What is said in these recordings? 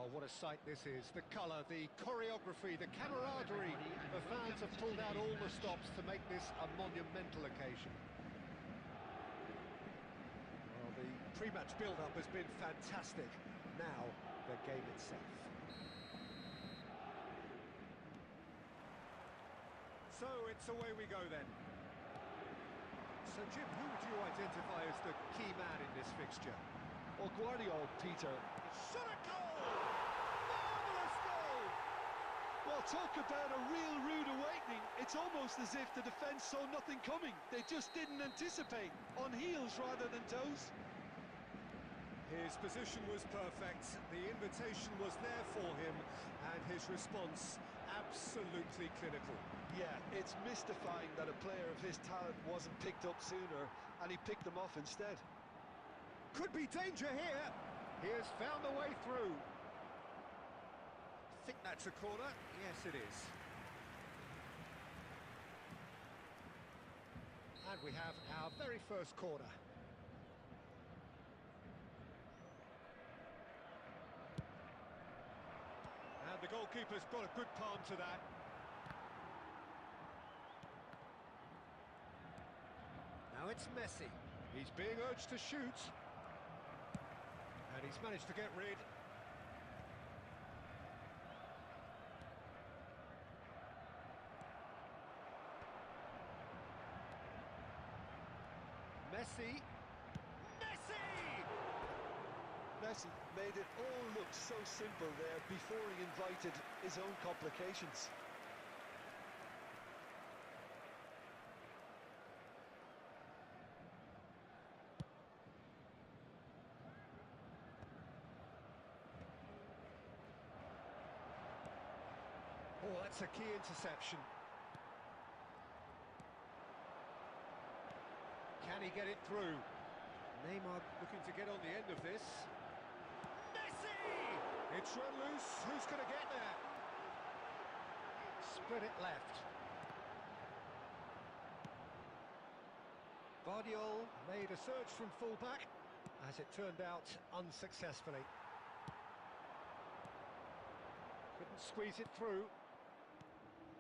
Oh, what a sight this is. The colour, the choreography, the camaraderie. The fans have pulled out all the stops to make this a monumental occasion. Well, the pre-match build-up has been fantastic. Now, the game itself. So, it's away we go then. So, Jim, who would you identify as the key man in this fixture? Well, Guardiola, Peter. Shot a goal! Marvellous goal! Well, talk about a real rude awakening. It's almost as if the defence saw nothing coming. They just didn't anticipate. On heels rather than toes. His position was perfect, the invitation was there for him, and his response absolutely clinical. Yeah, it's mystifying that a player of his talent wasn't picked up sooner, and he picked them off instead. Could be danger here. He has found a way through. I think that's a corner. Yes, it is. And we have our very first corner. And the goalkeeper's got a good palm to that. Now it's Messi. He's being urged to shoot. And he's managed to get rid. Messi. Messi made it all look so simple there before he invited his own complications. Oh, that's a key interception. Can he get it through? Neymar looking to get on the end of this. Messi! It's run loose. Who's going to get there? Split it left. Guardiola made a surge from fullback, as it turned out unsuccessfully. Couldn't squeeze it through.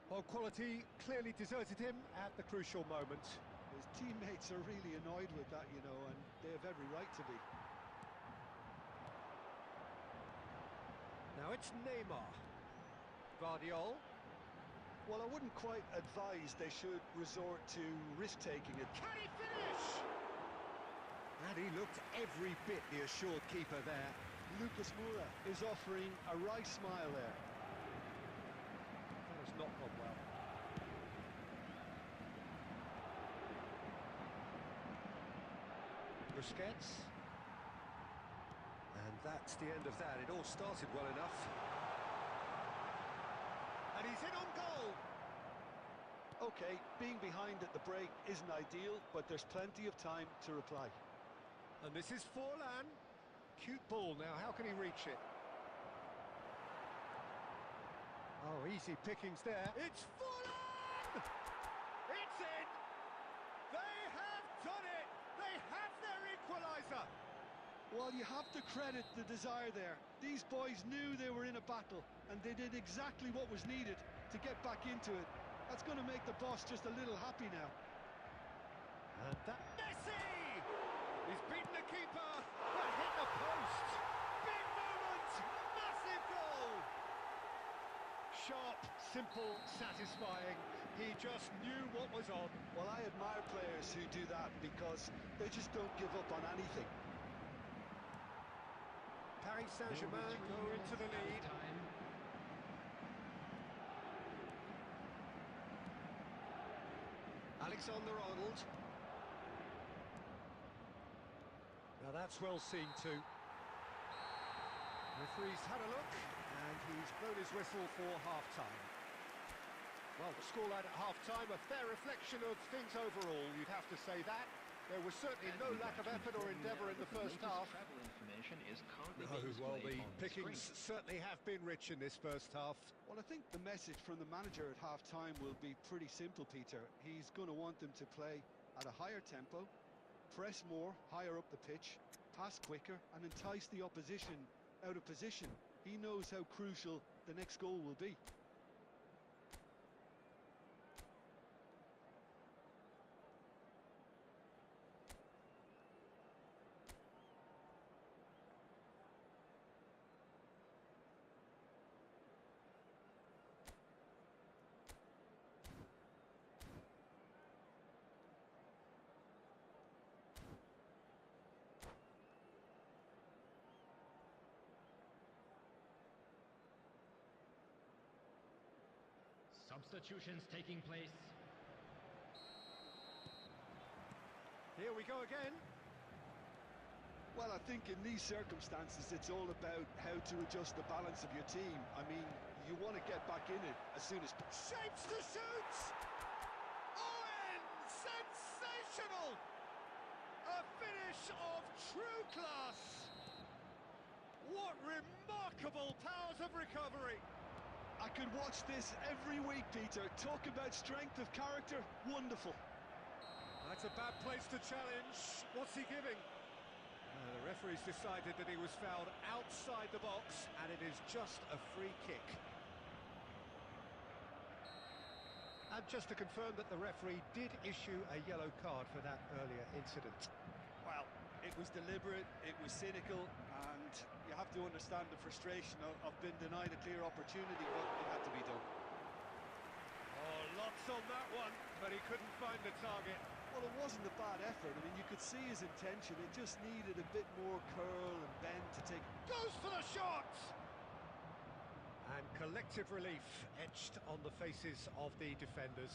Well, quality clearly deserted him at the crucial moment. His teammates are really annoyed with that, you know, and they have every right to be. Now it's Neymar. Guardiola. Well, I wouldn't quite advise they should resort to risk-taking it. Can he finish? And he looked every bit the assured keeper there. Lucas Moura is offering a wry smile there. That has not gone well. Busquets. And that's the end of that. It all started well enough. And he's in on goal! OK, being behind at the break isn't ideal, but there's plenty of time to reply. And this is Forlan. Cute ball now, how can he reach it? Oh, easy pickings there. It's Forlan! It's in! They have done it! They have their equaliser! Well, you have to credit the desire there. These boys knew they were in a battle, and they did exactly what was needed to get back into it. That's going to make the boss just a little happy now. And that... Messi! He's beaten the keeper, but hit the post! Big moment! Massive goal! Sharp, simple, satisfying. He just knew what was on. Well, I admire players who do that because they just don't give up on anything. Paris Saint-Germain go into the lead. Alexander-Arnold. Now that's well seen too. Referee's had a look, and he's blown his whistle for half-time. Well, the scoreline at half-time, a fair reflection of things overall, you'd have to say that. There was certainly no lack of effort or endeavour in the first half. Well, the pickings certainly have been rich in this first half. Well, I think the message from the manager at half-time will be pretty simple, Peter. He's going to want them to play at a higher tempo, press more, higher up the pitch, pass quicker, and entice the opposition out of position. He knows how crucial the next goal will be. Substitutions taking place. Here we go again. Well, I think in these circumstances, it's all about how to adjust the balance of your team. I mean, you want to get back in it as soon as... Shapes to shoot! Owen! Sensational! A finish of true class! What remarkable powers of recovery! I could watch this every week, Peter. Talk about strength of character, wonderful. That's a bad place to challenge. What's he giving? The referee's decided that he was fouled outside the box, and it is just a free kick. And just to confirm that the referee did issue a yellow card for that earlier incident. Well, it was deliberate, it was cynical, and you have to understand the frustration of being denied a clear opportunity, but it had to be done. Oh, lots on that one, but he couldn't find the target. Well, it wasn't a bad effort. I mean, you could see his intention. It just needed a bit more curl and bend to take... Goes for the shot! And collective relief etched on the faces of the defenders.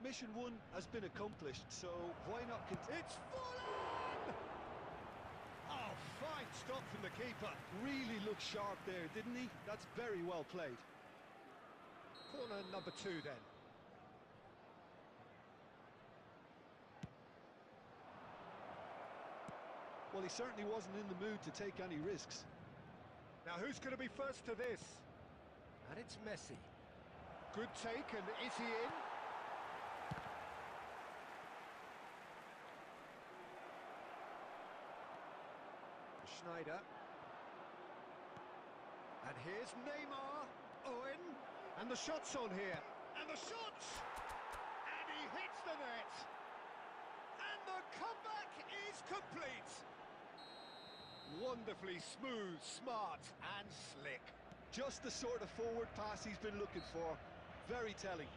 Mission 1 has been accomplished, so why not continue? It's fallen! Oh, fine stop from the keeper. Really looked sharp there, didn't he? That's very well played. Corner number 2 then. Well, he certainly wasn't in the mood to take any risks. Now who's going to be first to this? And it's Messi. Good take, and is he in? Schneider. And here's Neymar. Owen. And the shot's on here. And the shots! And he hits the net. And the comeback is complete. Wonderfully smooth, smart and slick. Just the sort of forward pass he's been looking for. Very telling.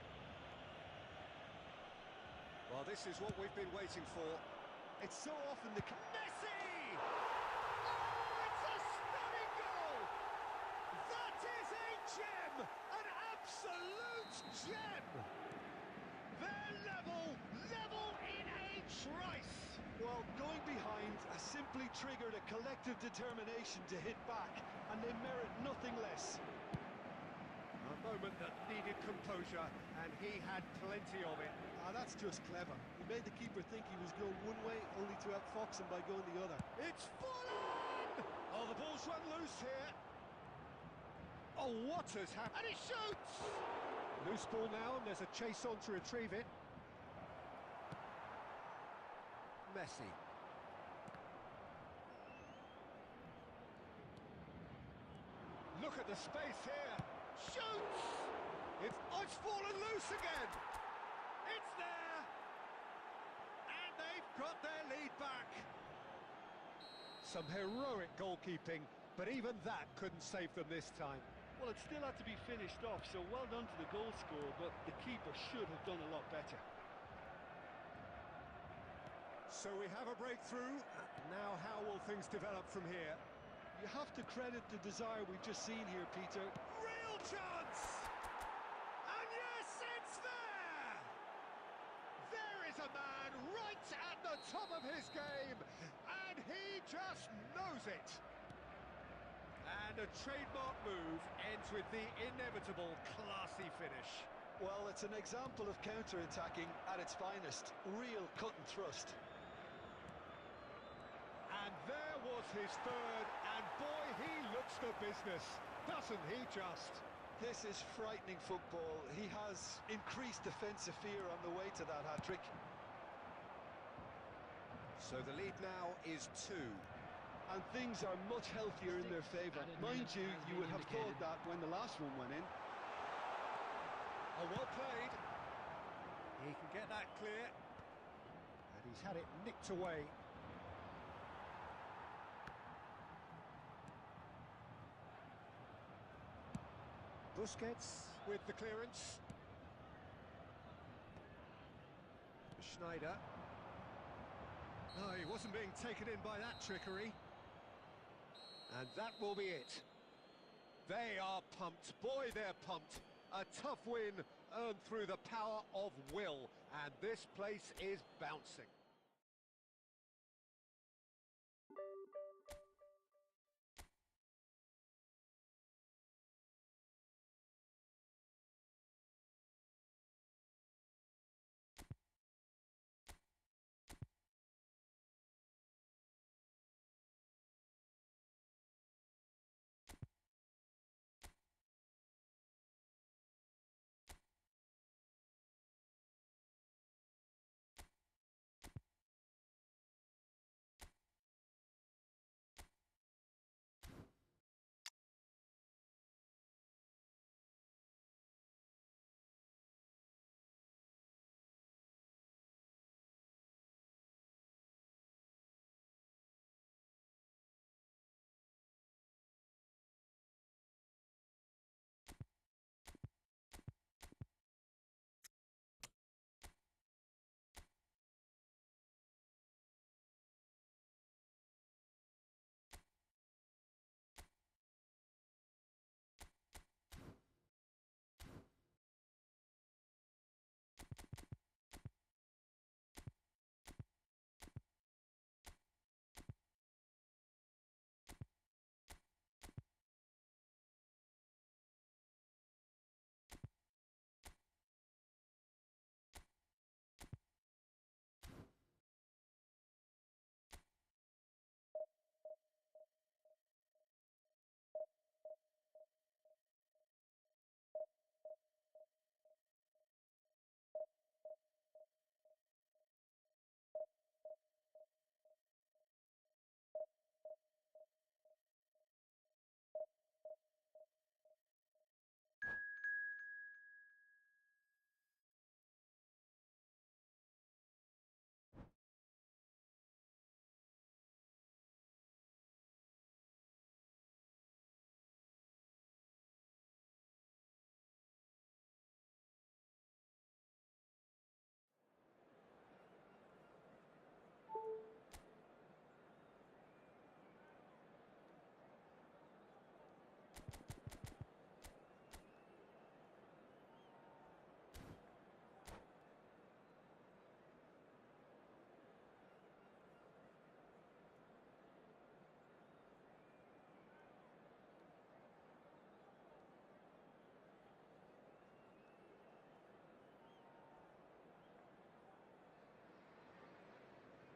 Well, this is what we've been waiting for. It's so often the... Messi! Oh, it's a stunning goal! That is a gem! An absolute gem! They're level in a trice! Well, going behind has simply triggered a collective determination to hit back, and they merit nothing less. A moment that needed composure, and he had plenty of it. That's just clever. He made the keeper think he was going one way, only to outfox him by going the other. It's fallen! Oh, the ball's run loose here. Oh, what has happened? And he shoots! Loose ball now, and there's a chase on to retrieve it. Messi. Look at the space here. Shoots! It's fallen loose again. It's there. And they've got their lead back. Some heroic goalkeeping, but even that couldn't save them this time. Well, it still had to be finished off, so well done to the goal scorer, but the keeper should have done a lot better. So we have a breakthrough. Now how will things develop from here? You have to credit the desire we've just seen here, Peter. Real chance! And yes, it's there! There is a man right at the top of his game, and he just knows it. And a trademark move ends with the inevitable classy finish. Well, it's an example of counter-attacking at its finest. Real cut and thrust. And there was his third, and boy, he looks the business, doesn't he just? This is frightening football. He has increased defensive fear on the way to that hat-trick. So the lead now is 2. and things are much healthier in their favour. Mind you, you would have thought that when the last one went in. Oh, well played. He can get that clear. And he's had it nicked away. Busquets with the clearance. Schneider. No, he wasn't being taken in by that trickery. And that will be it. They are pumped. Boy, they're pumped. A tough win earned through the power of will. And this place is bouncing.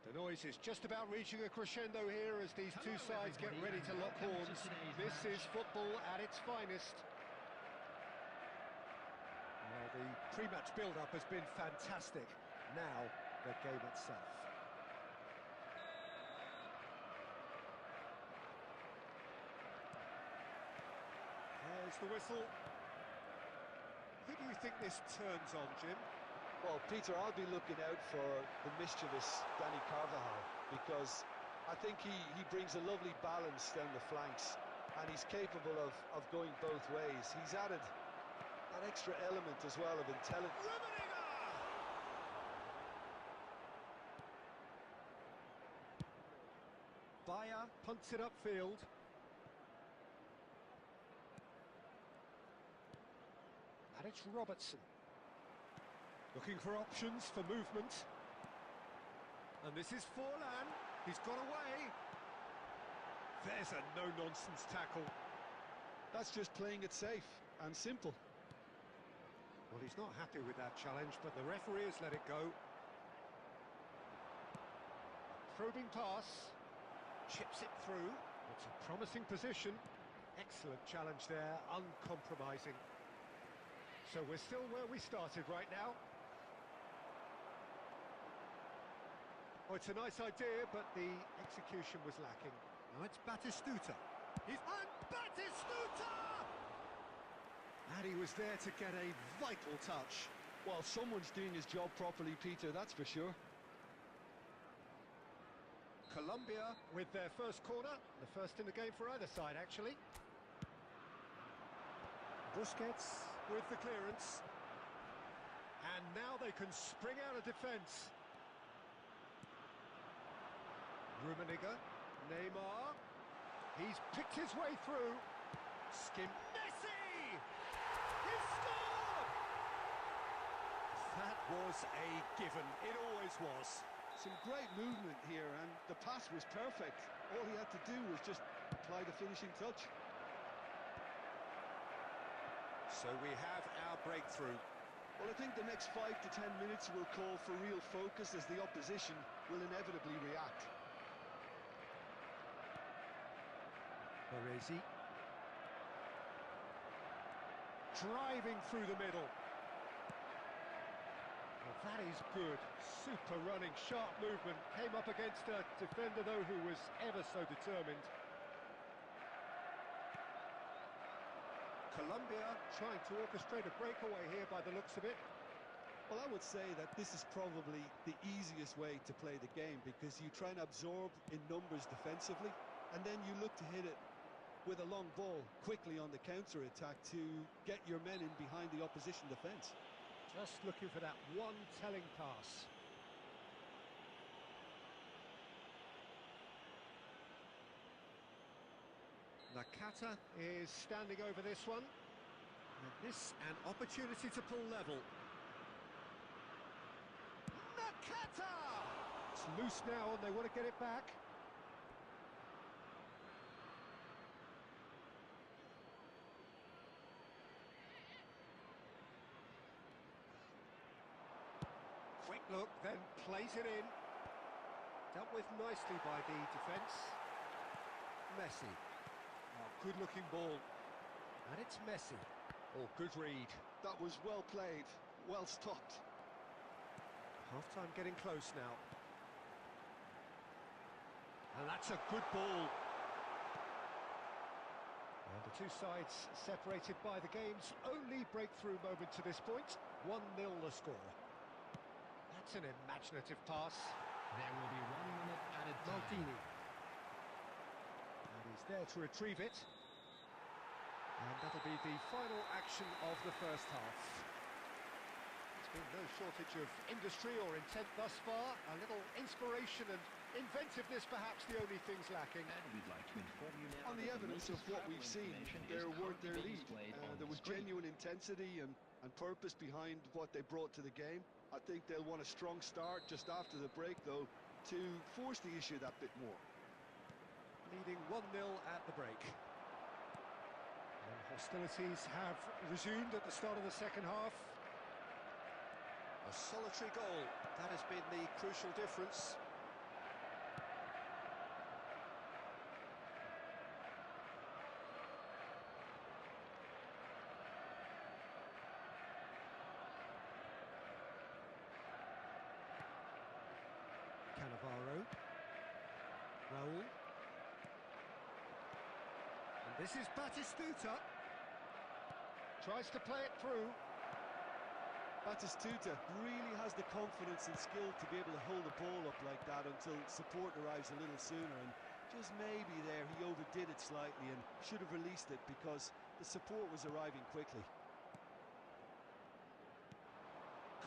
The noise is just about reaching a crescendo here as these two sides get ready to lock horns. This is football at its finest. Well, the pre-match build-up has been fantastic. Now, the game itself. There's the whistle. Who do you think this turns on, Jim? Well, Peter, I'll be looking out for the mischievous Danny Carvajal, because I think he brings a lovely balance down the flanks, and he's capable of going both ways. He's added that extra element as well of intelligence. Bayer punts it upfield. And it's Robertson. Looking for options for movement. And this is Forlan. He's got away. There's a no-nonsense tackle. That's just playing it safe and simple. Well, he's not happy with that challenge, but the referee has let it go. Probing pass. Chips it through. It's a promising position. Excellent challenge there, uncompromising. So we're still where we started right now. Oh, it's a nice idea, but the execution was lacking. Now it's Batistuta. And Batistuta! And he was there to get a vital touch. Well, someone's doing his job properly, Peter, that's for sure. Colombia with their first corner, the first in the game for either side, actually. Busquets with the clearance. And now they can spring out of defence. Rummenigge, Neymar. He's picked his way through. Messi! He scored! That was a given. It always was. Some great movement here, and the pass was perfect. All he had to do was just apply the finishing touch. So we have our breakthrough. Well, I think the next 5 to 10 minutes will call for real focus as the opposition will inevitably react. Baresi. Driving through the middle. Well, that is good. Super running, sharp movement. Came up against a defender, though, who was ever so determined. Colombia trying to orchestrate a breakaway here by the looks of it. Well, I would say that this is probably the easiest way to play the game, because you try and absorb in numbers defensively, and then you look to hit it with a long ball quickly on the counter-attack to get your men in behind the opposition defence. Just looking for that one telling pass. Nakata is standing over this one. And this an opportunity to pull level. Nakata! It's loose now and they want to get it back. Quick look, then plays it in. Dealt with nicely by the defence. Messi. Oh, good-looking ball. And it's Messi. Oh, good read. That was well played, well stopped. Half-time getting close now. And that's a good ball. And the two sides separated by the game's only breakthrough moment to this point. 1-0 the score. That's an imaginative pass. There will be 1 minute added time. Maldini. And he's there to retrieve it. And that'll be the final action of the first half. There's been no shortage of industry or intent thus far. A little inspiration and inventiveness, perhaps the only things lacking. And we'd like to inform you now On the evidence of what we've seen, they're worth their lead. There was genuine intensity and purpose behind what they brought to the game. I think they'll want a strong start just after the break, though, to force the issue that bit more. Leading 1-0 at the break. And hostilities have resumed at the start of the second half. A solitary goal, that has been the crucial difference. Cannavaro. Raul. And this is Batistuta. Tries to play it through. Batistuta really has the confidence and skill to be able to hold the ball up like that until support arrives a little sooner, and just maybe there he overdid it slightly and should have released it because the support was arriving quickly.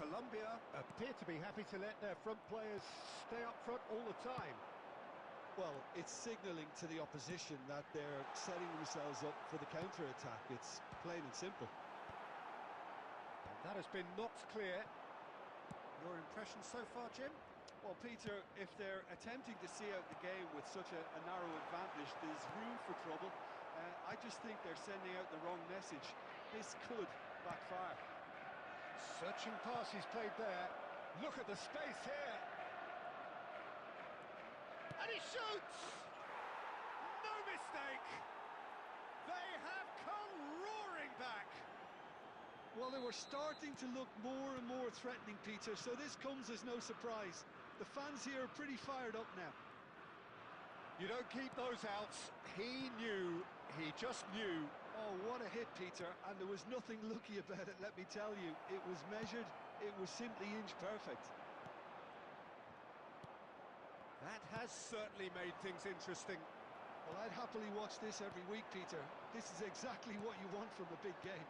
Colombia appear to be happy to let their front players stay up front all the time. Well, it's signalling to the opposition that they're setting themselves up for the counter-attack. It's plain and simple. And that has been knocked clear. Your impression so far, Jim? Well, Peter, if they're attempting to see out the game with such a narrow advantage, there's room for trouble. I just think they're sending out the wrong message. This could backfire. Searching pass he's played there. Look at the space here. And he shoots! No mistake! They have come roaring back! Well, they were starting to look more and more threatening, Peter, so this comes as no surprise. The fans here are pretty fired up now. You don't keep those outs. He knew, he just knew. Oh, what a hit, Peter, and there was nothing lucky about it, let me tell you. It was measured, it was simply inch perfect. That has certainly made things interesting. Well, I'd happily watch this every week, Peter. This is exactly what you want from a big game.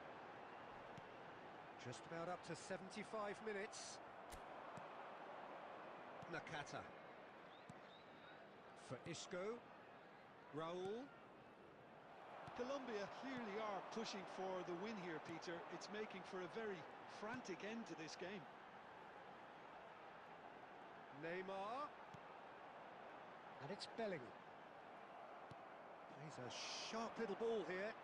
Just about up to 75 minutes. Nakata. For Isco. Raul. Colombia clearly are pushing for the win here, Peter. It's making for a very frantic end to this game. Neymar. And it's Bellingham. Plays a sharp little ball here.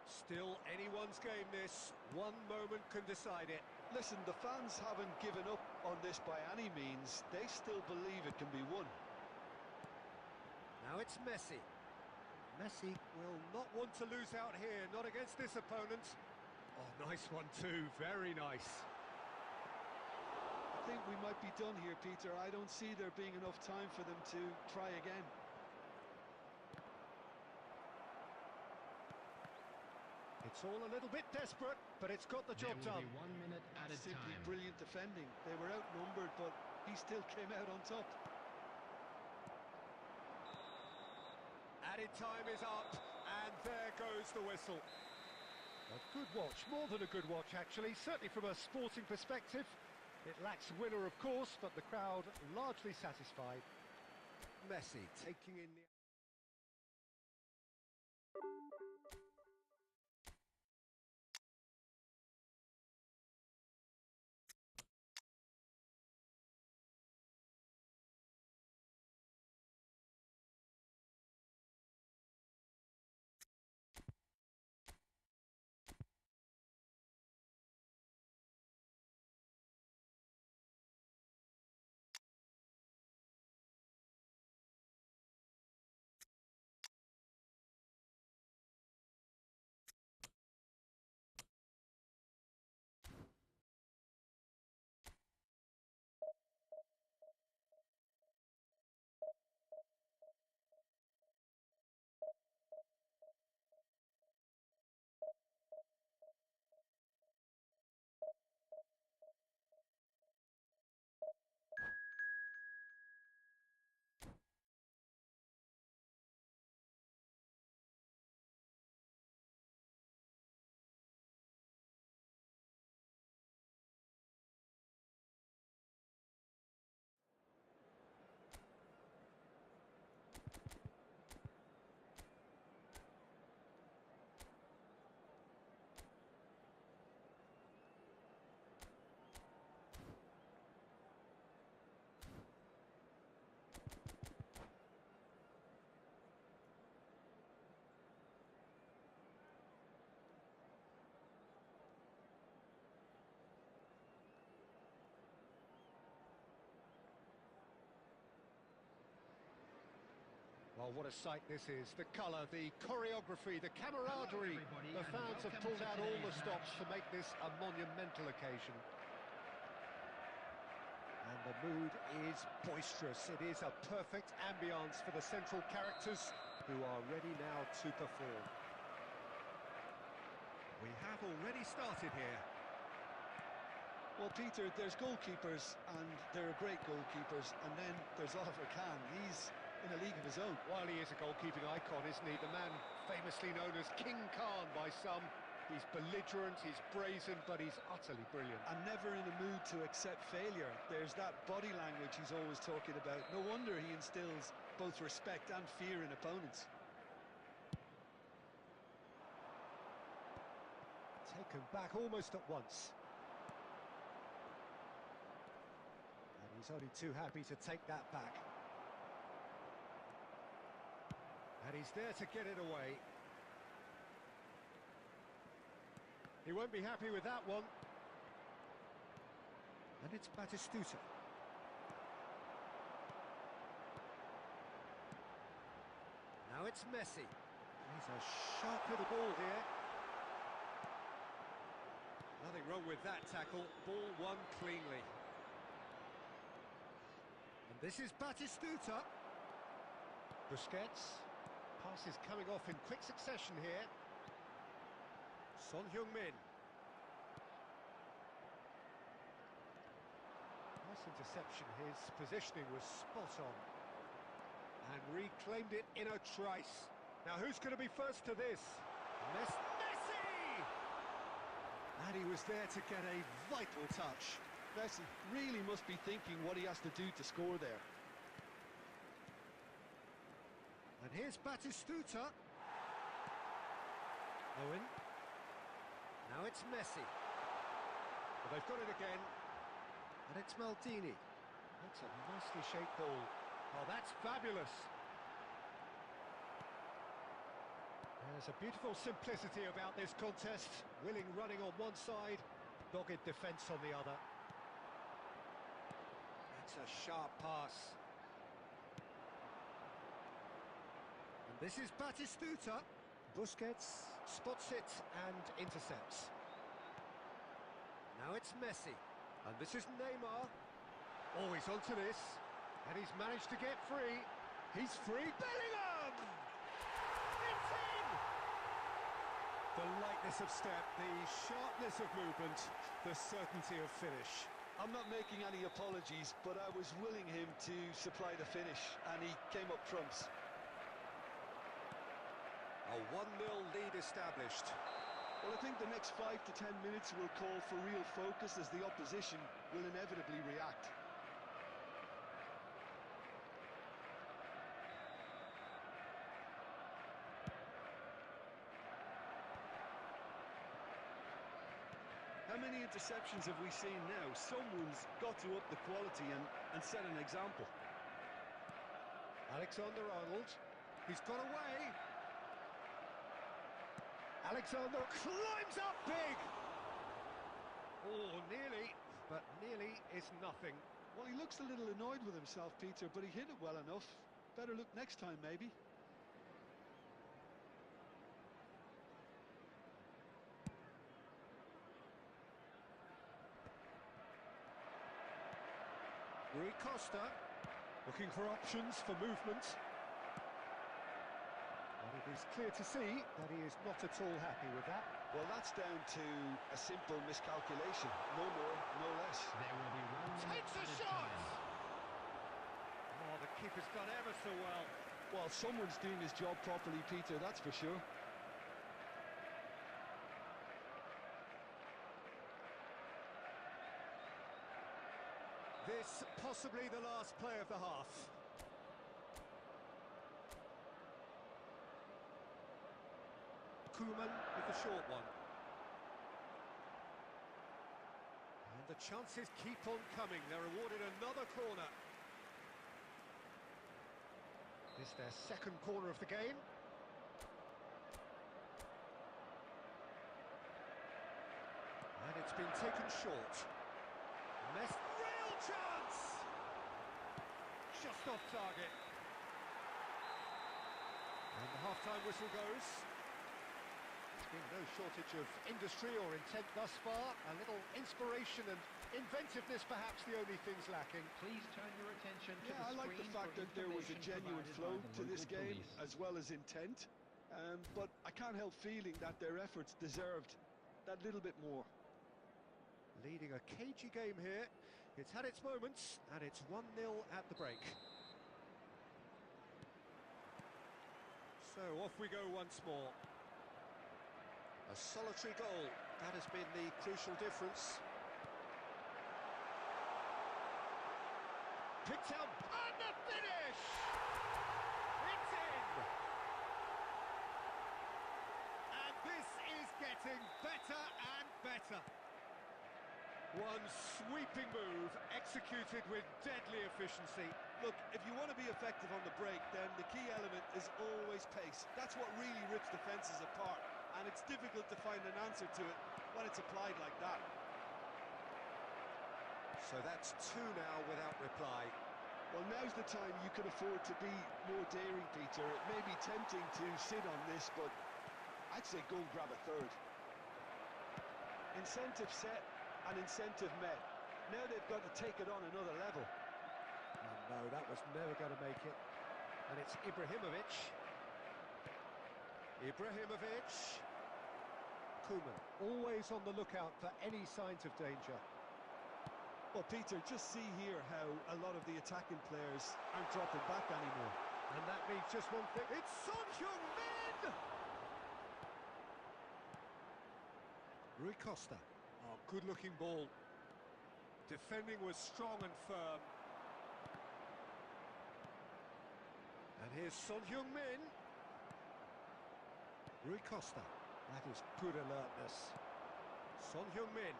Still anyone's game this. One moment can decide it. Listen, the fans haven't given up on this by any means. They still believe it can be won. Now it's Messi. Messi will not want to lose out here, not against this opponent. Oh, nice one too, very nice. I think we might be done here, Peter. I don't see there being enough time for them to try again. It's all a little bit desperate, but it's got the job done. 1 minute added Simply time. brilliant defending. They were outnumbered, but he still came out on top. Added time is up, and there goes the whistle. A good watch, more than a good watch actually, certainly from a sporting perspective. It lacks a winner, of course, but the crowd largely satisfied. Messi taking in the... Well, what a sight this is. The colour, the choreography, the camaraderie. The fans have pulled out all the stops to make this a monumental occasion. And the mood is boisterous. It is a perfect ambience for the central characters who are ready now to perform. We have already started here. Well, Peter, there's goalkeepers, and there are great goalkeepers, and then there's Oliver Kahn. He's in a league of his own. While he is a goalkeeping icon, isn't he? The man famously known as King Khan by some. He's belligerent, he's brazen, but he's utterly brilliant. And never in a mood to accept failure. There's that body language he's always talking about. No wonder he instills both respect and fear in opponents. Taken back almost at once. And he's only too happy to take that back. And he's there to get it away. He won't be happy with that one. And it's Batistuta. Now it's Messi. He's a sharp little ball here. Nothing wrong with that tackle. Ball won cleanly. And this is Batistuta. Busquets. Pass is coming off in quick succession here. Son Heung-min. Nice interception. His positioning was spot on. And reclaimed it in a trice. Now who's going to be first to this? Messi! And he was there to get a vital touch. Messi really must be thinking what he has to do to score there. And here's Batistuta. Owen. Now it's Messi. But they've got it again. And it's Maldini. That's a nicely shaped ball. Oh, that's fabulous. There's a beautiful simplicity about this contest. Willing running on one side, dogged defence on the other. That's a sharp pass. And this is Batistuta. Busquets spots it and intercepts. Now it's Messi. And this is Neymar. Oh, he's onto this. And he's managed to get free. He's free. Bellingham! It's in! The lightness of step, the sharpness of movement, the certainty of finish. I'm not making any apologies, but I was willing him to supply the finish, and he came up trumps. A 1-0 lead established. Well, I think the next 5 to 10 minutes will call for real focus, as the opposition will inevitably react. How many interceptions have we seen now? Someone's got to up the quality and set an example. Alexander-Arnold. He's got away. Alexander climbs up big. Oh, nearly, but nearly is nothing. Well, he looks a little annoyed with himself, Peter, but he hit it well enough. Better look next time, maybe. Rui Costa, looking for options for movement. But it is clear to see that he is not at all happy with that. Well, that's down to a simple miscalculation. No more, no less. There will be 1 minute Takes a added shot! time. Oh, the keeper's done ever so well. Well, someone's doing his job properly, Peter, that's for sure. This possibly the last play of the half. Koeman with the short one. And the chances keep on coming. They're awarded another corner. This is their second corner of the game. And it's been taken short. Real chance! Just off target. And the half-time whistle goes. There's been no shortage of industry or intent thus far. A little inspiration and inventiveness, perhaps the only things lacking. Please turn your attention to Yeah, the I like the screen fact for that there was a information genuine provided flow by the to this local game, police. as well as intent. But I can't help feeling that their efforts deserved that little bit more. Leading a cagey game here. It's had its moments, and it's 1-0 at the break. So off we go once more. A solitary goal. That has been the crucial difference. Picked up, and the finish! It's in! And this is getting better and better. One sweeping move, executed with deadly efficiency. Look, if you want to be effective on the break, then the key element is always pace. That's what really rips defences apart, and it's difficult to find an answer to it when it's applied like that. So that's 2 now without reply. Well, now's the time you can afford to be more daring, Peter. It may be tempting to sit on this, but I'd say go and grab a third. Incentive set and incentive met. Now they've got to take it on another level. Oh, no, that was never going to make it. And it's Ibrahimovic. Ibrahimovic. Koeman, always on the lookout for any signs of danger. Well, Peter, just see here how a lot of the attacking players aren't dropping back anymore. And that means just one thing. It's Son Heung-min! Rui Costa. Oh, good-looking ball. Defending was strong and firm. And here's Son Heung-min. Rui Costa. That is good alertness. Son Heung-min.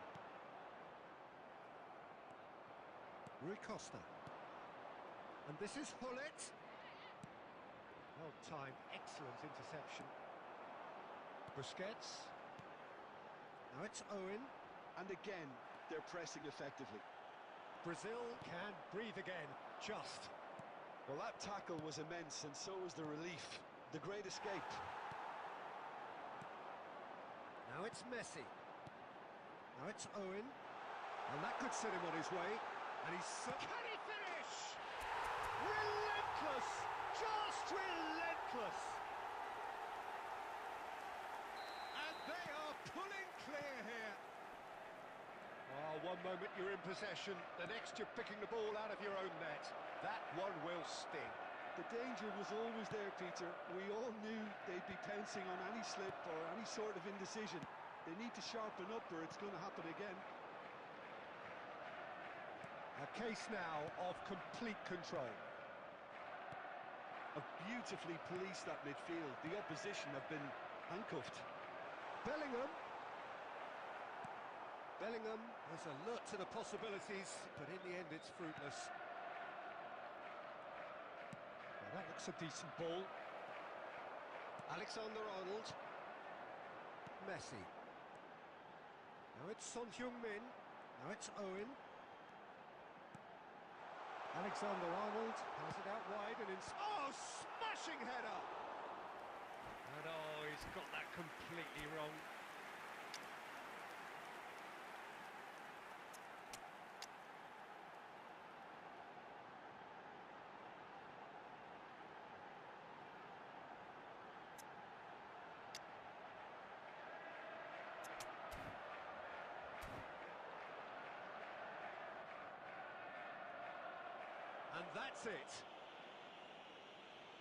Rui Costa. And this is Hullet. Well timed, excellent interception. Busquets. Now it's Owen. And again, they're pressing effectively. Brazil can breathe again, just. Well, that tackle was immense, and so was the relief. The great escape. Now it's Messi. Now it's Owen. And that could set him on his way. And he's... Can he finish? Relentless! Just relentless! And they are pulling clear here. Oh, one moment you're in possession, the next you're picking the ball out of your own net. That one will sting. The danger was always there, Peter. We all knew they'd be pouncing on any slip or any sort of indecision. They need to sharpen up or it's going to happen again. A case now of complete control. Have beautifully policed that midfield. The opposition have been handcuffed. Bellingham. Bellingham is alert to the possibilities, but in the end it's fruitless. Well, that looks a decent ball. Alexander-Arnold. Messi. Now it's Son Heung-min. Now it's Owen. Alexander-Arnold has it out wide and oh, smashing header! And oh, he's got that completely wrong. And that's it.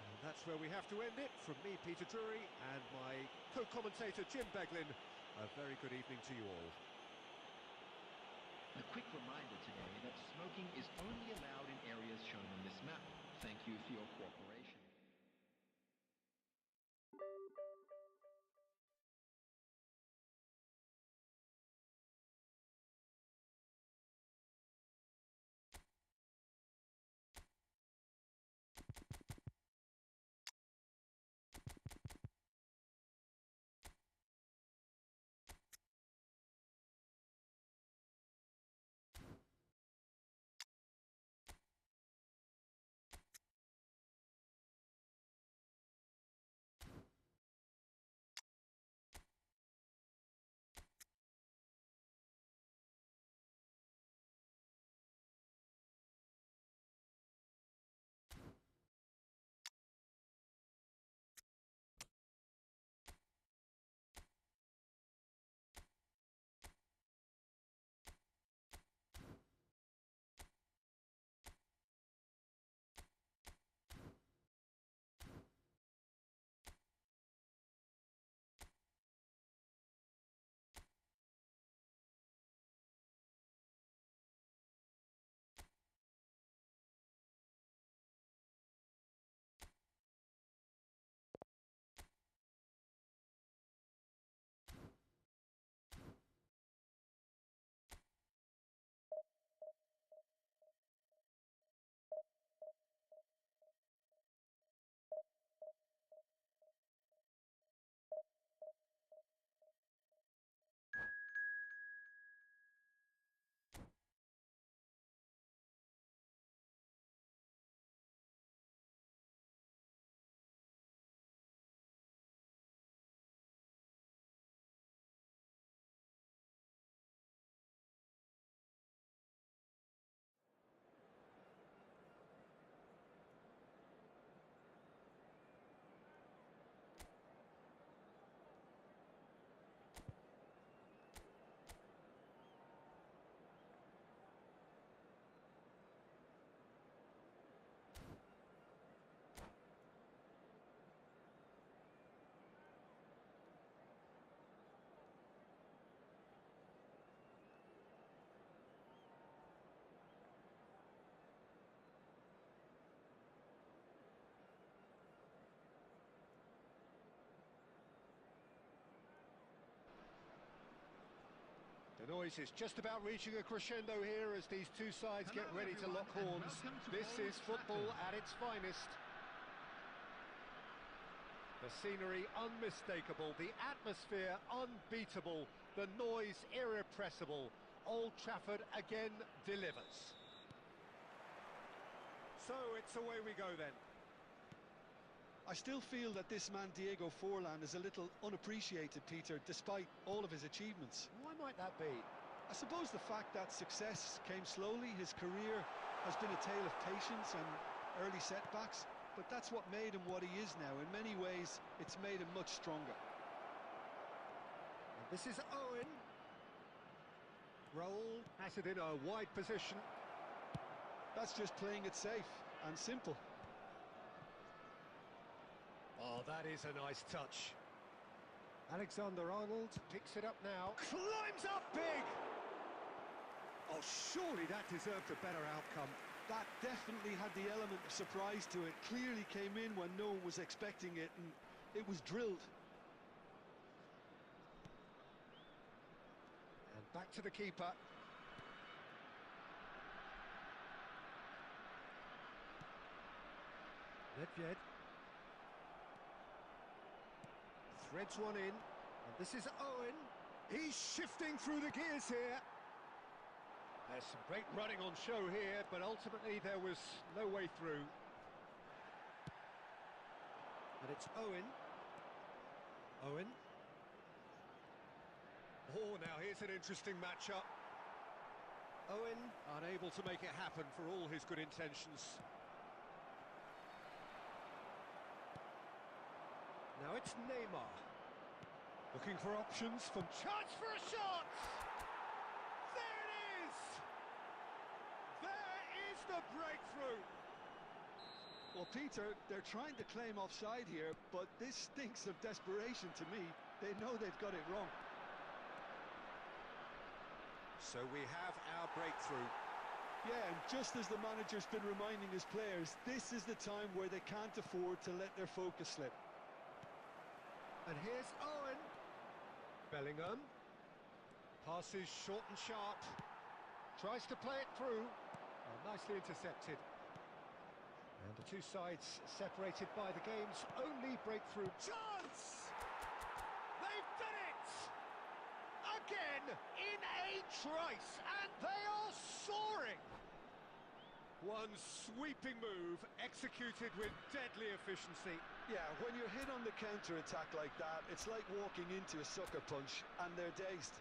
And that's where we have to end it. From me, Peter Drury, and my co-commentator, Jim Beglin. A very good evening to you all. A quick reminder today that smoking is only allowed in areas shown on this map. Thank you for your cooperation. The noise is just about reaching a crescendo here as these two sides get ready to lock horns. This is football at its finest. The scenery unmistakable, the atmosphere unbeatable, the noise irrepressible. Old Trafford again delivers. So it's away we go then. I still feel that this man Diego Forlan is a little unappreciated, Peter, despite all of his achievements. Why might that be? I suppose the fact that success came slowly, his career has been a tale of patience and early setbacks, but that's what made him what he is now. In many ways, it's made him much stronger. And this is Owen. Raul has it in a wide position. That's just playing it safe and simple. Oh, that is a nice touch. Alexander-Arnold picks it up now. Climbs up big! Oh, surely that deserved a better outcome. That definitely had the element of surprise to it. Clearly came in when no one was expecting it, and it was drilled. And back to the keeper. Nedved. Threads one in, and this is Owen. He's shifting through the gears here. There's some great running on show here, but ultimately there was no way through. And it's Owen. Owen. Oh, now here's an interesting matchup. Owen unable to make it happen for all his good intentions. Now it's Neymar. Looking for options from... Chance for a shot! There it is! There is the breakthrough! Well, Peter, they're trying to claim offside here, but this stinks of desperation to me. They know they've got it wrong. So we have our breakthrough. Yeah, and just as the manager's been reminding his players, this is the time where they can't afford to let their focus slip. And here's Owen. Bellingham. Passes short and sharp. Tries to play it through. Oh, nicely intercepted. And the two sides separated by the game's only breakthrough. Chance! They've done it! Again in a trice, and they are soaring! One sweeping move, executed with deadly efficiency. Yeah, when you're hit on the counter-attack like that, it's like walking into a sucker punch, and they're dazed.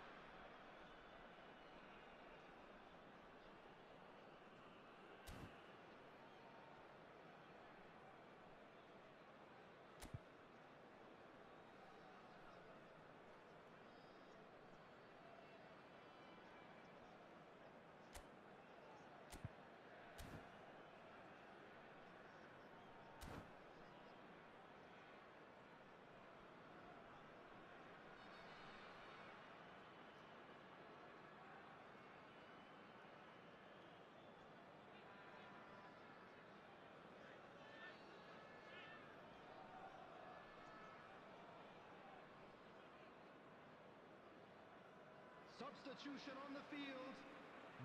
Substitution on the field.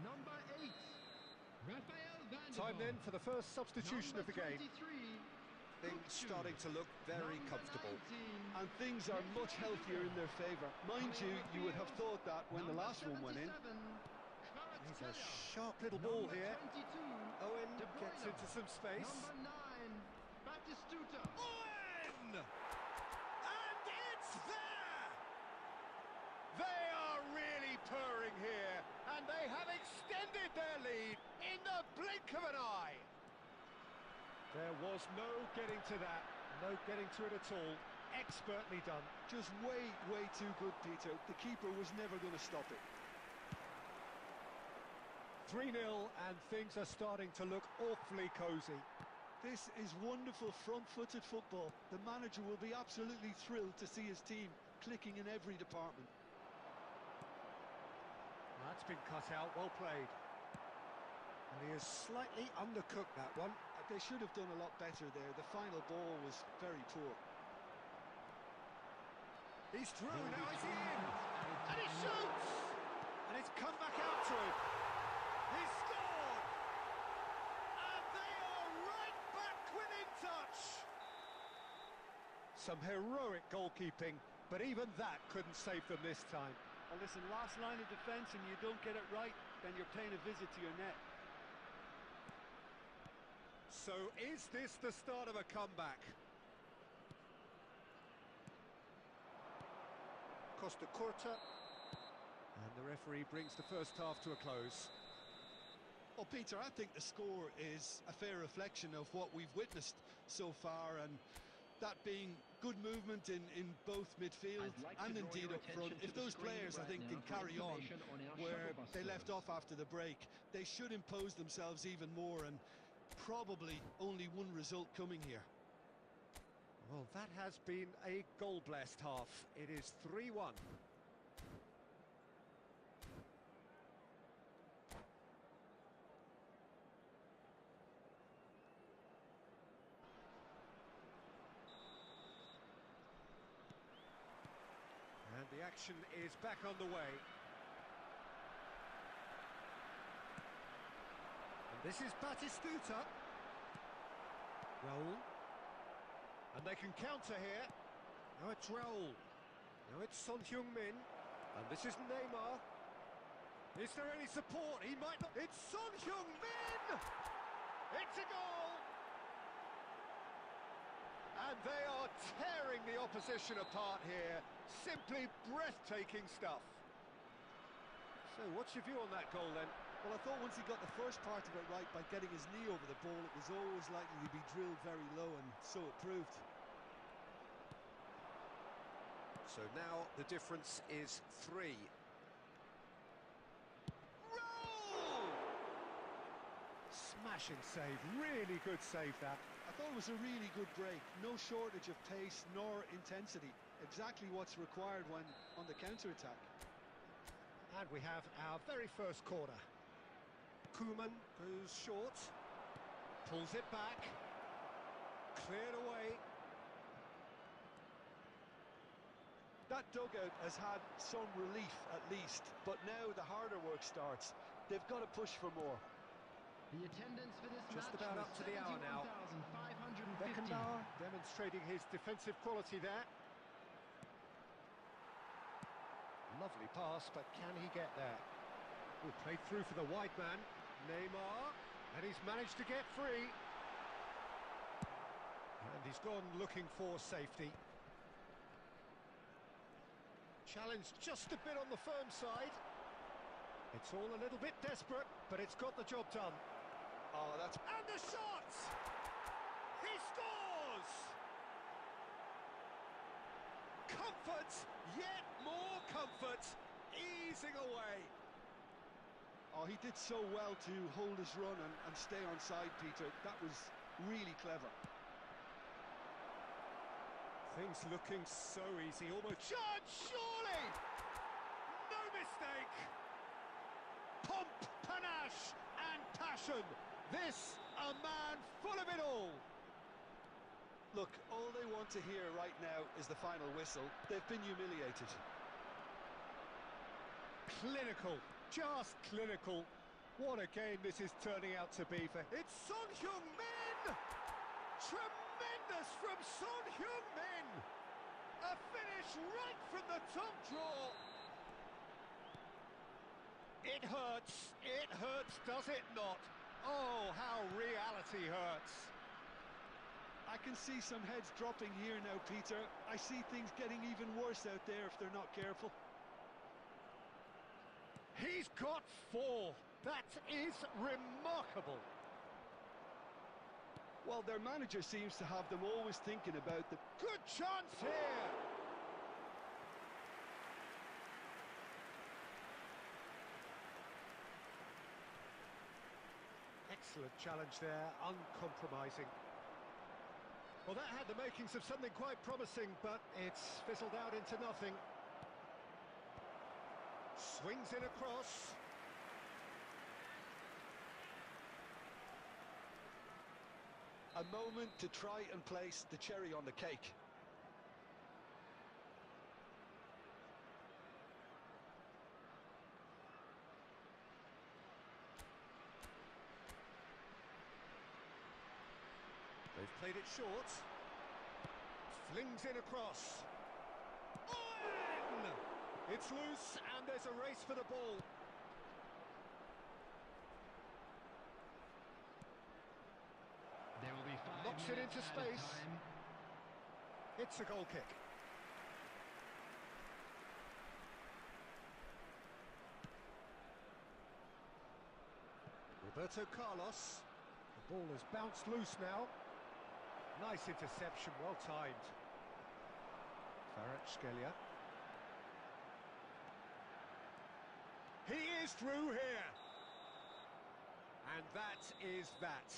Number 8, Rafael van der Time then Vaart. for the first substitution of the game. 23, Things starting to look very Number comfortable. 19, And things are much healthier in their favour. Mind you, you would have thought that when the last one went in. He's a sharp little ball here. 22, Owen De Bruyne. gets into some space. Number 9, Batistuta. Owen! And it's there! They are really purring here, and they have extended their lead in the blink of an eye. There was no getting to that, no getting to it at all. Expertly done. Just way, way too good, Peter. The keeper was never going to stop it. 3-0, and things are starting to look awfully cosy. This is wonderful front-footed football. The manager will be absolutely thrilled to see his team clicking in every department. That's been cut out, well played. And he has slightly undercooked that one. They should have done a lot better there. The final ball was very poor. He's through, now he's in! And he shoots! And it's come back out to him. He's scored! And they are right back within touch. Some heroic goalkeeping, but even that couldn't save them this time. Well, listen, last line of defence and you don't get it right, then you're paying a visit to your net. So is this the start of a comeback? Costa Curta. And the referee brings the first half to a close. Well, Peter, I think the score is a fair reflection of what we've witnessed so far, and that being good movement in both midfield and indeed up front. If those players, I think, can carry on where they left off after the break, they should impose themselves even more, and probably only one result coming here. Well, that has been a goal-blessed half. It is 3-1. And the action is back on the way. And this is Batistuta. Raul. And they can counter here. Now it's Raul. Now it's Son Heung-min. And this is Neymar. Is there any support? He might not. It's Son Heung-min! It's a goal! And they are tearing the opposition apart here. Simply breathtaking stuff. So what's your view on that goal then? Well, I thought once he got the first part of it right by getting his knee over the ball, it was always likely to be drilled very low, and so it proved. So now the difference is 3. Roll! Smashing save, really good save that. I thought it was a really good break. No shortage of pace nor intensity. Exactly what's required when on the counter-attack. And we have our very first corner. Koeman goes short, pulls it back, cleared away. That dugout has had some relief at least, but now the harder work starts. They've got to push for more. The attendance for this Just match about was up to the hour now. 71,550. Beckenbauer demonstrating his defensive quality there. Lovely pass, but can he get there? Oh, played through for the wide man, Neymar, and he's managed to get free. And he's gone looking for safety. Challenged just a bit on the firm side. It's all a little bit desperate, but it's got the job done. Oh, that's... And the shot! He scores! Comfort, yet more comfort, easing away. Oh, he did so well to hold his run and stay on side, Peter. That was really clever. Things looking so easy, almost... Chance, surely! No mistake! Pomp, panache, and passion. This, a man full of it all. Look, all they want to hear right now is the final whistle. They've been humiliated. Clinical, just clinical. What a game this is turning out to be for... It's Son Heung-min! Tremendous from Son Heung-min! A finish right from the top draw. It hurts, does it not? Oh, how reality hurts. I can see some heads dropping here now, Peter. I see things getting even worse out there if they're not careful. He's got 4. That is remarkable. Well, their manager seems to have them always thinking about the... Good chance here! Excellent challenge there, uncompromising. Well, that had the makings of something quite promising, but it's fizzled out into nothing. Swings it across. A moment to try and place the cherry on the cake. They've played it short. Flings in across. Oh, in! It's loose, and there's a race for the ball. There will be 5 Knocks it minutes into added space. time. It's a goal kick. Roberto Carlos. The ball has bounced loose now. Nice interception, well timed. Kvaratskhelia. He is through here. And that is that.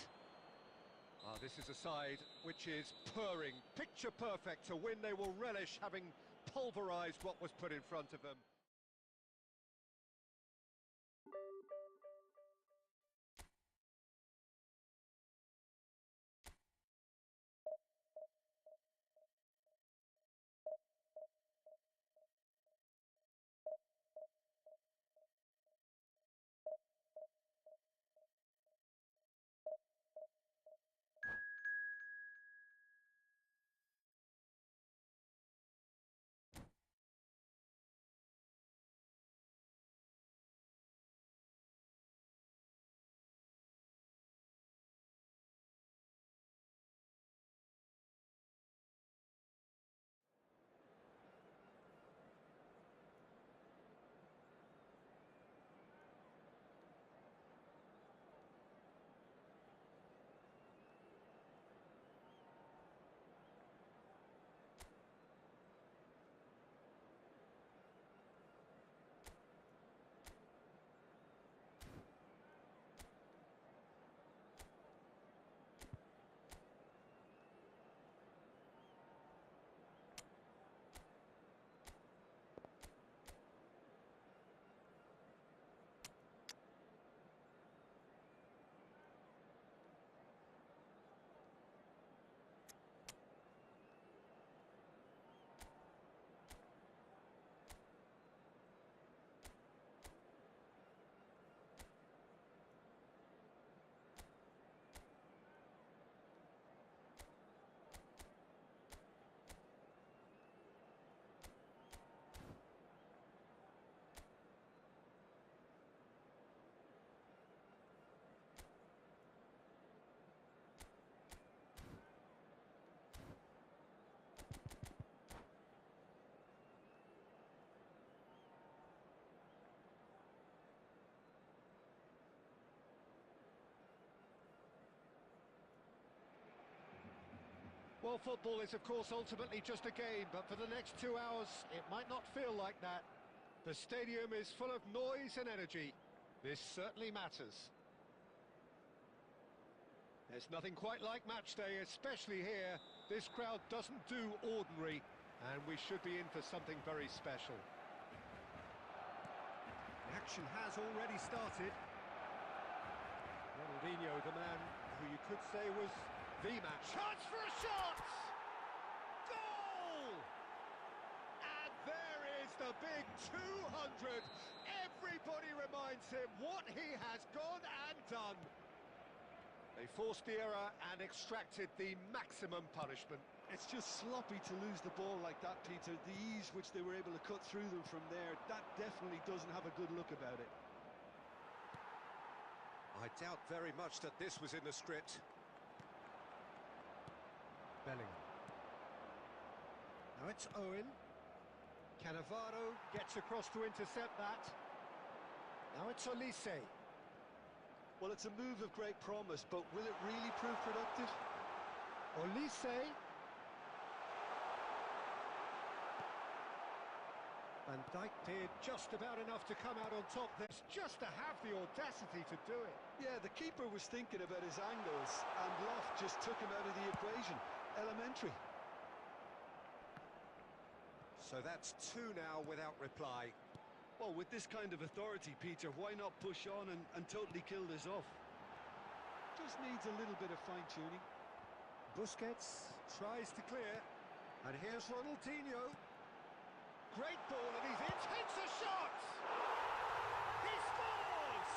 This is a side which is purring, picture perfect to win. They will relish having pulverised what was put in front of them. Well, football is, of course, ultimately just a game, but for the next 2 hours, it might not feel like that. The stadium is full of noise and energy. This certainly matters. There's nothing quite like match day, especially here. This crowd doesn't do ordinary, and we should be in for something very special. The action has already started. Ronaldinho, the man who you could say was the man. Chance for a shot! Goal! And there is the big 200. Everybody reminds him what he has gone and done. They forced the error and extracted the maximum punishment. It's just sloppy to lose the ball like that, Peter. The ease which they were able to cut through them from there, that definitely doesn't have a good look about it. I doubt very much that this was in the script. Bellingham. Now it's Owen. Cannavaro gets across to intercept that. Now it's Olise. Well, it's a move of great promise, but will it really prove productive? Olise. Van Dijk did just about enough to come out on top. There's just to have the audacity to do it. Yeah, the keeper was thinking about his angles, and Loft just took him out of the equation. Elementary. So that's 2 now without reply. Well, with this kind of authority, Peter, why not push on and totally kill this off? Just needs a little bit of fine-tuning. Busquets tries to clear. And here's Ronaldinho. Great ball, and he's in. Takes a shot! He scores!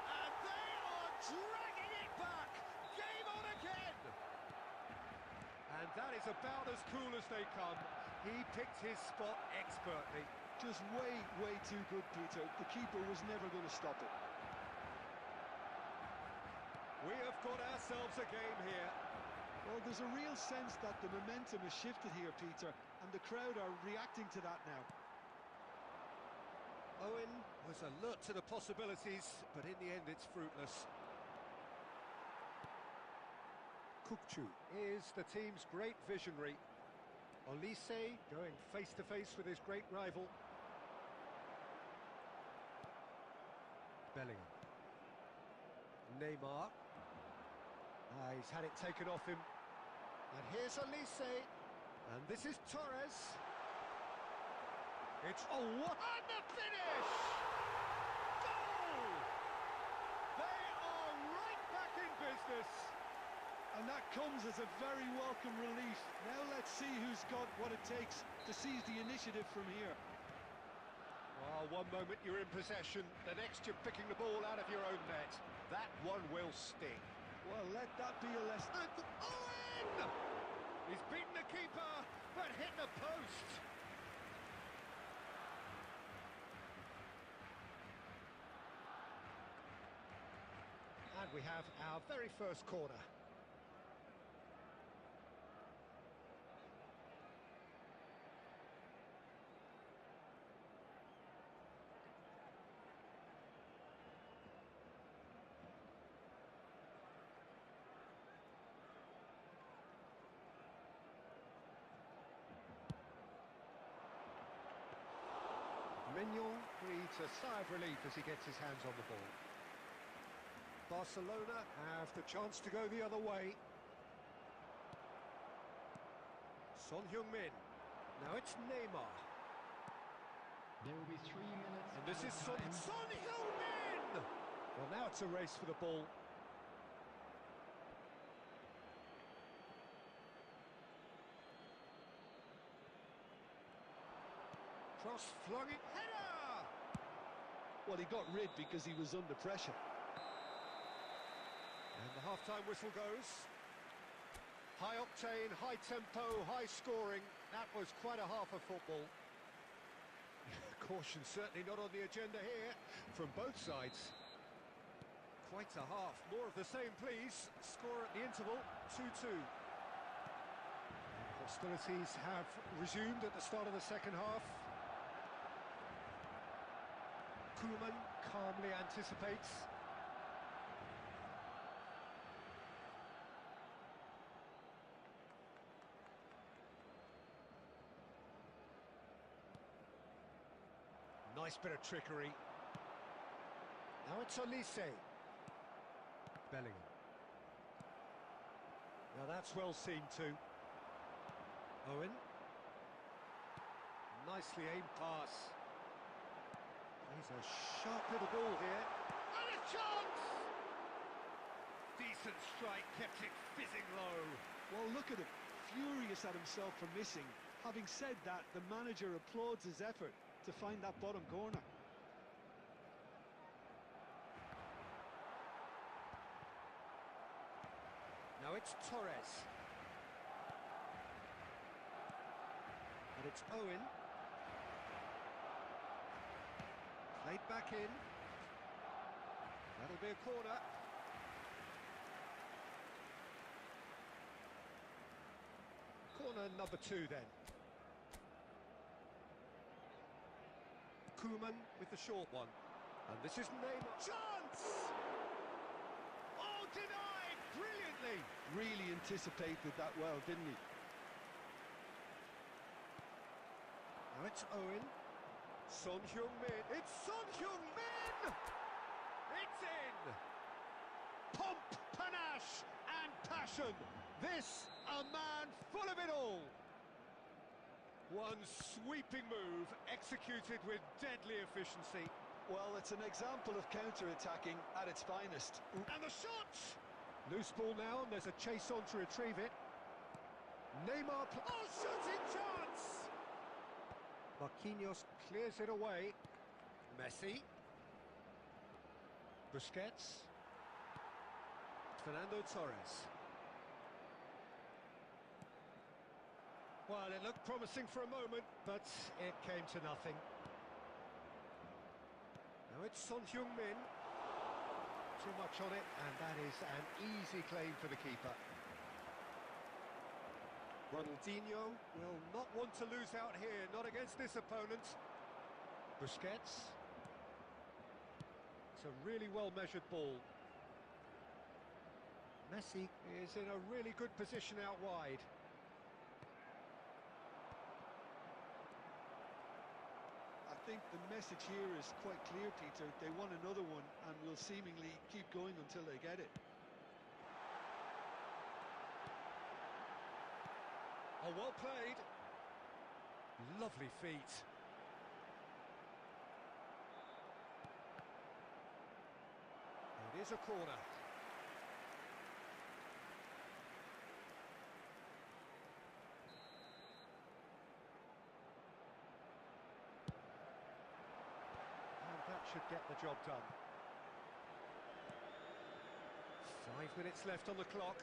And they are dragging it back. Game on again. That is about as cool as they come. He picked his spot expertly. Just way too good, Peter. The keeper was never going to stop it. We have got ourselves a game here. Well, there's a real sense that the momentum has shifted here, Peter, and the crowd are reacting to that now. Owen was alert to the possibilities, but in the end it's fruitless. Kukçu is the team's great visionary. Olise going face-to-face with his great rival. Bellingham. Neymar. He's had it taken off him. And here's Olise. And this is Torres. It's... Oh, what? And the finish! Goal! They are right back in business. And that comes as a very welcome relief. Now let's see who's got what it takes to seize the initiative from here. Oh, one moment you're in possession, the next you're picking the ball out of your own net. That one will sting. Well, let that be a lesson. And Owen! He's beaten the keeper, but hit the post. And we have our very first corner. Mignon breathes a sigh of relief as he gets his hands on the ball. Barcelona have the chance to go the other way. Son Heung-min. Now it's Neymar. There will be 3 minutes. And this is Son time. Heung-min! Well, now it's a race for the ball. Cross flung it. Header! Well, he got rid because he was under pressure. And the half-time whistle goes. High octane, high tempo, high scoring. That was quite a half of football. Caution certainly not on the agenda here from both sides. Quite a half. More of the same, please. Score at the interval, 2-2. Hostilities have resumed at the start of the second half. Koeman calmly anticipates. Nice bit of trickery. Now it's Olise. Bellingham. Now that's well seen too. Owen. Nicely aimed pass. He's a sharp little ball here. And a chance! Decent strike, kept it fizzing low. Well, look at him, furious at himself for missing. Having said that, the manager applauds his effort to find that bottom corner. Now it's Torres. And it's Owen. Played back in. That'll be a corner. Corner number 2 then. Koeman with the short one. And this is Neymar. Chance! Oh, denied! Brilliantly! Really anticipated that well, didn't he? Now it's Owen. Son Heung-min. It's Son Heung-min! It's in! Pomp, panache and passion. This, a man full of it all. One sweeping move executed with deadly efficiency. Well, it's an example of counter-attacking at its finest. And the shot! Loose ball now, and there's a chase on to retrieve it. Neymar... Oh, shooting chance! Marquinhos clears it away. Messi. Busquets. Fernando Torres. Well, it looked promising for a moment, but it came to nothing. Now it's Son Heung-min. Too much on it, and that is an easy claim for the keeper. Ronaldinho will not want to lose out here, not against this opponent. Busquets. It's a really well-measured ball. Messi is in a really good position out wide. I think the message here is quite clear, Peter. They want another one and will seemingly keep going until they get it. Oh, well played. Lovely feet. It is a corner. And that should get the job done. 5 minutes left on the clock.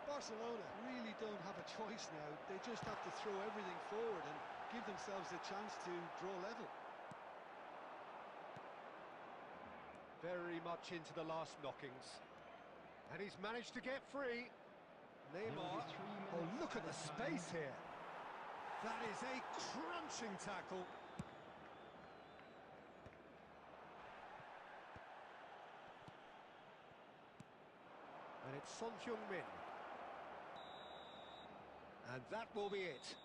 Barcelona really don't have a choice now. They just have to throw everything forward and give themselves a chance to draw level. Very much into the last knockings. And he's managed to get free. Neymar. Oh, look at the space here. That is a crunching tackle. And it's Son Heung-min. And that will be it.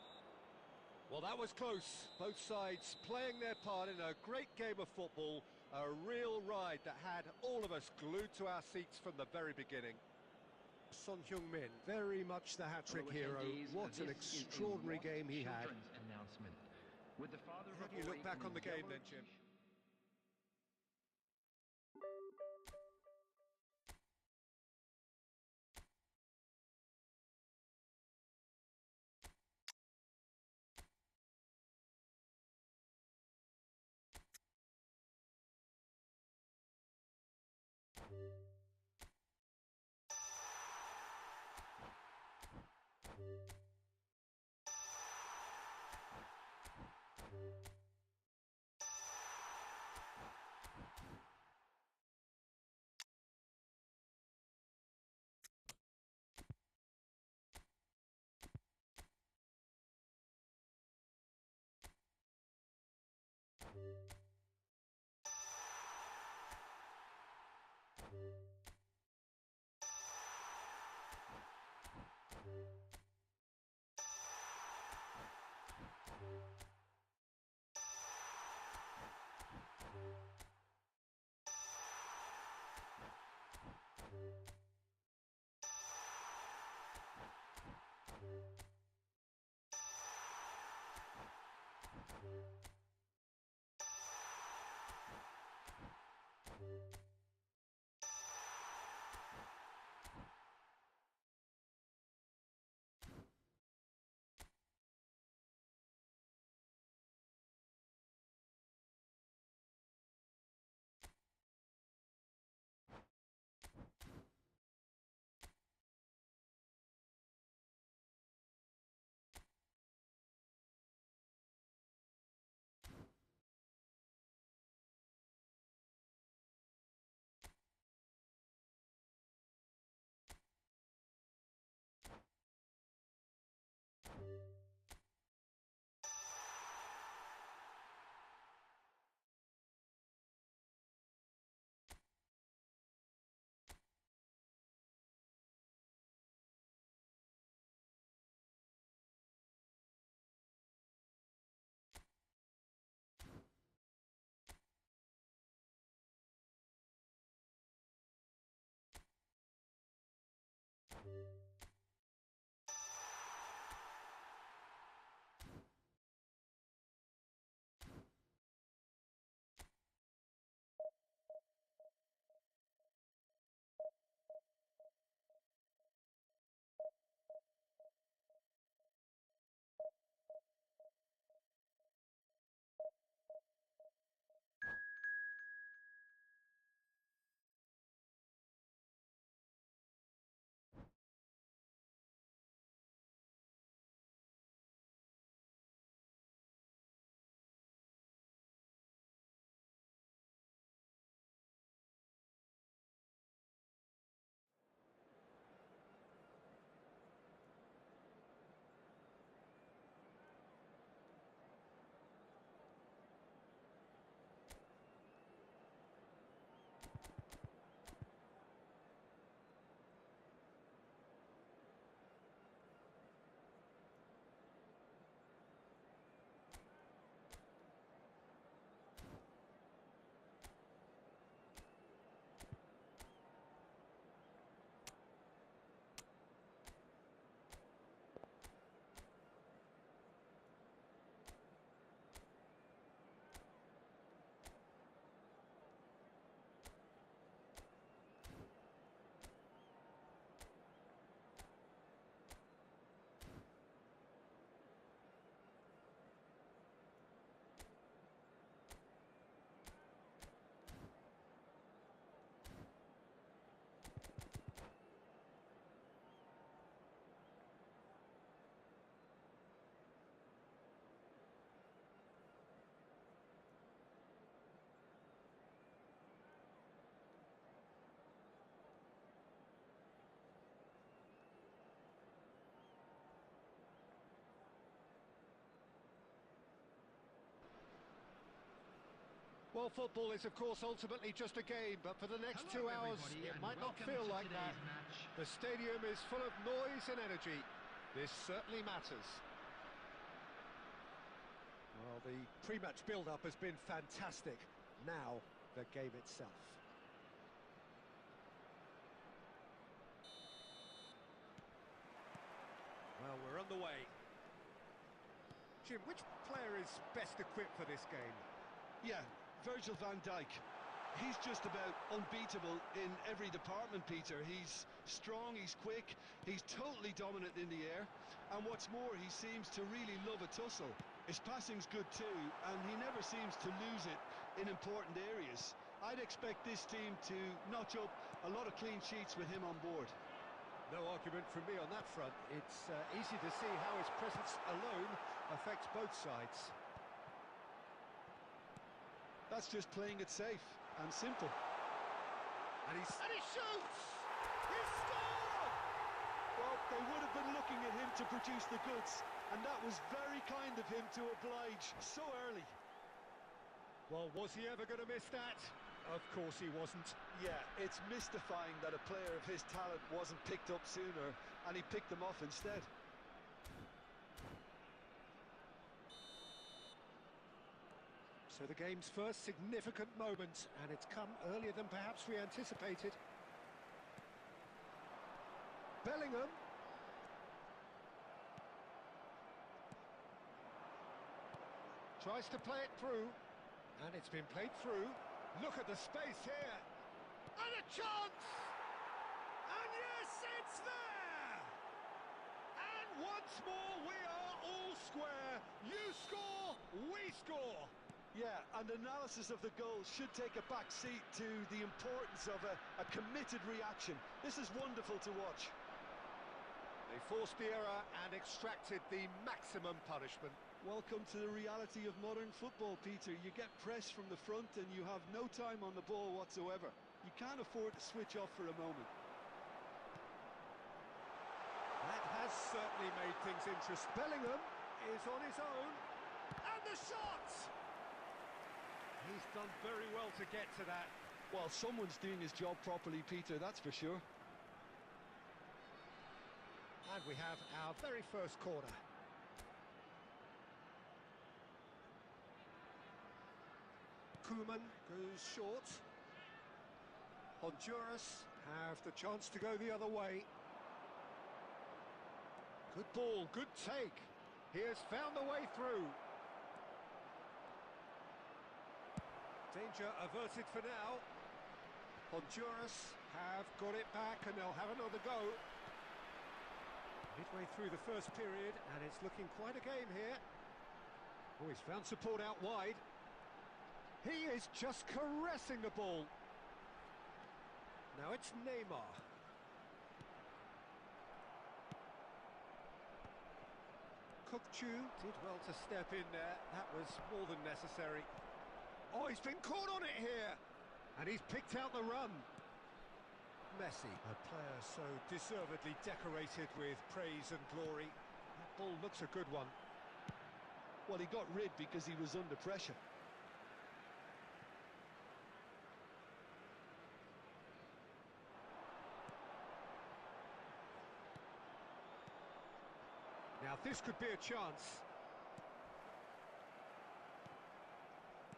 Well, that was close. Both sides playing their part in a great game of football. A real ride that had all of us glued to our seats from the very beginning. Son Heung-min, very much the hat-trick hero. What an extraordinary game he had. With the father How do you look back on the game then, Jim? Well, football is, of course, ultimately just a game, but for the next Hello, 2 hours, everybody, it and might not welcome feel to like that. today's match. The stadium is full of noise and energy. This certainly matters. Well, the pre-match build-up has been fantastic. Now, the game itself. Well, we're underway. Jim, which player is best equipped for this game? Yeah, Virgil van Dijk. He's just about unbeatable in every department, Peter. He's strong, he's quick, he's totally dominant in the air, and what's more, he seems to really love a tussle. His passing's good too, and he never seems to lose it in important areas. I'd expect this team to notch up a lot of clean sheets with him on board. No argument from me on that front. It's easy to see how his presence alone affects both sides. That's just playing it safe and simple. And he shoots! He scored! Well, they would have been looking at him to produce the goods, and that was very kind of him to oblige so early. Well, was he ever going to miss that? Of course he wasn't. Yeah, it's mystifying that a player of his talent wasn't picked up sooner, and he picked them off instead. So the game's first significant moment, and it's come earlier than perhaps we anticipated. Bellingham. Tries to play it through, and it's been played through. Look at the space here. And a chance! And yes, it's there! And once more, we are all square. You score, we score. Yeah, and analysis of the goal should take a back seat to the importance of a committed reaction. This is wonderful to watch. They forced the error and extracted the maximum punishment. Welcome to the reality of modern football, Peter. You get pressed from the front and you have no time on the ball whatsoever. You can't afford to switch off for a moment. That has certainly made things interesting. Bellingham is on his own. And the shot! He's done very well to get to that. Well, someone's doing his job properly, Peter, that's for sure. And we have our very first corner. Koeman goes short. Honduras have the chance to go the other way. Good ball, good take. He has found the way through. Danger averted for now. Honduras have got it back and they'll have another go. Midway through the first period and it's looking quite a game here. Oh, he's found support out wide. He is just caressing the ball. Now it's Neymar. Kukçu did well to step in there. That was more than necessary. Oh, he's been caught on it here. And he's picked out the run. Messi, a player so deservedly decorated with praise and glory. That ball looks a good one. Well, he got rid because he was under pressure. Now this could be a chance.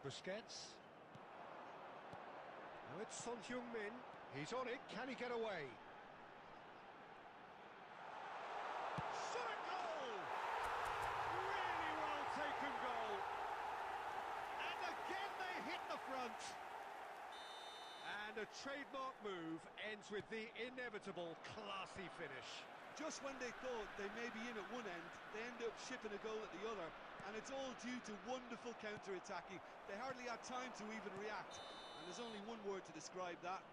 Busquets. Now it's Son Heung-min. He's on it. Can he get away? Shot at goal! Really well taken goal. And again they hit the front. And a trademark move ends with the inevitable classy finish. Just when they thought they may be in at one end, they end up shipping a goal at the other, and it's all due to wonderful counter-attacking. They hardly had time to even react, and there's only one word to describe that: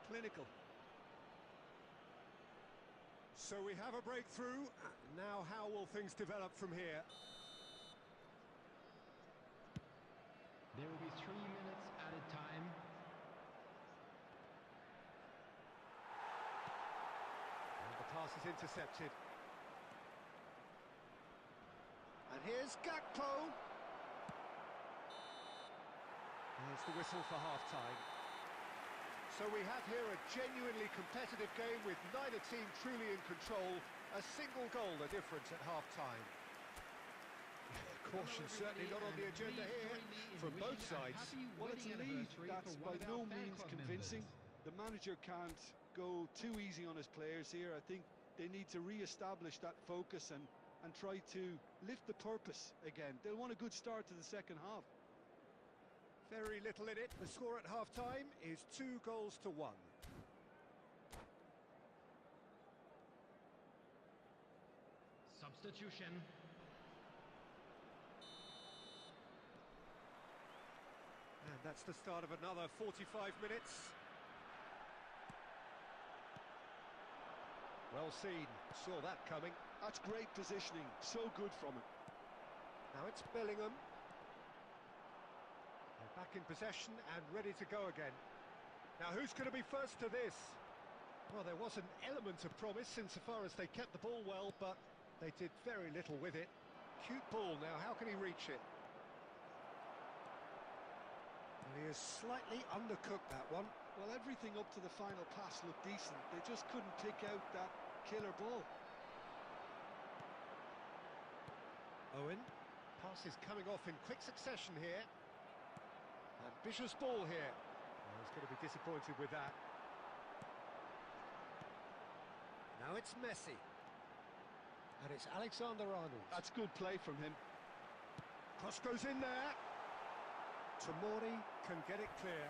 clinical. So we have a breakthrough. Now how will things develop from here? There will be 3 minutes added time. Pass is intercepted. And here's Gakpo. Here's the whistle for half-time. So we have here a genuinely competitive game with neither team truly in control. A single goal the difference at half-time. Caution certainly not on the agenda here from both sides. Well, it's a lead that's by no means convincing. The manager can't go too easy on his players here. I think they need to re-establish that focus and try to lift the purpose again. They'll want a good start to the second half. Very little in it. The score at half-time is 2-1. Substitution. And that's the start of another 45 minutes. Well seen, saw that coming. That's great positioning, so good from him. Now it's Bellingham. They're back in possession and ready to go again. Now who's going to be first to this? Well, there was an element of promise insofar as they kept the ball well, but they did very little with it. Cute ball now, how can he reach it? Well, he has slightly undercooked that one. Well, everything up to the final pass looked decent. They just couldn't pick out that killer ball. Owen, pass is coming off in quick succession here. Ambitious ball here. Well, he's going to be disappointed with that. Now it's Messi. And it's Alexander-Arnold. That's good play from him. Cross goes in there. Tomori can get it clear.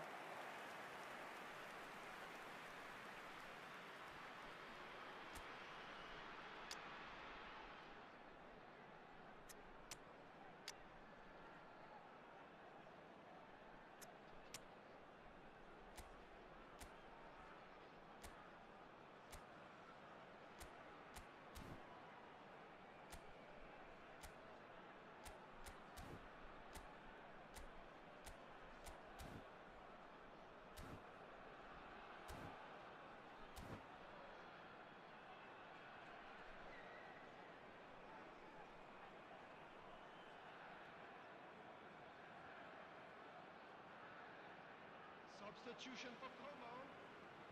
Substitution for Como.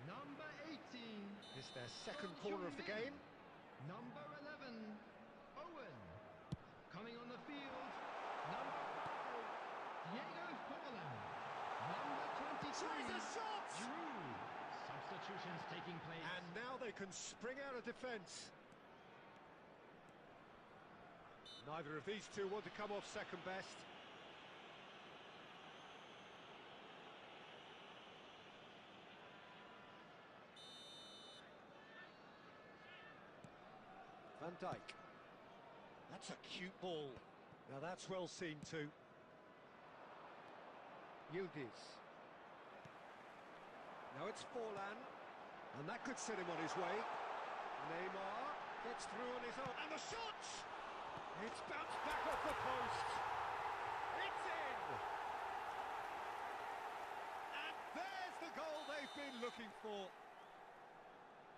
Number 18. It's their second corner of the game. Number 11. Owen. Coming on the field. Number 5. Diego Forlan. Number 23. Tries a shot! Giroud. Substitutions taking place. And now they can spring out of defence. Neither of these two want to come off second best. Van Dijk. That's a cute ball. Now that's well seen too. Yildiz. Now it's Forlan. And that could set him on his way. Neymar gets through on his own. And the shot! It's bounced back off the post. It's in! And there's the goal they've been looking for.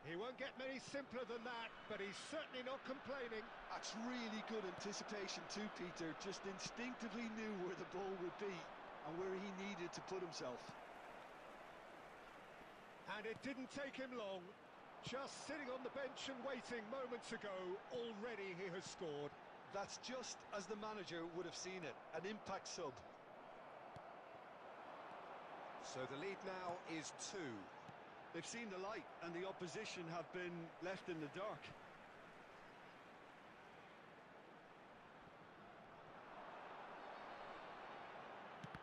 He won't get many simpler than that, but he's certainly not complaining. That's really good anticipation too, Peter. Just instinctively knew where the ball would be and where he needed to put himself. And it didn't take him long. Just sitting on the bench and waiting moments ago, already he has scored. That's just as the manager would have seen it, an impact sub. So the lead now is 2. They've seen the light and the opposition have been left in the dark.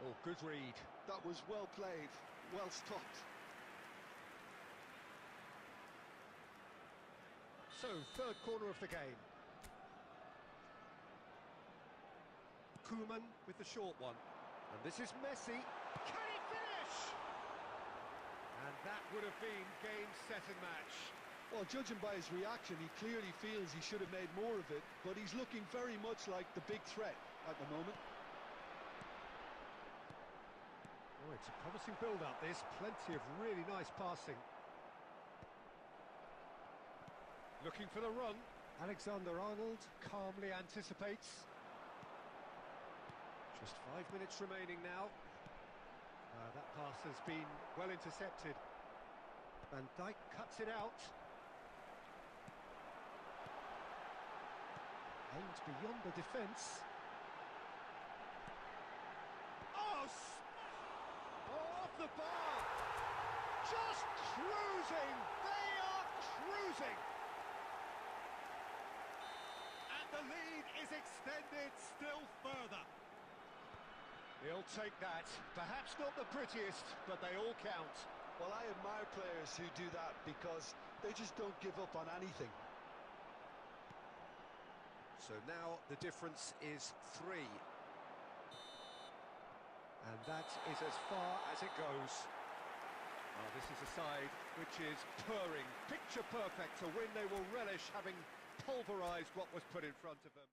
Oh, good read. That was well played, well stopped. So, third corner of the game. Koeman with the short one. And this is Messi. Can he finish? And that would have been game, set and match. Well, judging by his reaction, he clearly feels he should have made more of it, but he's looking very much like the big threat at the moment. Oh, it's a promising build-up, this. Plenty of really nice passing. Looking for the run. Alexander-Arnold calmly anticipates. Just 5 minutes remaining now. That pass has been well intercepted. Van Dijk cuts it out. Aimed beyond the defence. Off the bar! Just cruising! They are cruising! And the lead is extended still further. He'll take that. Perhaps not the prettiest, but they all count. Well, I admire players who do that because they just don't give up on anything. So now the difference is 3. And that is as far as it goes. Well, this is a side which is purring, picture perfect, to win. They will relish having pulverised what was put in front of them.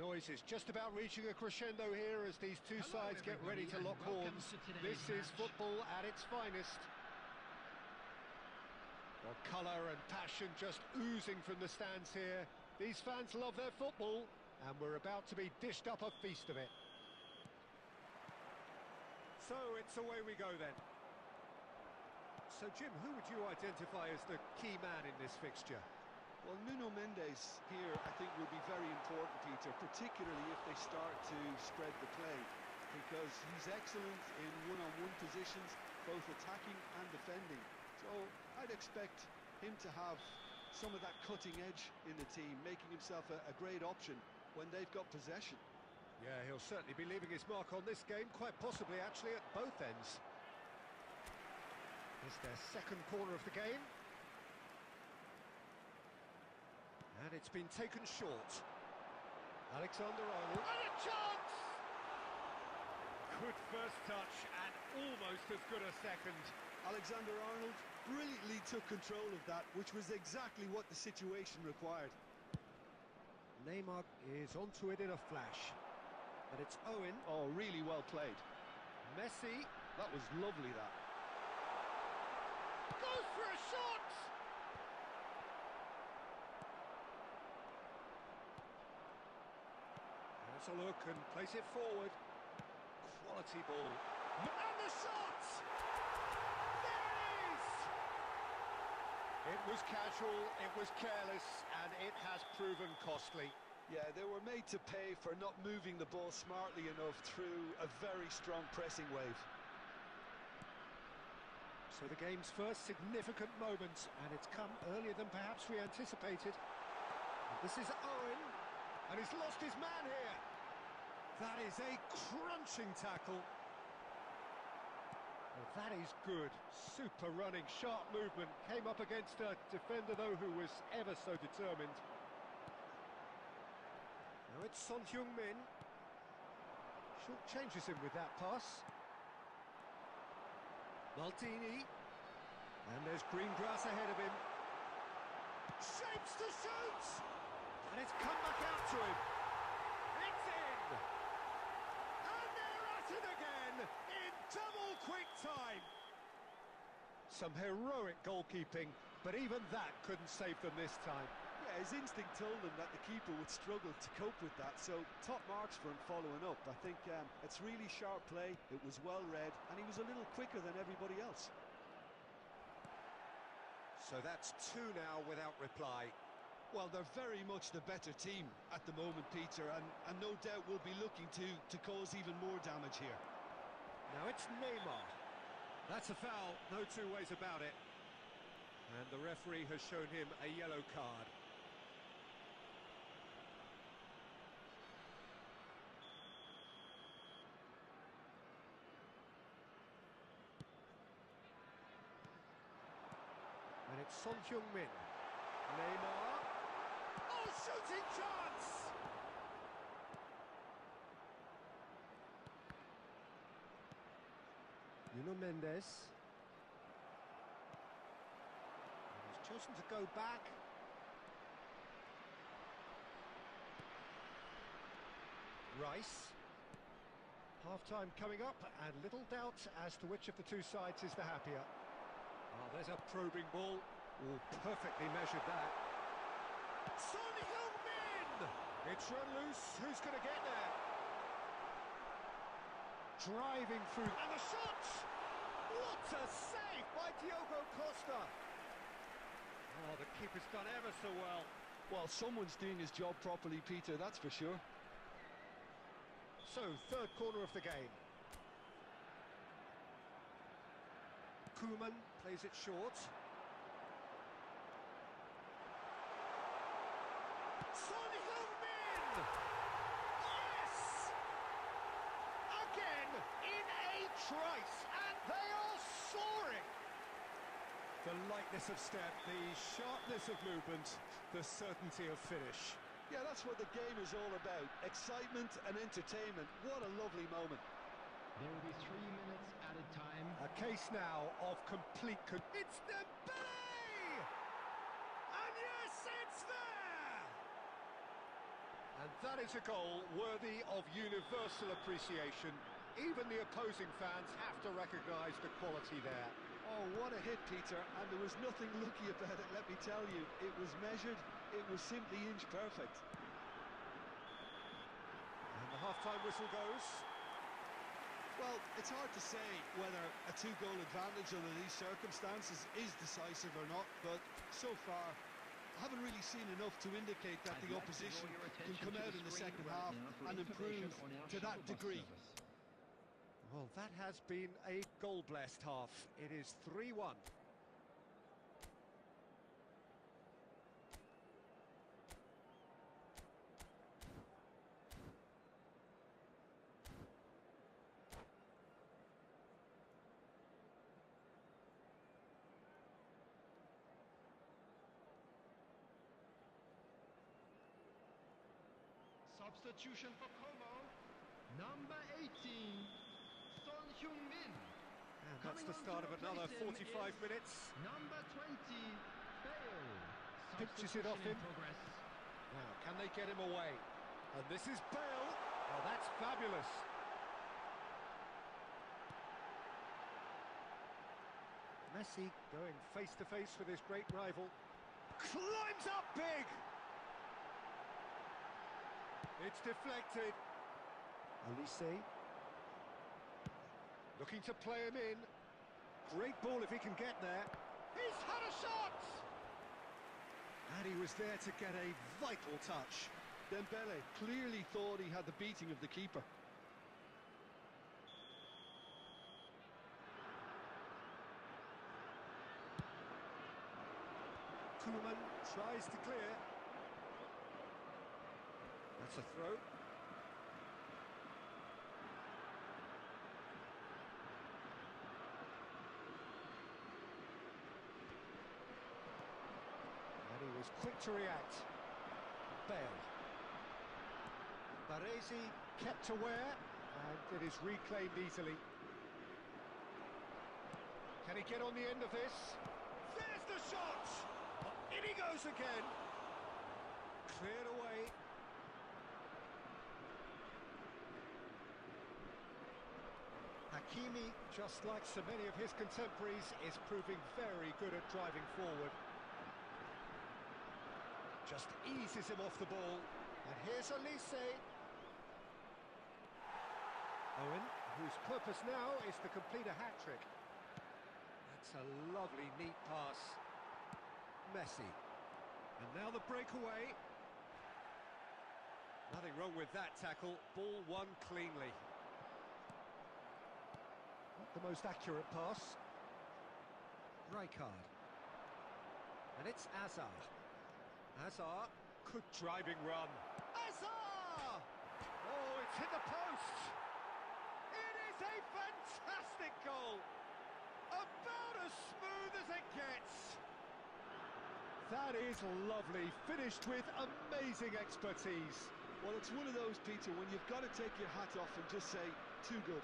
noise is just about reaching a crescendo here as these two sides get ready to lock horns. This is football at its finest. Well, colour and passion just oozing from the stands here. These fans love their football, and we're about to be dished up a feast of it. So it's away we go then. So Jim, who would you identify as the key man in this fixture? Well, Nuno Mendes here, I think, will be very important, Peter, particularly if they start to spread the play, because he's excellent in one-on-one positions, both attacking and defending. So I'd expect him to have some of that cutting edge in the team, making himself a great option when they've got possession. Yeah, he'll certainly be leaving his mark on this game, quite possibly actually at both ends. It's their second corner of the game. And it's been taken short. Alexander-Arnold. And a chance! Good first touch and almost as good a second. Alexander-Arnold brilliantly took control of that, which was exactly what the situation required. Neymar is onto it in a flash. But it's Owen. Oh, really well played. Messi. That was lovely, that. Goes for a shot! Has a look and plays it forward. Quality ball. And the shot! There it is! It was casual, it was careless, and it has proven costly. Yeah, they were made to pay for not moving the ball smartly enough through a very strong pressing wave. So the game's first significant moment, and it's come earlier than perhaps we anticipated. And this is Owen, and he's lost his man here. That is a crunching tackle. Well, that is good. Super running, sharp movement. Came up against a defender, though, who was ever so determined. Now it's Son Heung-min. Short changes him with that pass. Maldini. And there's green grass ahead of him. Shapes to shoot! And it's come back out to him. It's in! And they're at it again in double quick time. Some heroic goalkeeping, but even that couldn't save them this time. Yeah, his instinct told him that the keeper would struggle to cope with that, so top marks for him following up. I think it's really sharp play, it was well read, and he was a little quicker than everybody else. So that's two now without reply. Well, they're very much the better team at the moment, Peter, and no doubt will be looking to cause even more damage here. Now it's Neymar. That's a foul, no two ways about it. And the referee has shown him a yellow card. And it's Son Heung-min. Neymar. Oh, shooting chance! Nuno Mendes. And he's chosen to go back. Rice. Half-time coming up, and little doubt as to which of the two sides is the happier. Oh, there's a probing ball. Oh, perfectly measured that. Son Heung-min! It's run loose. Who's going to get there? Driving through. And the shot! What a save by Diogo Costa! Oh, the keeper's done ever so well. Well, someone's doing his job properly, Peter, that's for sure. So, third corner of the game. Koeman plays it short. Son Heung-min! Yes! Again in a trice, and they are soaring! The lightness of step, the sharpness of movement, the certainty of finish. Yeah, that's what the game is all about. Excitement and entertainment. What a lovely moment. There will be 3 minutes added time. A case now of complete... It's Dembele! And yes, it's there! And that is a goal worthy of universal appreciation. Even the opposing fans have to recognise the quality there. Oh, what a hit, Peter, and there was nothing lucky about it, let me tell you. It was measured, it was simply inch perfect. And the half-time whistle goes. Well, it's hard to say whether a two-goal advantage under these circumstances is decisive or not, but so far, I haven't really seen enough to indicate that the opposition can come out in the second half and improve to that degree. Well, that has been a goal-blessed half. It is 3-1. Substitution for Como, number 18, Son Heung-min. And that's the start of another 45 minutes. Number 20, Bale. Pinches it off him. Now, can they get him away? And this is Bale. Oh, that's fabulous. Messi going face-to-face with his great rival. Climbs up big! It's deflected. Olise. Looking to play him in. Great ball if he can get there. He's had a shot! And he was there to get a vital touch. Dembele clearly thought he had the beating of the keeper. Koeman tries to clear. That's a throw. And he was quick to react. Bale. Baresi kept aware, and it is reclaimed easily. Can he get on the end of this? There's the shot! Oh, in he goes again. Cleared away. Hakimi, just like so many of his contemporaries, is proving very good at driving forward. Just eases him off the ball. And here's Olise. Owen, whose purpose now is to complete a hat-trick. That's a lovely, neat pass. Messi. And now the breakaway. Nothing wrong with that tackle. Ball won cleanly. Not the most accurate pass. Rijkaard. And it's Azar. Azar. Good driving run. Azar! Oh, it's hit the post. It is a fantastic goal. About as smooth as it gets. That is lovely. Finished with amazing expertise. Well, it's one of those, Peter, when you've got to take your hat off and just say, too good.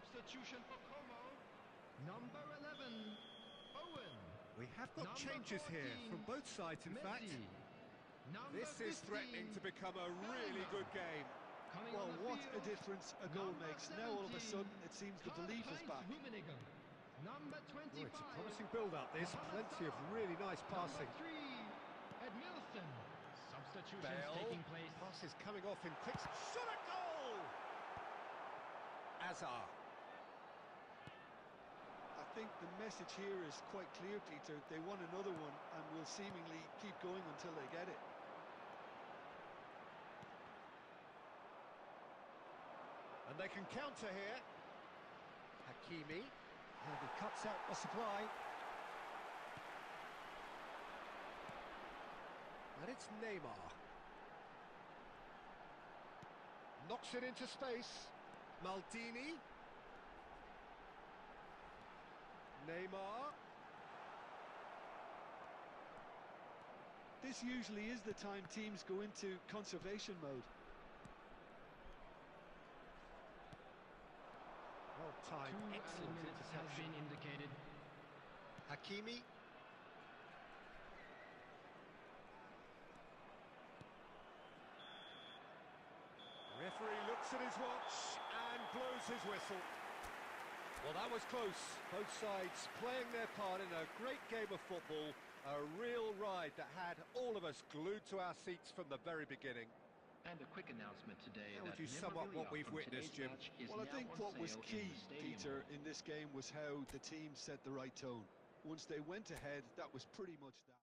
Substitution for Como. Number 11, Owen. We have got Number changes here 14, from both sides, in fact. Messi. Number This is 15, threatening to become a really good game. Coming Well, on the what field, a difference a goal number makes. Now all of a 17, sudden it seems the belief is Karl-Heinz back. Rummenigge. Number 25, Oh, it's a promising build-up, this. Mohamed Plenty of Salah. really nice passing. Number 3, Edmilson. Substitutions Bale. taking place. Pass is coming off in quick... Shot a goal! Azar. I think the message here is quite clear, Peter. They want another one and will seemingly keep going until they get it. And they can counter here. Hakimi. And he cuts out the supply. And it's Neymar. Knocks it into space. Maldini. Neymar. This usually is the time teams go into conservation mode. Well timed, 2 added excellent minutes has interception. been indicated. Hakimi. Referee looks at his watch and blows his whistle. Well, that was close. Both sides playing their part in a great game of football. A real ride that had all of us glued to our seats from the very beginning. And a quick announcement today How would that you sum up what we've witnessed, Jim? Well, I think what was key, Peter, in this game was how the team set the right tone. Once they went ahead, that was pretty much that.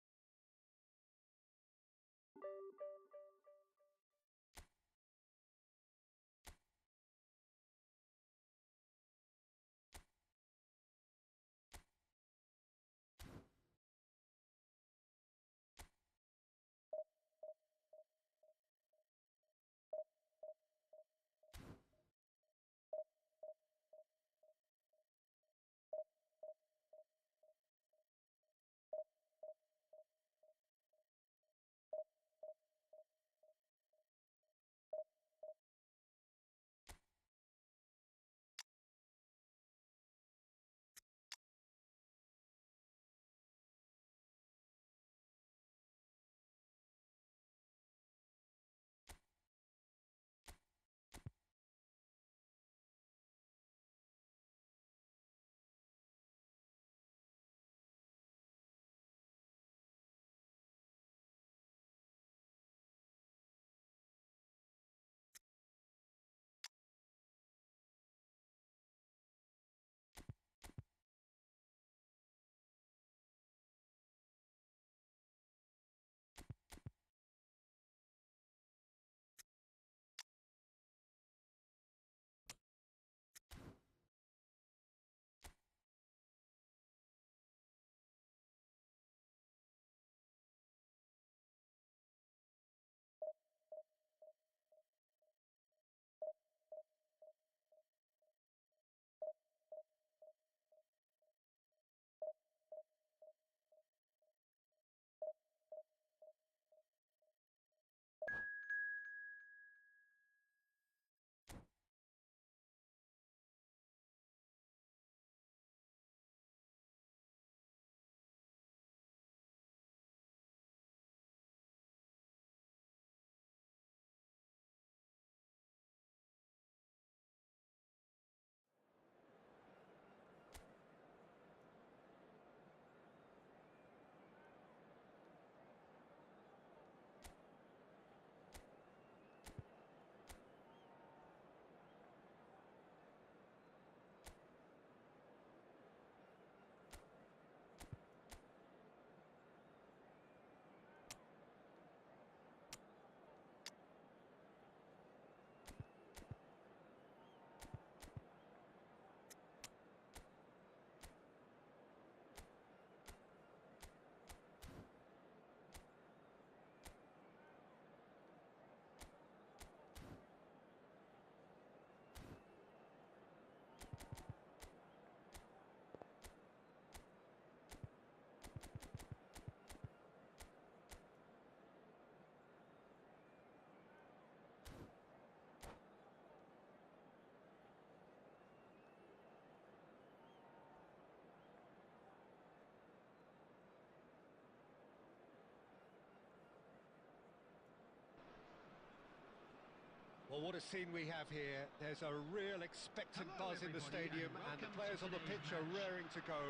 Well, what a scene we have here. There's a real expectant Hello, buzz in the everybody, stadium, and and the welcome players to on the today's pitch are match. raring to go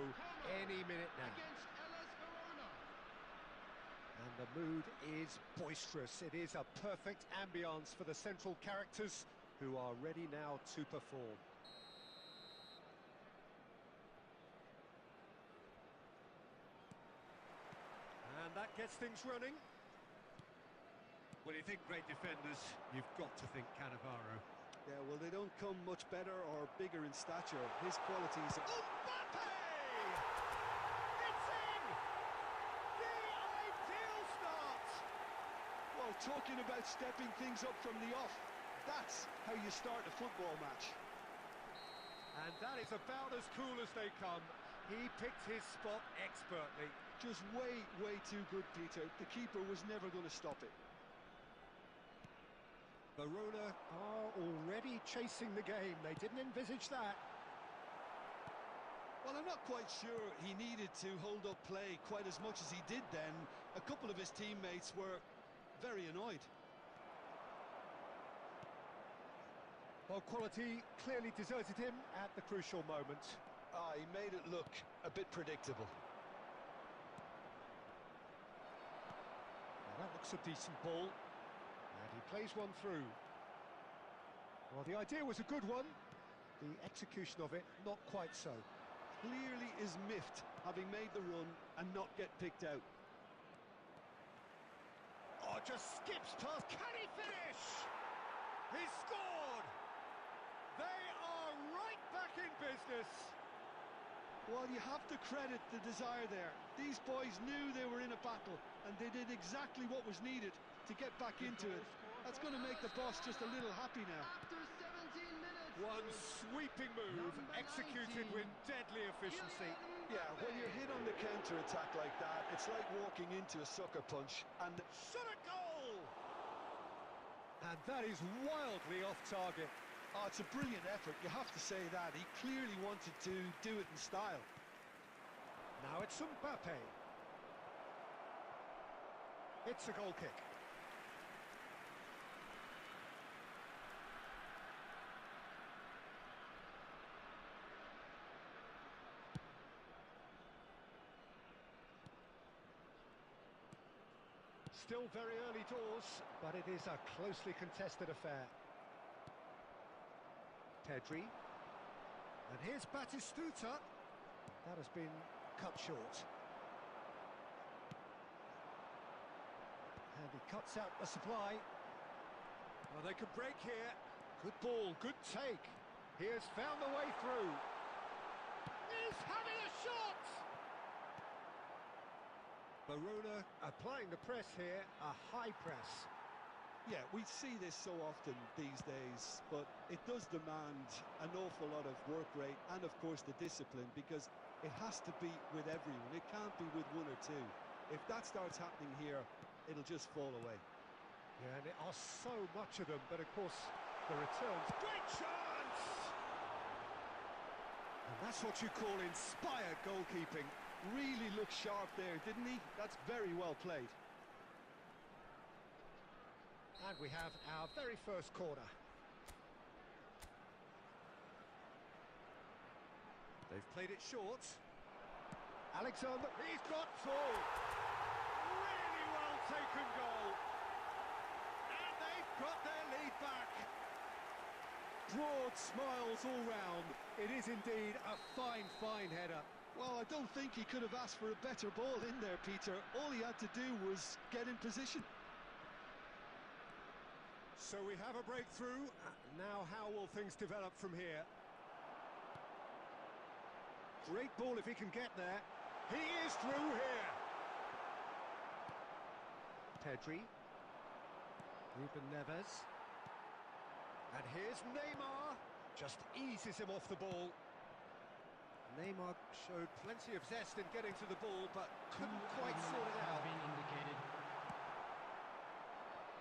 any minute now. Against Hellas Verona. And the mood is boisterous. It is a perfect ambience for the central characters who are ready now to perform. And that gets things running. When you think great defenders, you've got to think Cannavaro. Yeah, well, they don't come much better or bigger in stature. His qualities are... Mbappe! It's in! The ideal start! Well, talking about stepping things up from the off, that's how you start a football match. And that is about as cool as they come. He picked his spot expertly. Just way, way too good, Peter. The keeper was never going to stop it. Verona are already chasing the game. They didn't envisage that. Well, I'm not quite sure he needed to hold up play quite as much as he did then. A couple of his teammates were very annoyed. Well, quality clearly deserted him at the crucial moment. He made it look a bit predictable. Now, that looks a decent ball. And he plays one through. Well, the idea was a good one. The execution of it, not quite so. Clearly is miffed, having made the run and not get picked out. Oh, just skips past. Can he finish? He scored! They are right back in business. Well, you have to credit the desire there. These boys knew they were in a battle, and they did exactly what was needed to get back into it. That's going to make the boss just a little happy now. After 17 minutes. One sweeping move, Number executed 19. with deadly efficiency. Yeah, when you're hit on the counter-attack like that, it's like walking into a sucker punch, and Shot a goal! And that is wildly off target. oh, it's a brilliant effort, you have to say that. He clearly wanted to do it in style. Now it's Mbappe. It's a goal kick. Still very early doors, but it is a closely contested affair. Pedri. And here's Batistuta. That has been cut short. And he cuts out the supply. Well, they could break here. Good ball, good take. He has found the way through. He's having a shot! Verona applying the press here, a high press. Yeah, we see this so often these days, but it does demand an awful lot of work rate and, of course, the discipline, because it has to be with everyone. It can't be with one or two. If that starts happening here, it'll just fall away. Yeah, and there are so much of them, but of course, the returns. Great chance! And that's what you call inspired goalkeeping. Really looked sharp there, didn't he? That's very well played. And we have our very first corner. They've played it short. Alexander, he's got full. Really well taken goal. And they've got their lead back. Broad smiles all round. It is indeed a fine, fine header. Well, I don't think he could have asked for a better ball in there, Peter. All he had to do was get in position. So we have a breakthrough. Now how will things develop from here? Great ball if he can get there. He is through here. Pedri. Ruben Neves. And here's Neymar. Just eases him off the ball. Neymar showed plenty of zest in getting to the ball, but couldn't quite sort it Has out. been indicated.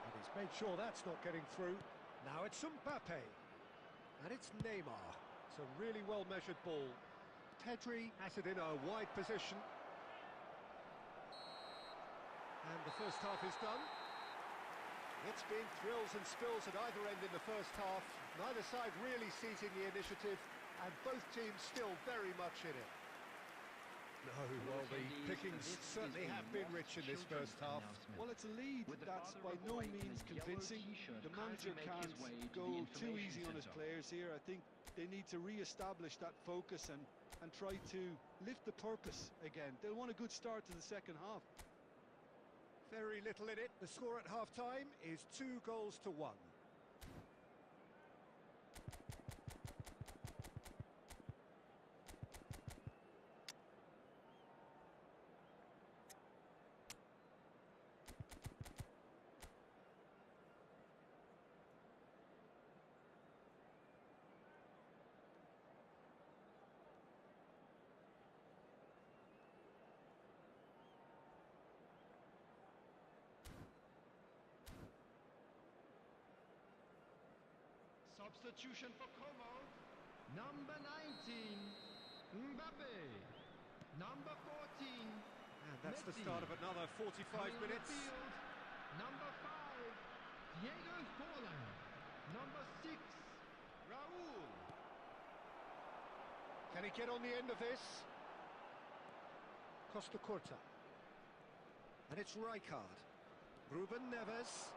And he's made sure that's not getting through. Now it's Mbappe. And it's Neymar. It's a really well-measured ball. Pedri has it in a wide position. And the first half is done. It's been thrills and spills at either end in the first half. Neither side really seizing the initiative, and both teams still very much in it. No, well, the pickings certainly have been rich in this first half. Well, it's a lead that's by no means convincing. The manager can't go too easy on his players here. I think they need to re-establish that focus and try to lift the purpose again. They'll want a good start to the second half. Very little in it. The score at half-time is 2-1. Substitution for Como. Number 19, Mbappe. Number 14, And that's the Messi. start of another 45 Coming on the minutes. field, number 5, Diego Forlan. Number 6, Raul. Can he get on the end of this? Costa Curta. And it's Rijkaard. Ruben Neves.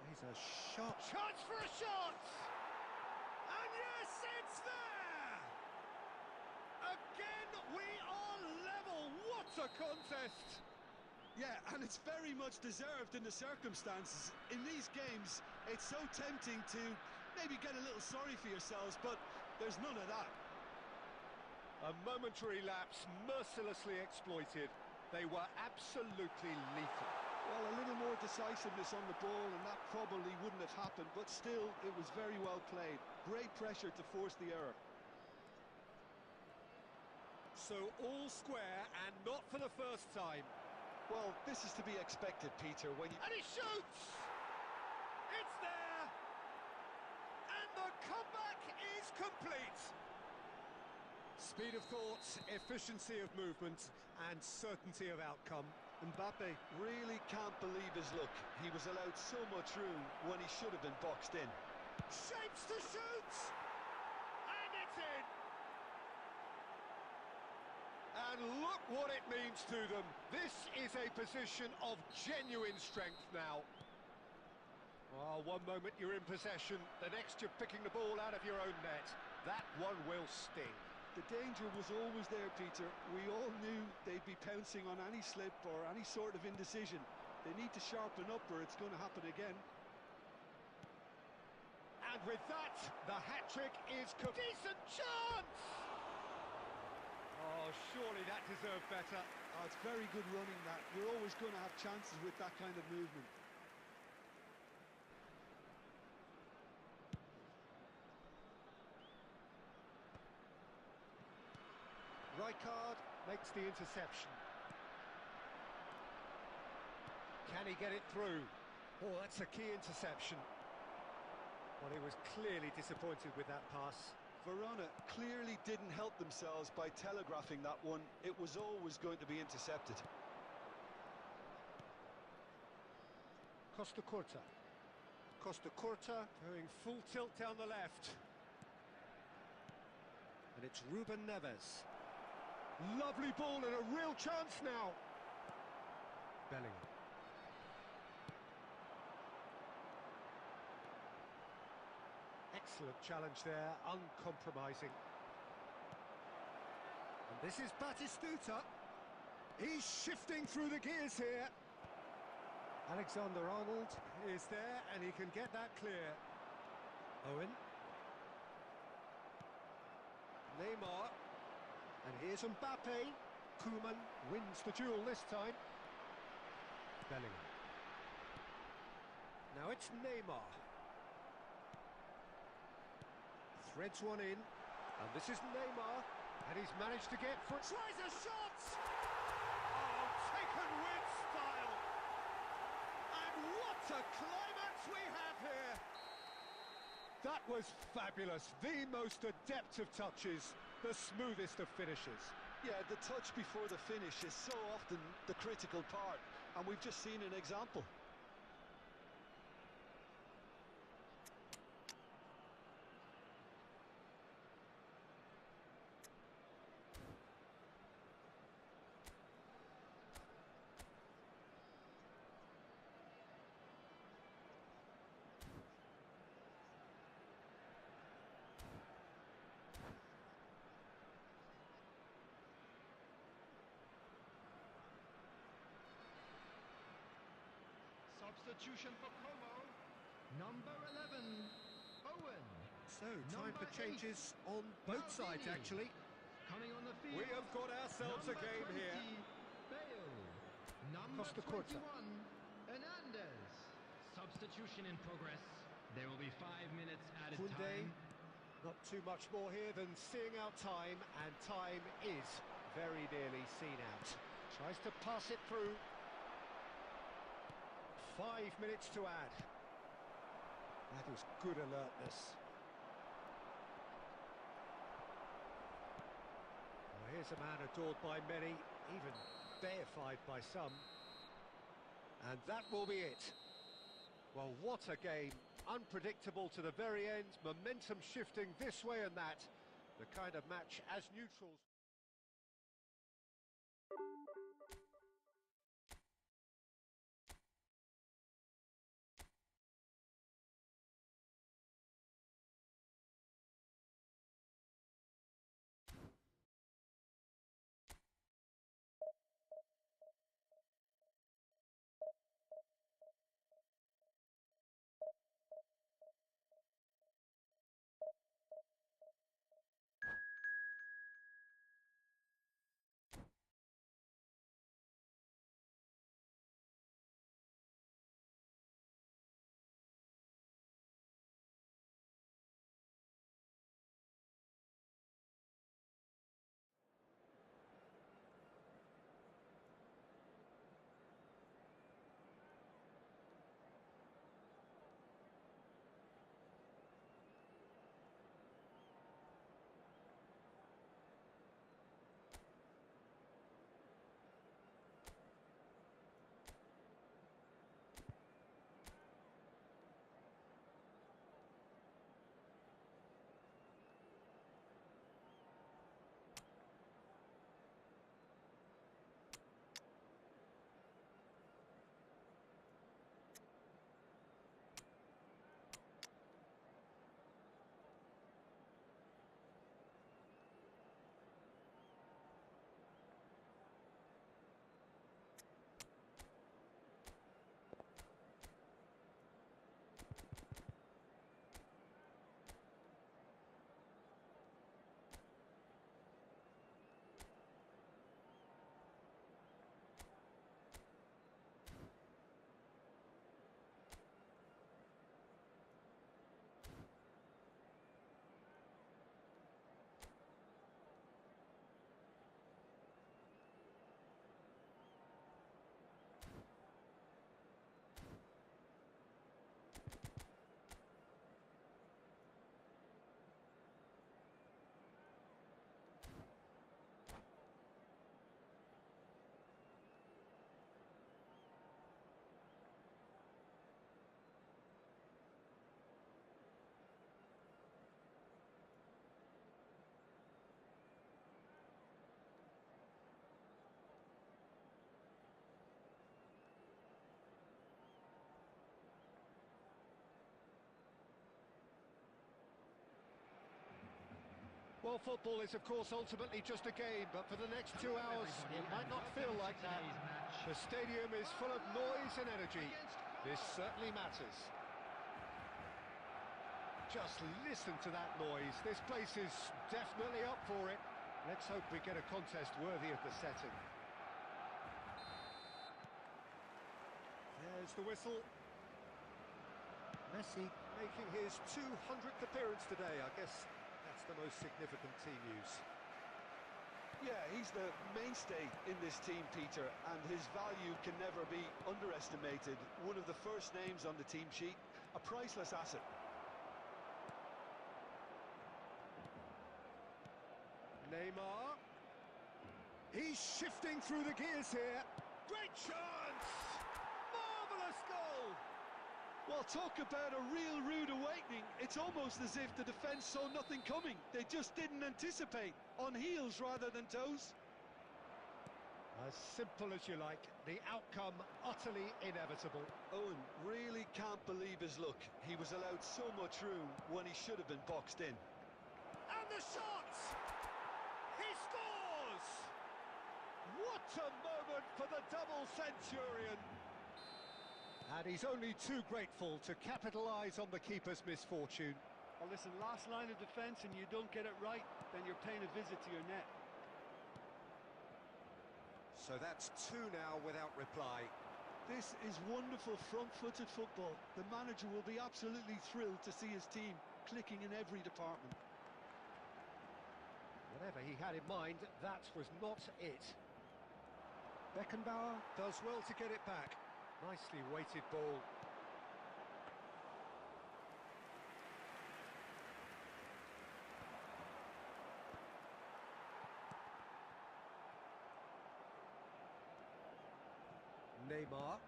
He's a shot. Chance for a shot! And yes, it's there! Again, we are level. What a contest! Yeah, and it's very much deserved in the circumstances. In these games, it's so tempting to maybe get a little sorry for yourselves, but there's none of that. A momentary lapse, mercilessly exploited. They were absolutely lethal. Well, a little more decisiveness on the ball, and that probably wouldn't have happened, but still, it was very well played. Great pressure to force the error. So all square, and not for the first time. Well, this is to be expected, Peter, when you... And he shoots! It's there! And the comeback is complete! Speed of thought, efficiency of movement, and certainty of outcome. Mbappe really can't believe his luck. He was allowed so much room when he should have been boxed in. Shapes to shoot! And it's in! And look what it means to them. This is a position of genuine strength now. Well, one moment you're in possession, the next you're picking the ball out of your own net. That one will sting. The danger was always there, Peter. We all knew they'd be pouncing on any slip or any sort of indecision. They need to sharpen up or it's going to happen again. And with that, the hat-trick is... Decent chance! Oh, surely that deserved better. Oh, it's very good running, that. You're always going to have chances with that kind of movement. Rijkaard makes the interception. Can he get it through? Oh, that's a key interception. Well, he was clearly disappointed with that pass. Verona clearly didn't help themselves by telegraphing that one. It was always going to be intercepted. Costa Curta. Costa Curta going full tilt down the left. And it's Ruben Neves. Lovely ball and a real chance now. Bellingham. Excellent challenge there, uncompromising. And this is Batistuta. He's shifting through the gears here. Alexander-Arnold is there and he can get that clear. Owen. Neymar. And here's Mbappe. Koeman wins the duel this time. Bellingham. Now it's Neymar. Threads one in. And this is Neymar. And he's managed to get for... Tries a shot! Oh, taken with style. And what a climax we have here. That was fabulous. The most adept of touches. The smoothest of finishes. Yeah, the touch before the finish is so often the critical part, and we've just seen an example. Substitution for Como. Number 11, Owen. So, time Number for changes on both sides, Maldini. actually. Coming on the field. We have got ourselves a number game 20, here. Bale. Number Costa Curta. 21, Hernandez. Substitution in progress. There will be 5 minutes added Koundé. time. Not too much more here than seeing out time, and time is very nearly seen out. Tries to pass it through. 5 minutes to add. That is good alertness. Well, here's a man adored by many, even deified by some. And that will be it. Well, what a game. Unpredictable to the very end, momentum shifting this way and that. The kind of match as neutrals. Well, football is, of course, ultimately just a game, but for the next 2 hours, it might not feel like that. The stadium is full of noise and energy. This certainly matters. Just listen to that noise. This place is definitely up for it. Let's hope we get a contest worthy of the setting. There's the whistle. Messi making his 200th appearance today. I guess that's the most significant team news. Yeah, he's the mainstay in this team, Peter, and his value can never be underestimated. One of the first names on the team sheet, a priceless asset. Neymar. He's shifting through the gears here. Great chance! Marvellous goal! Well, talk about a real rude awakening. It's almost as if the defence saw nothing coming. They just didn't anticipate. On heels rather than toes. As simple as you like, the outcome utterly inevitable. Owen really can't believe his luck. He was allowed so much room when he should have been boxed in. And the shot! He scores! What a moment for the double centurion! And he's only too grateful to capitalise on the keeper's misfortune. Well, listen, last line of defence and you don't get it right, then you're paying a visit to your net. So that's two now without reply. This is wonderful front-footed football. The manager will be absolutely thrilled to see his team clicking in every department. Whatever he had in mind, that was not it. Beckenbauer does well to get it back. Nicely weighted ball. Neymar.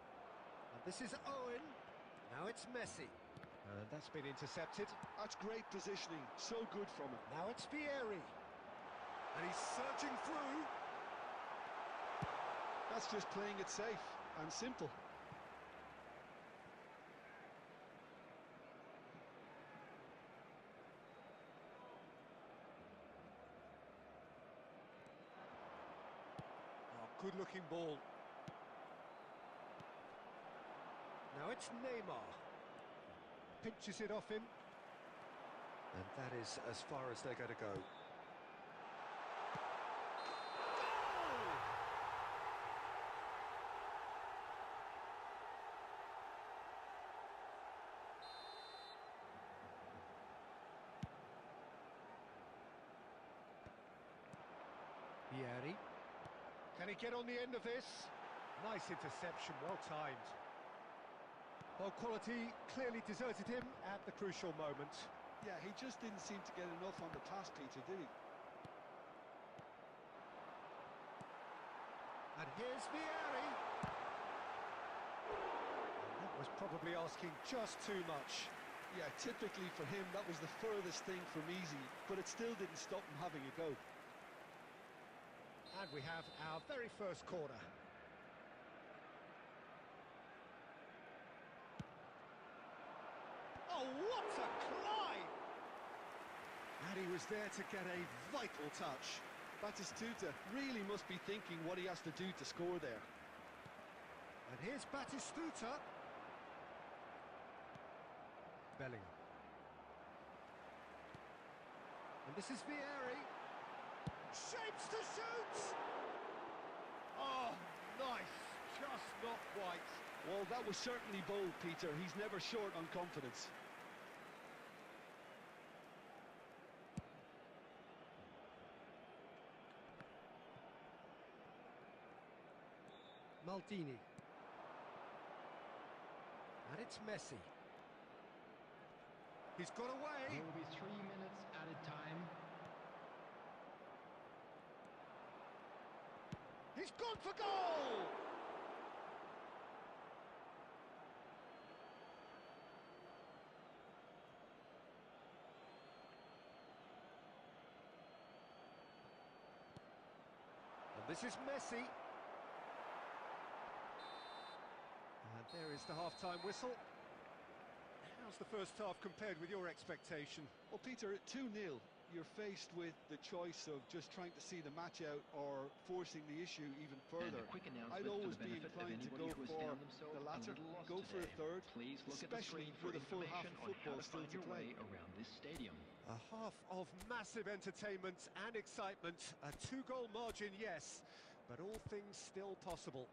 And this is Owen. Now it's Messi. And that's been intercepted. That's great positioning, so good from him. Now it's Vieri. And he's surging through. That's just playing it safe and simple. Oh, good-looking ball. Now it's Neymar. Pinches it off him. And that is as far as they're going to go. Vieri. Can he get on the end of this? Nice interception, well timed. Well, quality clearly deserted him at the crucial moment. Yeah, he just didn't seem to get enough on the pass, Peter, did he? And here's Vieri. That was probably asking just too much. Yeah, typically for him, that was the furthest thing from easy, but it still didn't stop him having a go. And we have our very first corner. Oh, what a climb! And he was there to get a vital touch. Batistuta really must be thinking what he has to do to score there. And here's Batistuta. Bellingham. And this is Vieri. Shapes to shoot! Oh, nice. Just not quite. Well, that was certainly bold, Peter. He's never short on confidence. Maldini. And it's Messi. He's got away. There will be 3 minutes added time. He's gone for goal! And this is Messi. And there is the half-time whistle. How's the first half compared with your expectation? Well, Peter, at 2-0, you're faced with the choice of just trying to see the match out or forcing the issue even further. And a quick announcement I'd for always the be benefit of inclined to anybody go who has for found themselves the a latter, little lost go for a today. third, Please look at the especially screen for with a full half information of on football how to still find to your play. way around this stadium. A half of massive entertainment and excitement. A 2-goal margin, yes, but all things still possible.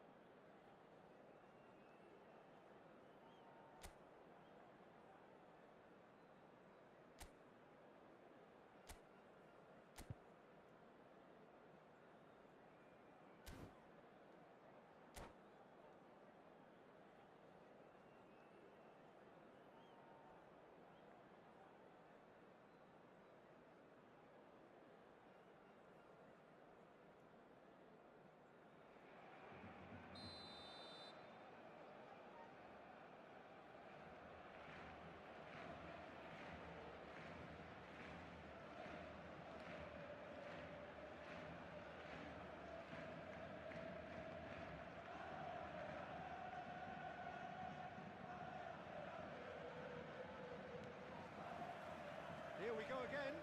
Here we go again.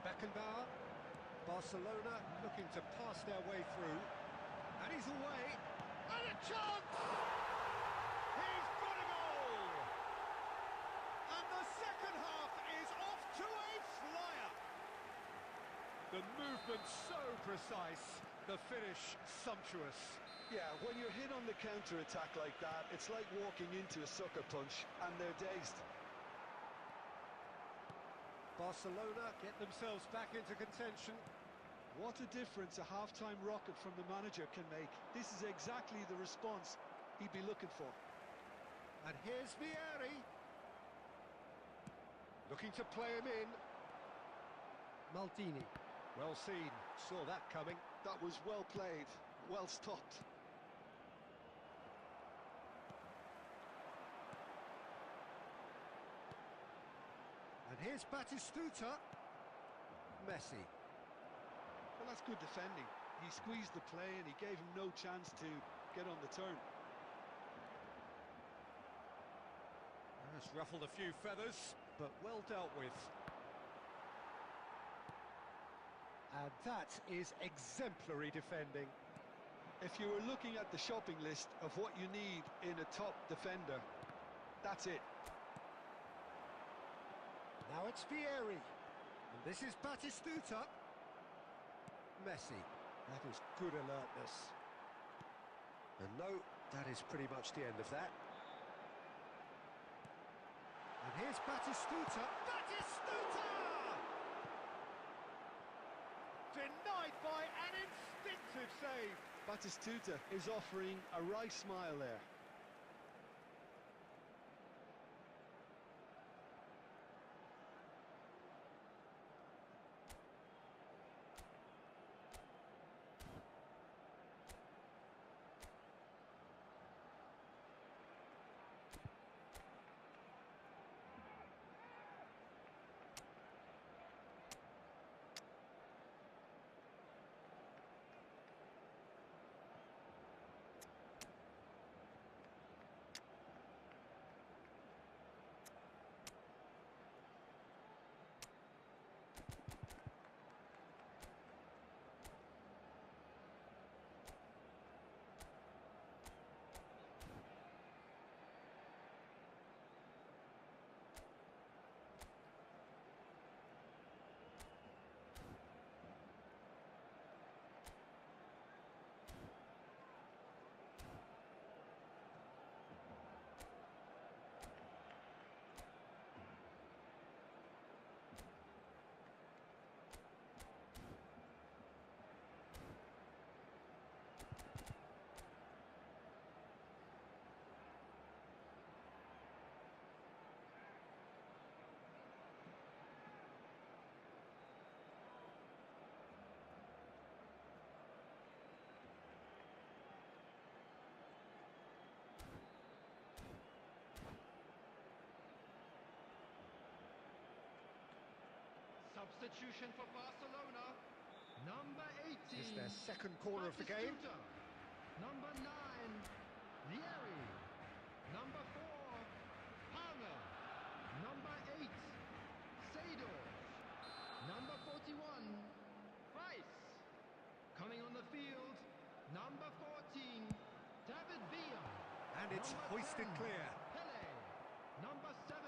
Beckenbauer. Barcelona looking to pass their way through. And he's away. And a chance! He's got a goal! And the second half is off to a flyer. The movement so precise, the finish sumptuous. Yeah, when you're hit on the counter-attack like that, it's like walking into a sucker punch and they're dazed. Barcelona get themselves back into contention. What a difference a half-time rocket from the manager can make. This is exactly the response he'd be looking for. And here's Vieri. Looking to play him in. Maldini. Well seen. Saw that coming. That was well played, well stopped. And here's Batistuta. Messi. Well, that's good defending. He squeezed the play and he gave him no chance to get on the turn. That's ruffled a few feathers, but well dealt with. And that is exemplary defending. If you were looking at the shopping list of what you need in a top defender, that's it. Now it's Vieri. And this is Batistuta. Messi. That is good alertness. And no, that is pretty much the end of that. And here's Batistuta. Batistuta! Denied by an instinctive save. Batistuta is offering a wry smile there. Substitution for Barcelona. Number 18. It's their second corner of the game. Batistuta. Number 9. Vieri. Number 4. Palmer. Number 8. Seedorf. Number 41. Price. Coming on the field. Number 14. David Villa. And it's Number hoisted 10, clear. Pele. Number 7.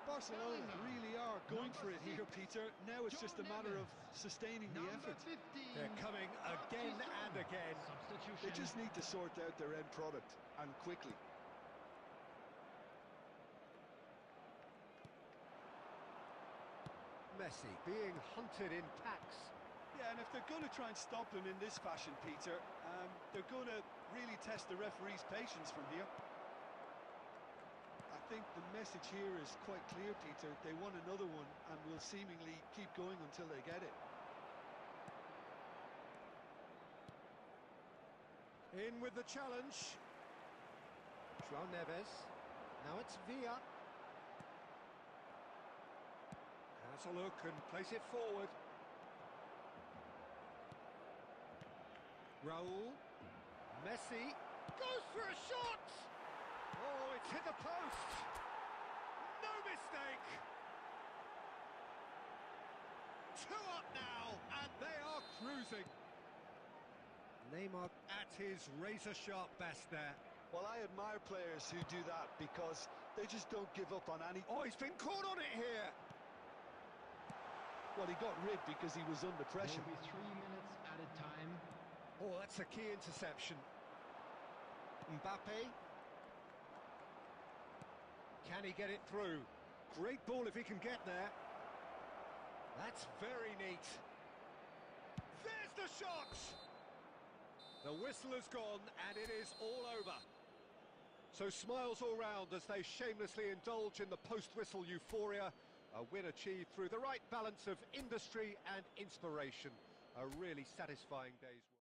Barcelona Bellingham. really are going Number for it here, 6, Peter. Now it's just a matter of Neves. sustaining the Number effort. 15. They're coming again and again. Substitution. They just need to sort out their end product, and quickly. Messi being hunted in packs. Yeah, and if they're going to try and stop him in this fashion, Peter, they're going to really test the referee's patience from here. I think the message here is quite clear, Peter. They want another one and will seemingly keep going until they get it. In with the challenge. João Neves. Now it's Villa. Has a look and place it forward. Raul. Messi. Goes for a shot! Oh, it's hit the post! No mistake! 2 up now, and they are cruising. Neymar at his razor-sharp best there. Well, I admire players who do that because they just don't give up on any... Oh, he's been caught on it here. Well, he got rid because he was under pressure. There will be 3 minutes added time. Oh, that's a key interception. Mbappe. Can he get it through? Great ball if he can get there. That's very neat. There's the shot! The whistle has gone and it is all over. So smiles all round as they shamelessly indulge in the post-whistle euphoria. A win achieved through the right balance of industry and inspiration. A really satisfying day's work.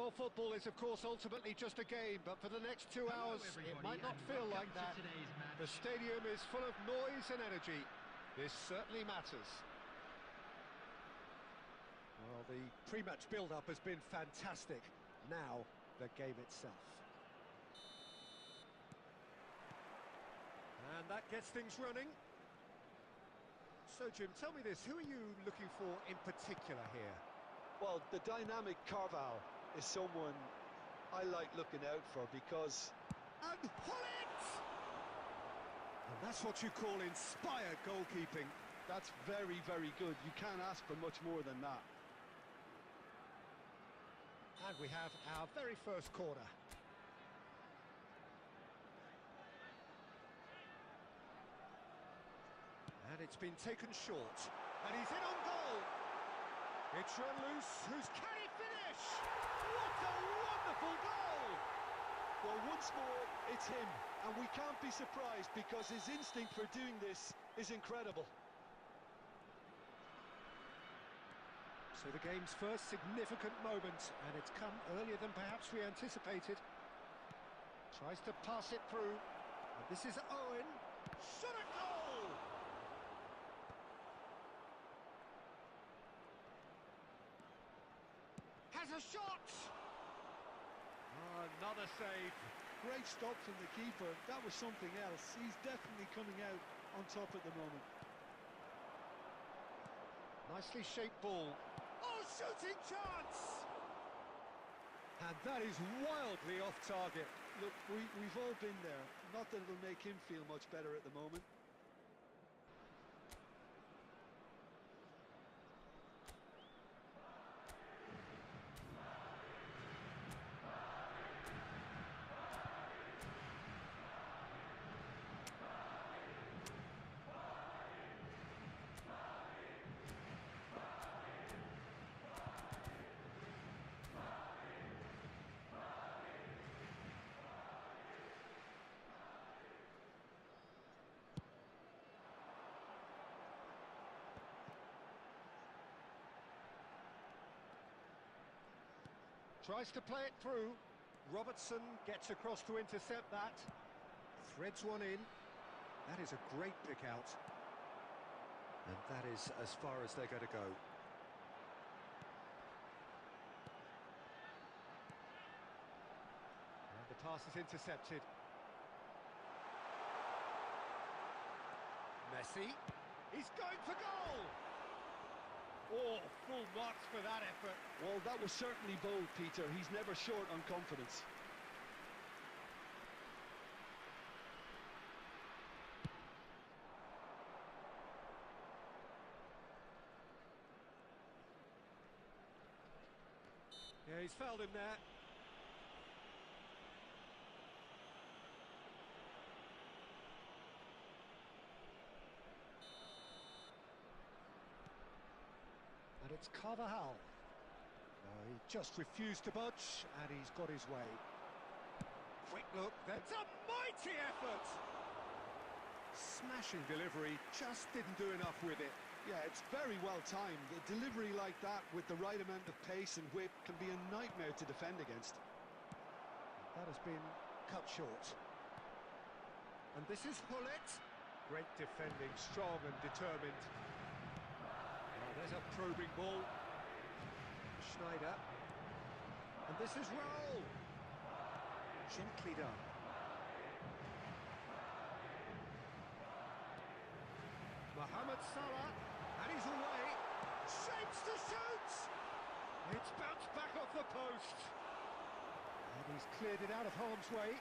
Well, football is, of course, ultimately just a game, but for the next 2 Hello, hours, it everybody, might not and feel welcome like to that. today's match. The stadium is full of noise and energy. This certainly matters. Well, the pre-match build-up has been fantastic. Now, the game itself. And that gets things running. So, Jim, tell me this. Who are you looking for in particular here? Well, the dynamic Carval is someone I like looking out for because... And pull it! And that's what you call inspired goalkeeping. That's very, very good. You can't ask for much more than that. And we have our very first corner. And And it's been taken short. And he's in on goal. It's run loose. Can he finish? What a wonderful goal! Well, once more, it's him. And we can't be surprised because his instinct for doing this is incredible. So the game's first significant moment, and it's come earlier than perhaps we anticipated. Tries to pass it through. And this is Owen. Shot a goal! Has a shot! Oh, another save. Great stop from the keeper. That was something else. He's definitely coming out on top at the moment. Nicely shaped ball. Oh, shooting chance! And that is wildly off target. Look, we've all been there. Not that it'll make him feel much better at the moment. Tries to play it through. Robertson gets across to intercept that. Threads one in. That is a great pick out. And that is as far as they're going to go. And the pass is intercepted. Messi. He's going for goal! Oh, full marks for that effort. Well, that was certainly bold, Peter. He's never short on confidence. Yeah, he's fouled him there. And it's Carvajal. No, he just refused to budge, and he's got his way. Quick look, that's a mighty effort! Smashing delivery, just didn't do enough with it. Yeah, it's very well timed. A delivery like that with the right amount of pace and whip can be a nightmare to defend against. That has been cut short. And this is Hullet. Great defending, strong and determined. There's a probing ball. Schneider. And this is Raul. Gently done. Mohamed Salah. And he's away. Shapes to shoot. It's bounced back off the post. And he's cleared it out of harm's way.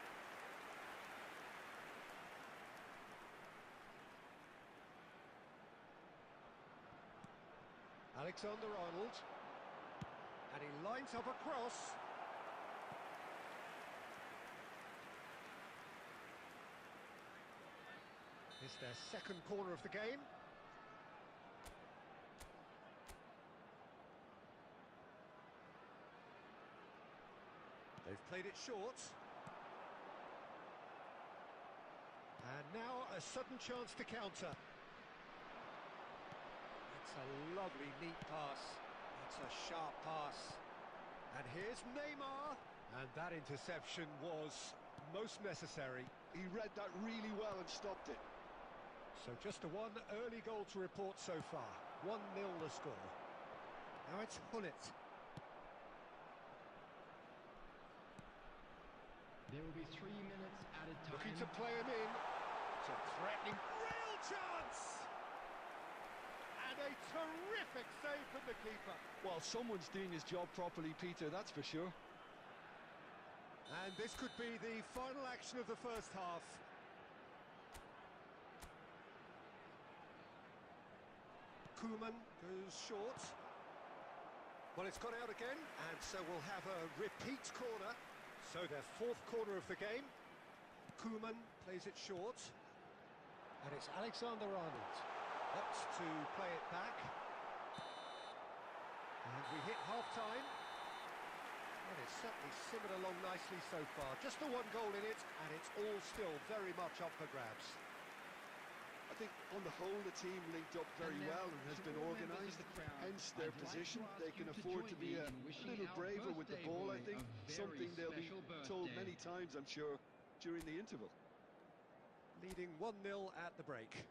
Alexander-Arnold, and he lines up a cross. It's their second corner of the game. They've played it short. And now a sudden chance to counter. It's a lovely, neat pass. It's a sharp pass. And here's Neymar. And that interception was most necessary. He read that really well and stopped it. So just a one early goal to report so far. 1-0 the score. Now it's Hullet. There will be 3 minutes added time. Looking to play him in. It's a threatening real chance. And a terrific save from the keeper. Well, someone's doing his job properly, Peter, that's for sure. And this could be the final action of the first half. Koeman goes short. Well, it's gone out again, and so we'll have a repeat corner. So their fourth corner of the game. Koeman plays it short. And it's Alexander-Arnold. Opts to play it back. And we hit half-time. And it's certainly simmered along nicely so far. Just the one goal in it, and it's all still very much up for grabs. I think on the whole the team linked up very well and has been organised, hence their position. They can afford to be a little braver with the ball, I think, something they'll be told many times, I'm sure, during the interval. Leading 1-0 at the break.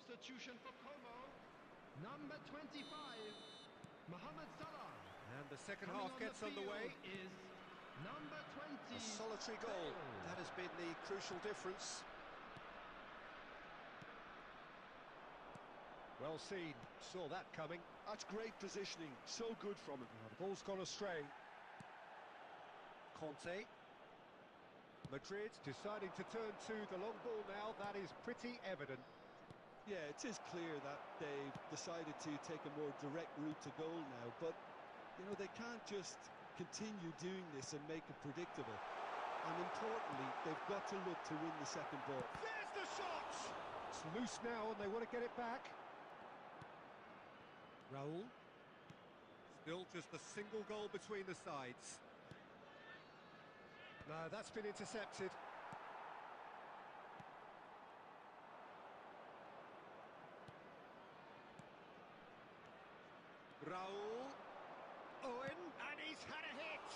Substitution for Como, number 25, Mohamed Salah. And the second Coming half gets underway. is number 20. A solitary goal. Bale. That has been the crucial difference. Well seen. Saw that coming. That's great positioning, so good from him. The ball's gone astray. Conte. Madrid deciding to turn to the long ball now. That is pretty evident. Yeah, it is clear that they've decided to take a more direct route to goal now, but, you know, they can't just continue doing this and make it predictable. And importantly, they've got to look to win the second ball. There's the shot! It's loose now and they want to get it back. Raul. Still just a single goal between the sides. No, that's been intercepted. Raul. Owen. And he's had a hit.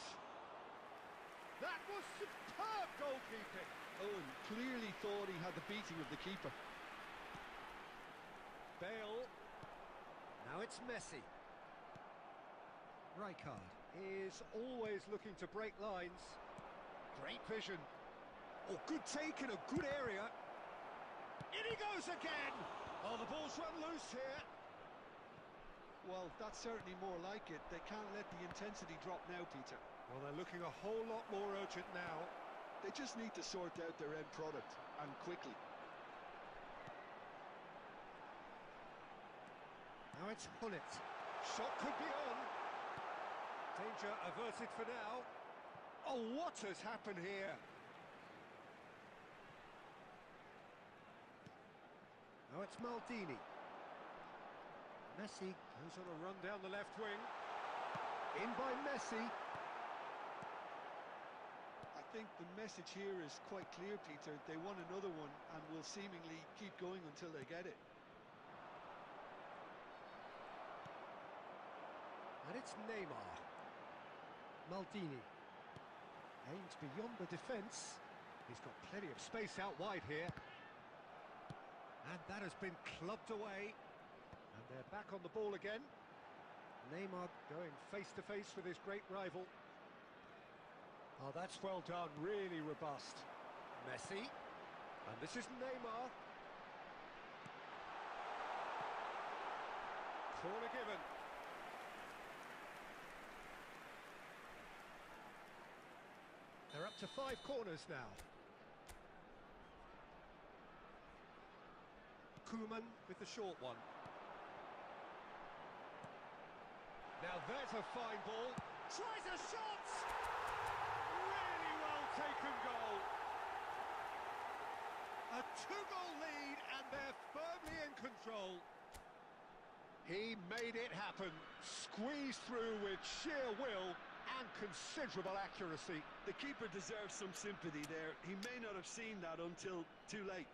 That was superb goalkeeping. Owen clearly thought he had the beating of the keeper. Bale. Now it's Messi. Rijkaard is always looking to break lines. Great vision. Oh, good take in a good area. In he goes again. Oh, the ball's run loose here. Well, that's certainly more like it. They can't let the intensity drop now, Peter. Well, they're looking a whole lot more urgent now. They just need to sort out their end product, and quickly. Now it's Hullet. Shot could be on. Danger averted for now. Oh, what has happened here? Now it's Maldini. Messi goes on a run down the left wing. In by Messi. I think the message here is quite clear, Peter. They want another one and will seemingly keep going until they get it. And it's Neymar. Maldini. Aims beyond the defence. He's got plenty of space out wide here. And that has been clubbed away. And they're back on the ball again. Neymar going face-to-face with his great rival. Oh, that's well done, really robust. Messi. And this is Neymar. Corner given. They're up to 5 corners now. Koeman with the short one. Now there's a fine ball. Tries a shot! Really well taken goal. A 2-goal lead and they're firmly in control. He made it happen. Squeezed through with sheer will and considerable accuracy. The keeper deserves some sympathy there. He may not have seen that until too late.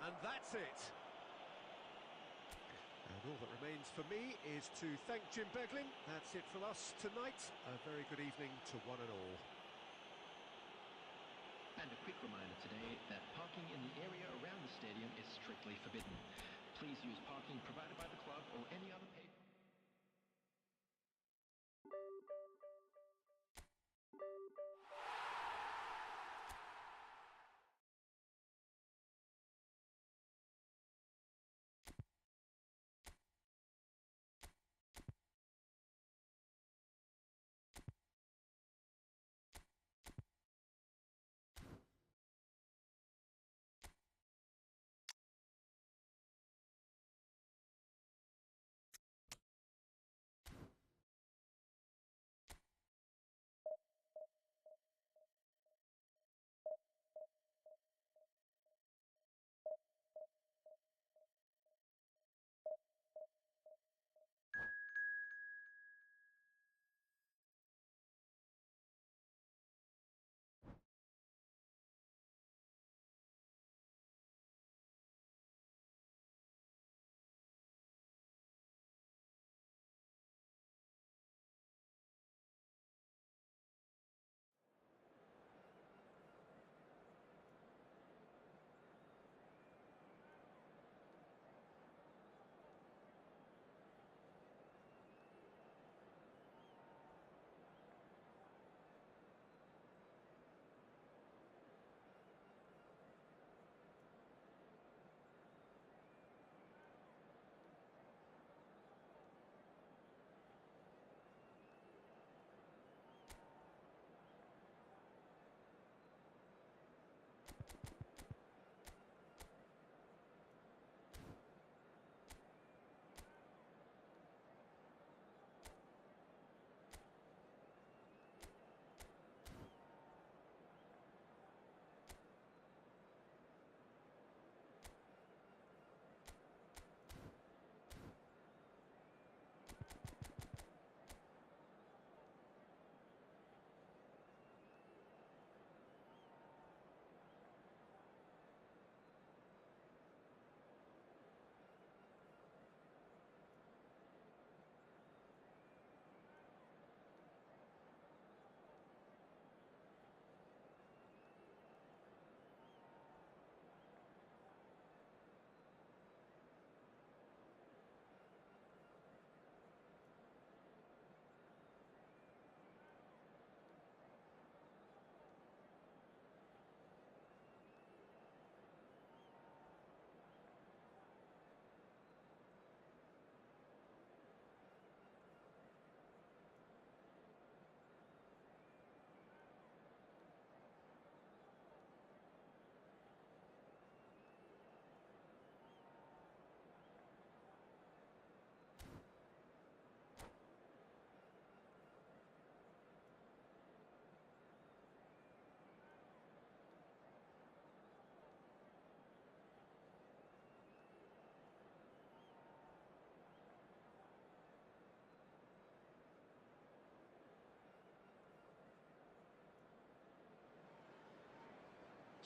And that's it. And all that remains for me is to thank Jim Beglin. That's it from us tonight. A very good evening to one and all. And a quick reminder today that parking in the area around the stadium is strictly forbidden. Please use parking provided by the club or any other paid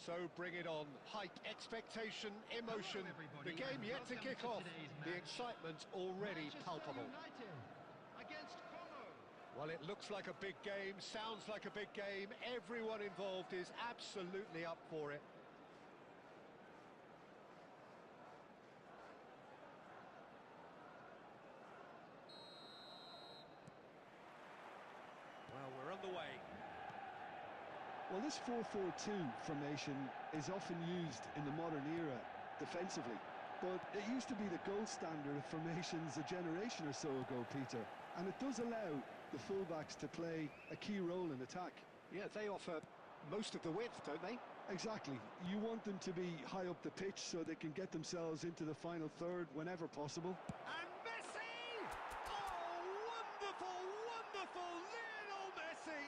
So bring it on. Hype, expectation, emotion. Hello, everybody, The game and yet to welcome kick to off. today's The match. excitement already Manchester palpable. United against Congo. Well, it looks like a big game, sounds like a big game. Everyone involved is absolutely up for it. Well, we're underway. Well, this 4-4-2 formation is often used in the modern era defensively, but it used to be the gold standard of formations a generation or so ago, Peter, and it does allow the fullbacks to play a key role in attack. Yeah, they offer most of the width, don't they? Exactly. You want them to be high up the pitch so they can get themselves into the final third whenever possible. And Messi! Oh, wonderful, wonderful Lionel Messi!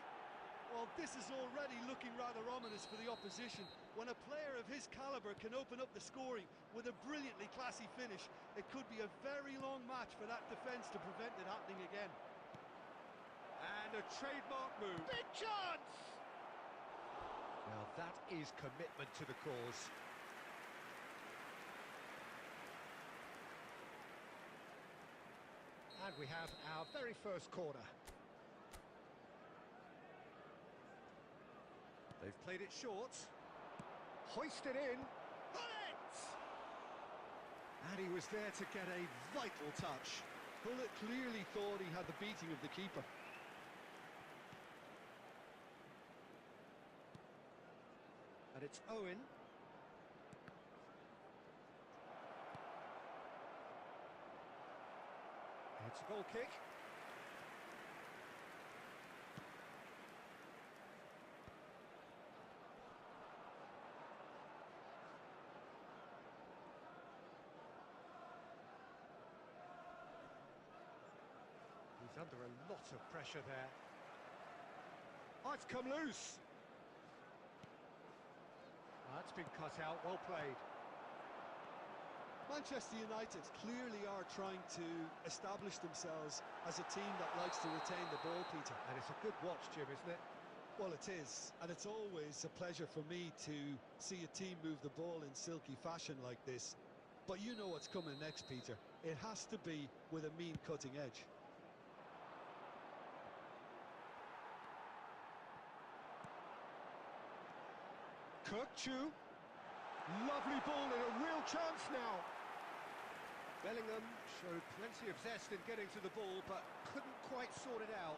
Well, this is already looking rather ominous for the opposition. When a player of his calibre can open up the scoring with a brilliantly classy finish, it could be a very long match for that defence to prevent it happening again. And a trademark move. Big chance! Now that is commitment to the cause. And we have our very first corner. They've played it short. Hoisted in. Got it! And he was there to get a vital touch. Hullet clearly thought he had the beating of the keeper. And it's Owen. It's a goal kick. He's under a lot of pressure there. Oh, it's come loose. That's been cut out, well played. Manchester United clearly are trying to establish themselves as a team that likes to retain the ball, Peter. And it's a good watch, Jim, isn't it? Well, it is, and it's always a pleasure for me to see a team move the ball in silky fashion like this. But you know what's coming next, Peter. It has to be with a mean cutting edge. Kirkchu. Lovely ball and a real chance now. Bellingham showed plenty of zest in getting to the ball, but couldn't quite sort it out.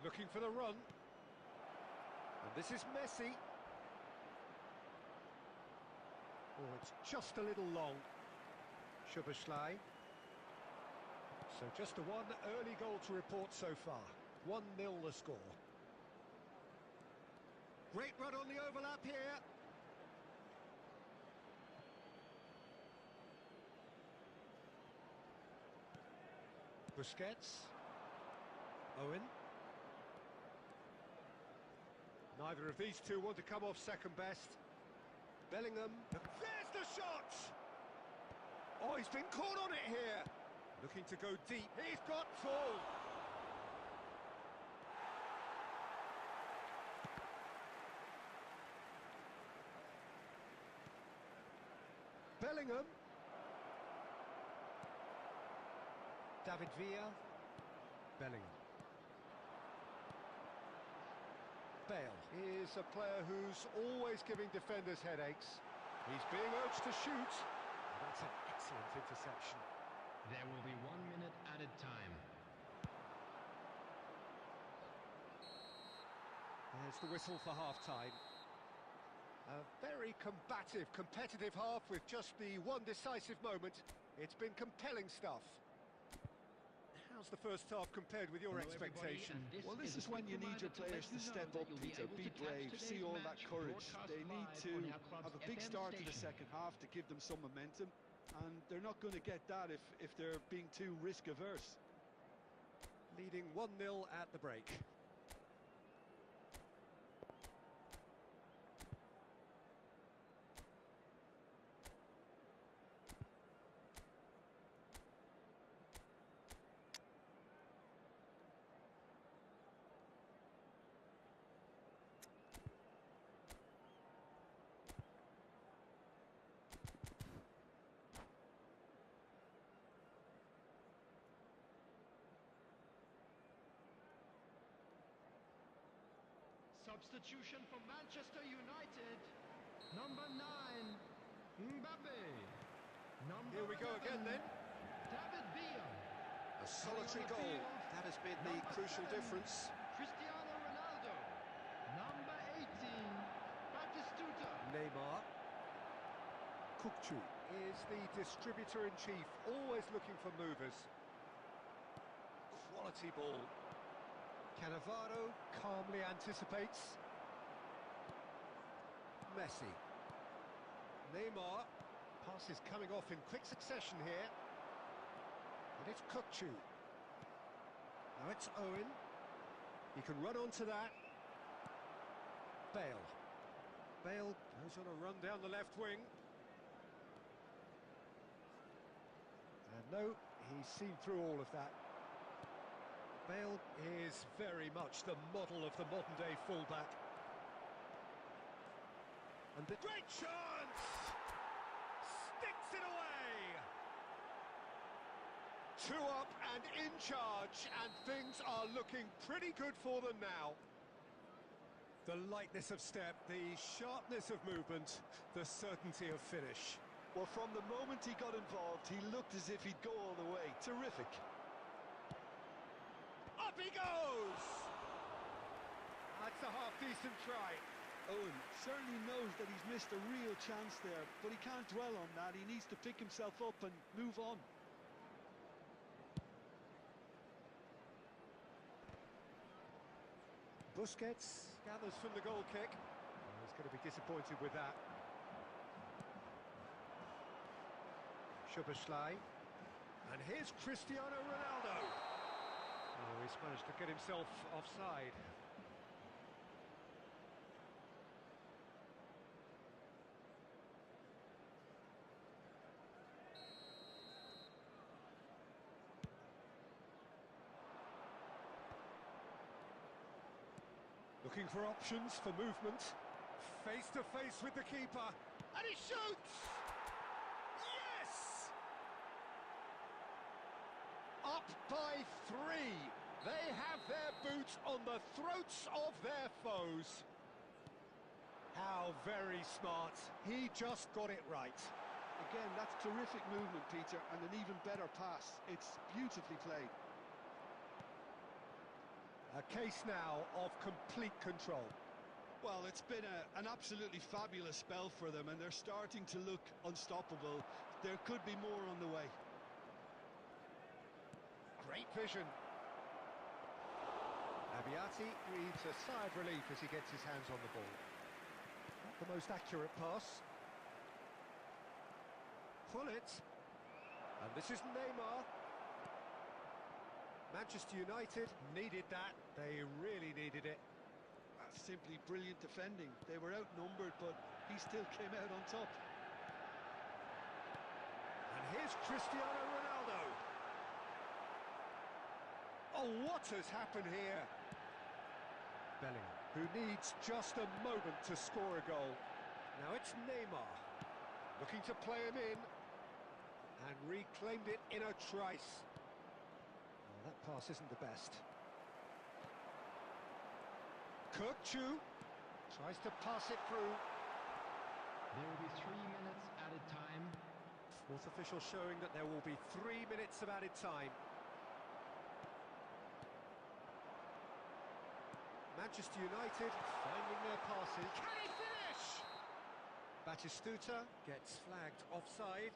Looking for the run. And this is Messi. Oh, it's just a little long. Szoboszlai. So just the one early goal to report so far. 1-0 the score. Great run on the overlap here. Busquets. Owen. Neither of these two want to come off second best. Bellingham. There's the shot! Oh, he's been caught on it here. Looking to go deep. He's got full. Bellingham. David Villa. Bellingham. Bale is a player who's always giving defenders headaches. He's being urged to shoot. That's an excellent interception. There will be 1 minute added time. There's the whistle for half-time. A very combative, competitive half with just the one decisive moment. It's been compelling stuff. How's the first half compared with your Hello, everybody, expectation? and Well, this a is when quick you need your reminder players let to you step know up, that you'll be Peter. able Be to catch brave, today's see all that match courage. broadcast They need live to on our club's have a big FM start to the station. second half to give them some momentum, and they're not going to get that if they're being too risk-averse. Leading 1-0 at the break. Substitution for Manchester United. Number 9, Mbappe. Number Here we go 11, again then. David Villa. A solitary Coming on the goal. field, That has been the number crucial 7, difference. Cristiano Ronaldo. Number 18, Batistuta. Neymar Kukçu. is the distributor-in-chief, always looking for movers. Quality ball. Cannavaro calmly anticipates. Messi. Neymar. Pass is coming off in quick succession here. And it's Kukçu. Now it's Owen. He can run onto that. Bale. Bale goes on a run down the left wing. And no, he's seen through all of that. Bale is very much the model of the modern-day fullback. And the great chance! Sticks it away! 2 up and in charge, and things are looking pretty good for them now. The lightness of step, the sharpness of movement, the certainty of finish. Well, from the moment he got involved, he looked as if he'd go all the way. Terrific. Up he goes! That's a half-decent try. Owen certainly knows that he's missed a real chance there, but he can't dwell on that. He needs to pick himself up and move on. Busquets gathers from the goal kick. Oh, he's going to be disappointed with that. Szoboszlai. And here's Cristiano Ronaldo. Oh, he's managed to get himself offside. Looking for options for movement. Face to face with the keeper. And he shoots! Yes! Up by 3. They have their boots on the throats of their foes. How very smart. He just got it right. Again, that's terrific movement, Peter, and an even better pass. It's beautifully played. A case now of complete control. Well, it's been an absolutely fabulous spell for them, and they're starting to look unstoppable. There could be more on the way. Great vision. Abiati breathes a sigh of relief as he gets his hands on the ball. Not the most accurate pass. Pullet. And this is Neymar. Manchester United needed that. They really needed it. That's simply brilliant defending. They were outnumbered, but he still came out on top. And here's Cristiano Ronaldo. Oh, what has happened here? Bellingham, who needs just a moment to score a goal. Now it's Neymar, looking to play him in, and reclaimed it in a trice. Oh, that pass isn't the best. Kukçu tries to pass it through. There will be 3 minutes added time. Fourth official showing that there will be 3 minutes of added time. Manchester United finding their passes. Can he finish? Batistuta gets flagged offside.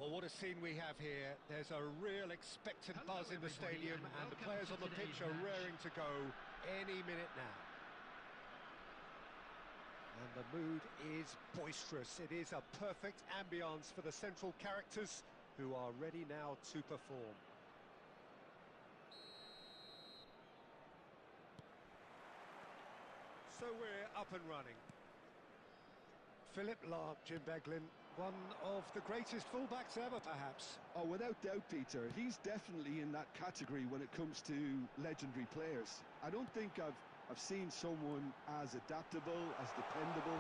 Well, what a scene we have here. There's a real expectant Hello, buzz in the everybody, stadium, and and the welcome players to on the today's pitch are match. raring to go any minute now. And the mood is boisterous. It is a perfect ambience for the central characters who are ready now to perform. So we're up and running. Philip Lahm, Jim Beglin, one of the greatest fullbacks ever, perhaps. Oh, without doubt, Peter. He's definitely in that category when it comes to legendary players. I don't think I've seen someone as adaptable, as dependable,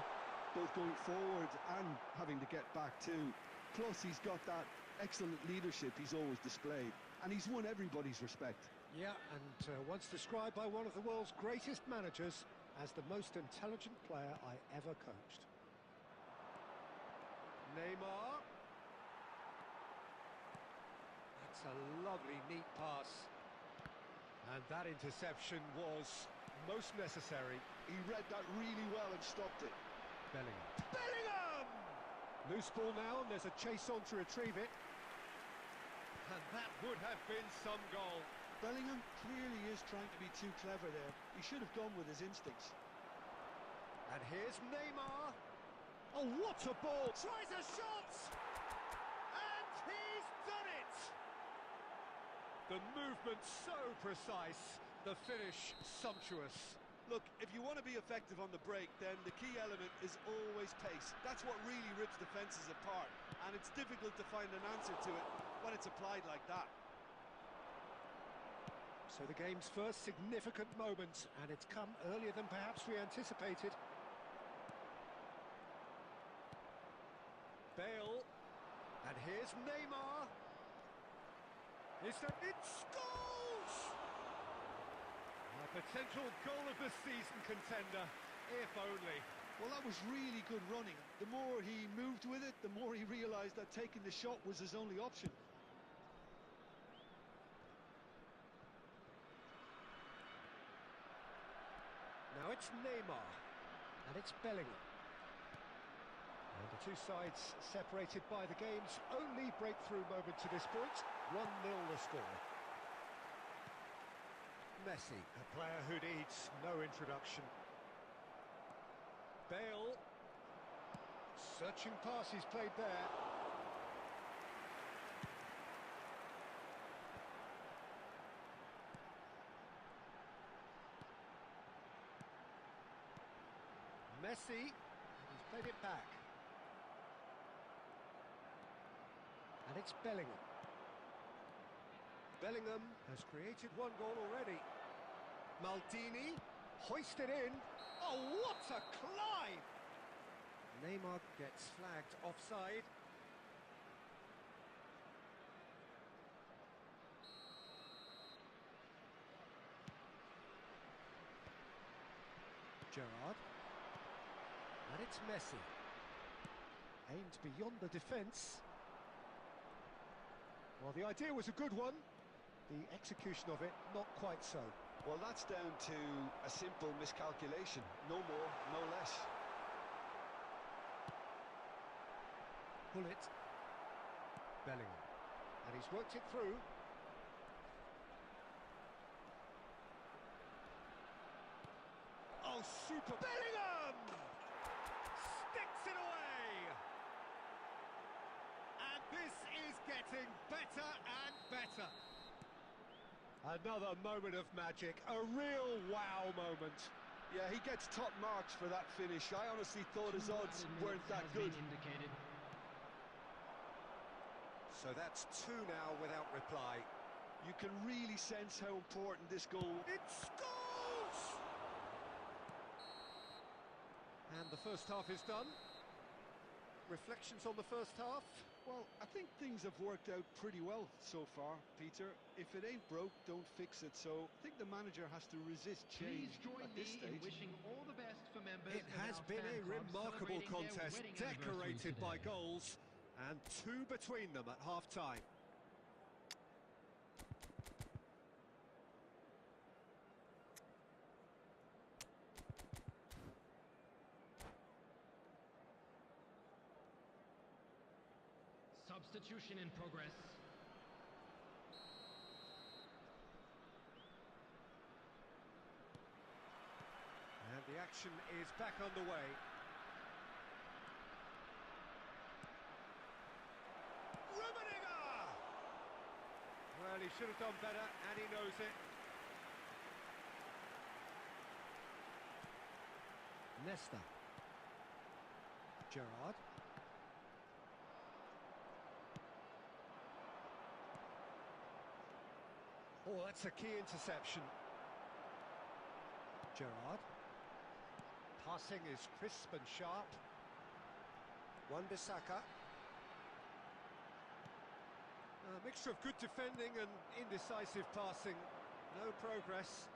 both going forward and having to get back too. Plus, he's got that excellent leadership he's always displayed, and he's won everybody's respect. Yeah, and once described by one of the world's greatest managers as the most intelligent player I ever coached. Neymar. That's a lovely, neat pass. And that interception was most necessary. He read that really well and stopped it. Bellingham. Bellingham! Loose ball now, and there's a chase on to retrieve it. And that would have been some goal. Bellingham clearly is trying to be too clever there. He should have gone with his instincts. And here's Neymar. Oh, what a ball! Tries a shot! And he's done it! The movement so precise, the finish sumptuous. Look, if you want to be effective on the break, then the key element is always pace. That's what really rips defences apart, and it's difficult to find an answer to it when it's applied like that. So the game's first significant moment, and it's come earlier than perhaps we anticipated. Bale, and here's Neymar. It's goals! A potential goal of the season contender, if only. Well, that was really good running. The more he moved with it, the more he realised that taking the shot was his only option. Now it's Neymar, and it's Bellingham. And the two sides separated by the game's only breakthrough moment to this point. 1-0 the score. Messi, a player who needs no introduction. Bale. Searching pass he's played there. Messi. He's played it back. And it's Bellingham. Bellingham has created one goal already. Maldini, hoisted in. Oh, what a climb! Neymar gets flagged offside. Gerrard. And it's Messi. Aimed beyond the defence. Well, the idea was a good one. The execution of it, not quite so. Well, that's down to a simple miscalculation. No more, no less. Pull it. Bellingham. And he's worked it through. Oh, super. Bellingham! Sticks it away! And this is getting better and better. Another moment of magic, a real wow moment. Yeah, he gets top marks for that finish. I honestly thought his odds weren't that good. Indicated. So that's 2 now without reply. You can really sense how important this goal. It scores! And the first half is done. Reflections on the first half? Well, I think things have worked out pretty well so far, Peter. If it ain't broke, don't fix it. So I think the manager has to resist Please change join at me this in stage. wishing all the best for members It of has our been fan a club remarkable celebrating their contest, wedding anniversary decorated by today. goals, and 2 between them at half-time. Substitution in progress. And the action is back underway. Well, he should have done better, and he knows it. Nesta. Gerrard. Oh, that's a key interception. Gerrard. Passing is crisp and sharp. Wan-Bissaka. A mixture of good defending and indecisive passing. No progress.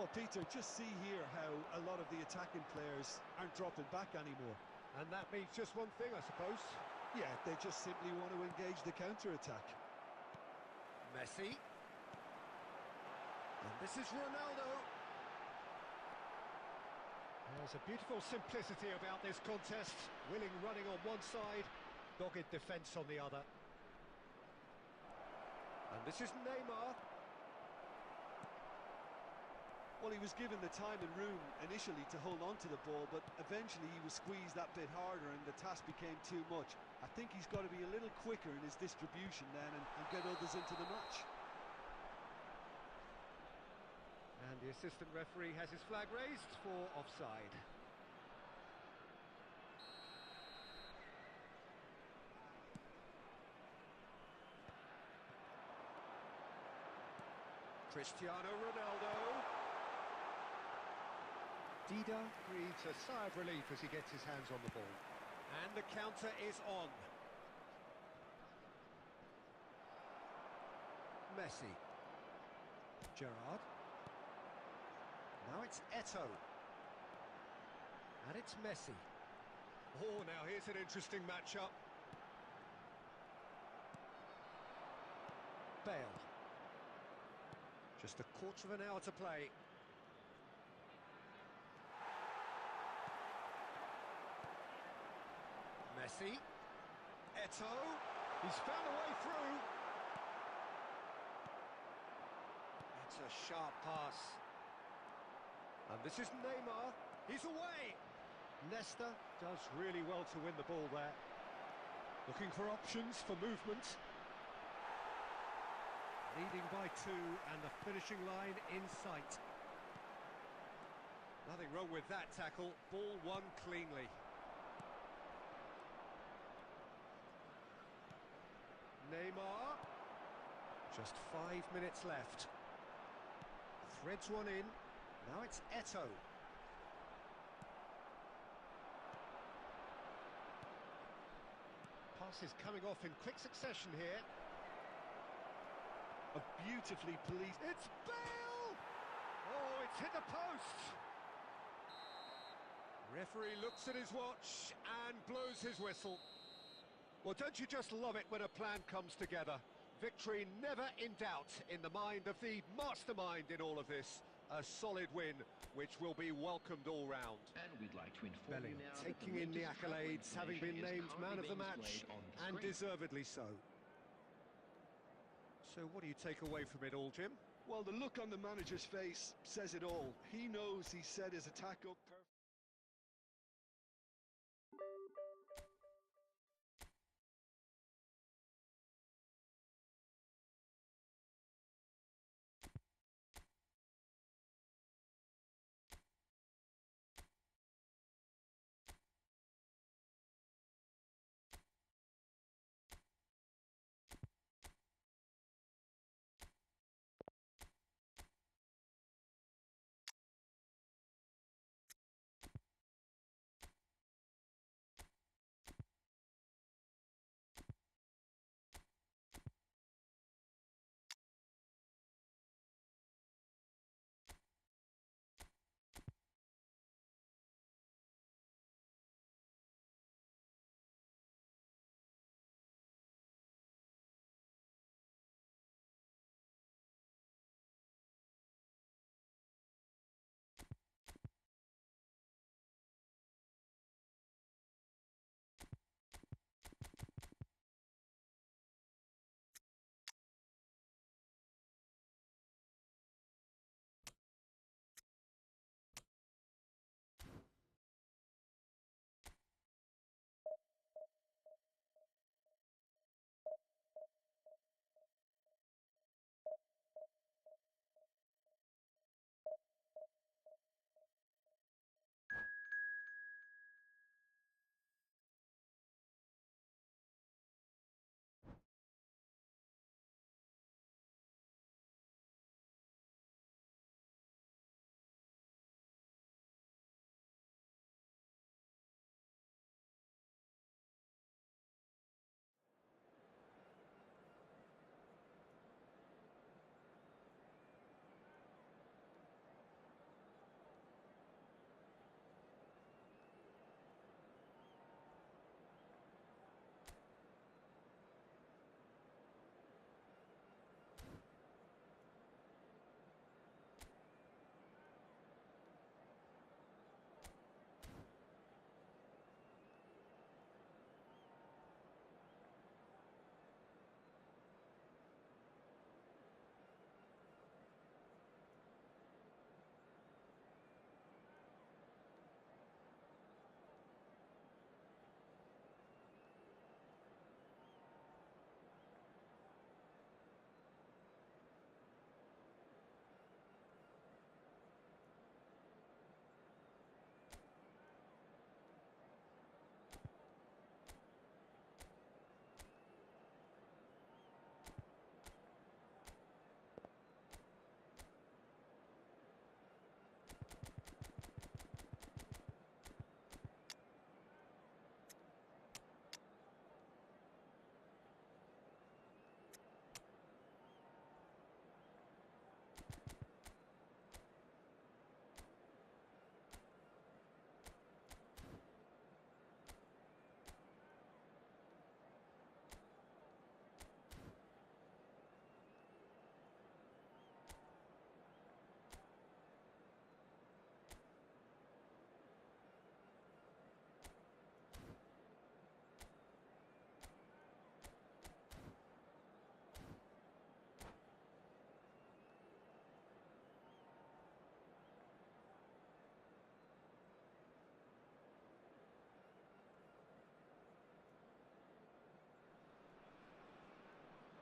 Well, Peter, just see here how a lot of the attacking players aren't dropping back anymore. And that means just one thing, I suppose. Yeah, they just simply want to engage the counter-attack. Messi. And this is Ronaldo. There's a beautiful simplicity about this contest. Willing running on one side, dogged defence on the other. And this is Neymar. Well, he was given the time and room initially to hold on to the ball, but eventually he was squeezed that bit harder and the task became too much. I think he's got to be a little quicker in his distribution then and get others into the match. And the assistant referee has his flag raised for offside. Cristiano Ronaldo. Dida breathes a sigh of relief as he gets his hands on the ball. And the counter is on. Messi. Gerrard. Now it's Eto'o. And it's Messi. Oh, now here's an interesting matchup. Bale. Just a quarter of an hour to play. Messi. Eto'o. He's found a way through. It's a sharp pass. And this is Neymar. He's away. Nesta does really well to win the ball there. Looking for options for movement. Leading by 2 and the finishing line in sight. Nothing wrong with that tackle. Ball won cleanly. Neymar. Just 5 minutes left. Threads one in. Now it's Eto'o. Pass is coming off in quick succession here. A beautifully policed... It's Bale! Oh, it's hit the post! Referee looks at his watch and blows his whistle. Well, don't you just love it when a plan comes together? Victory never in doubt in the mind of the mastermind in all of this. A solid win, which will be welcomed all round. And we'd like to inform you now that taking in the latest travel accolades, having been information is named man of currently the being match, displayed on the and screen. deservedly so. So what do you take away from it all, Jim? Well, the look on the manager's face says it all. He knows he set his attack up perfectly.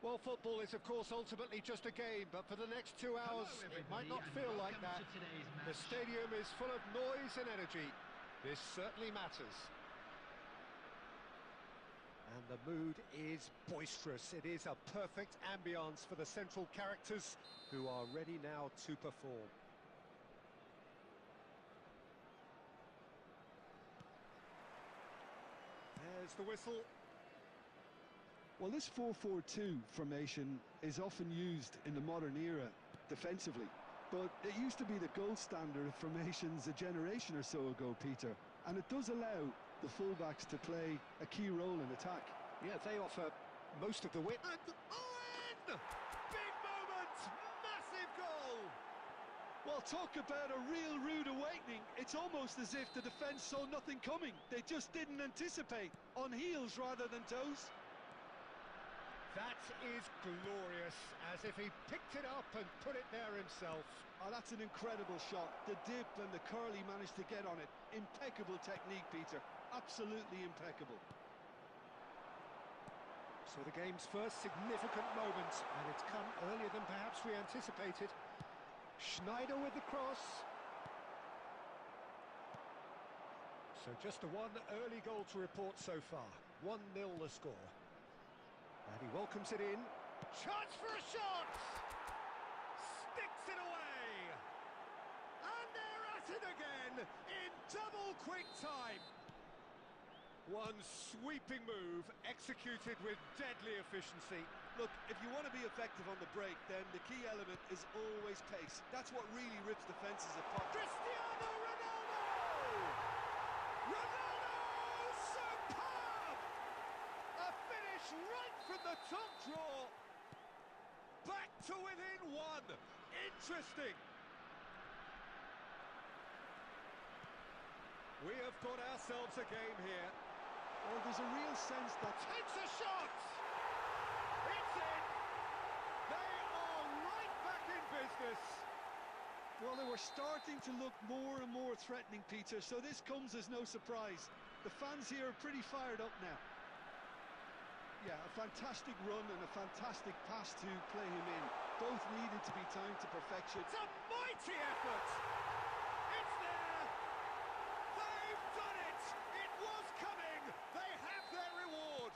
Well, football is, of course, ultimately just a game, but for the next 2 hours, Hello, it might not everybody, and feel like welcome that. to today's The match. stadium is full of noise and energy. This certainly matters. And the mood is boisterous. It is a perfect ambience for the central characters who are ready now to perform. There's the whistle. Well, this 4-4-2 formation is often used in the modern era defensively, but it used to be the gold standard of formations a generation or so ago, Peter, and it does allow the fullbacks to play a key role in attack. Yeah, they offer most of the width. And Owen! Big moment! Massive goal! Well, talk about a real rude awakening. It's almost as if the defence saw nothing coming. They just didn't anticipate. On heels rather than toes. That is glorious, as if he picked it up and put it there himself. Oh, that's an incredible shot. The dip and the curl he managed to get on it. Impeccable technique, Peter. Absolutely impeccable. So the game's first significant moment, and it's come earlier than perhaps we anticipated. Schneider with the cross. So just the one early goal to report so far. 1-0 the score. And he welcomes it in. Chance for a shot! Sticks it away! And they're at it again in double quick time. One sweeping move executed with deadly efficiency. Look, if you want to be effective on the break, then the key element is always pace. That's what really rips defences apart. Cristiano Ronaldo! Ronaldo! Superb! A finish right from the top draw. Back to within one. Interesting. We have got ourselves a game here. Well, there's a real sense that... Takes a shot! It's in! They are right back in business. Well, they were starting to look more and more threatening, Peter, so this comes as no surprise. The fans here are pretty fired up now. Yeah, a fantastic run and a fantastic pass to play him in. Both needed to be timed to perfection. It's a mighty effort! It's there! They've done it! It was coming! They have their reward!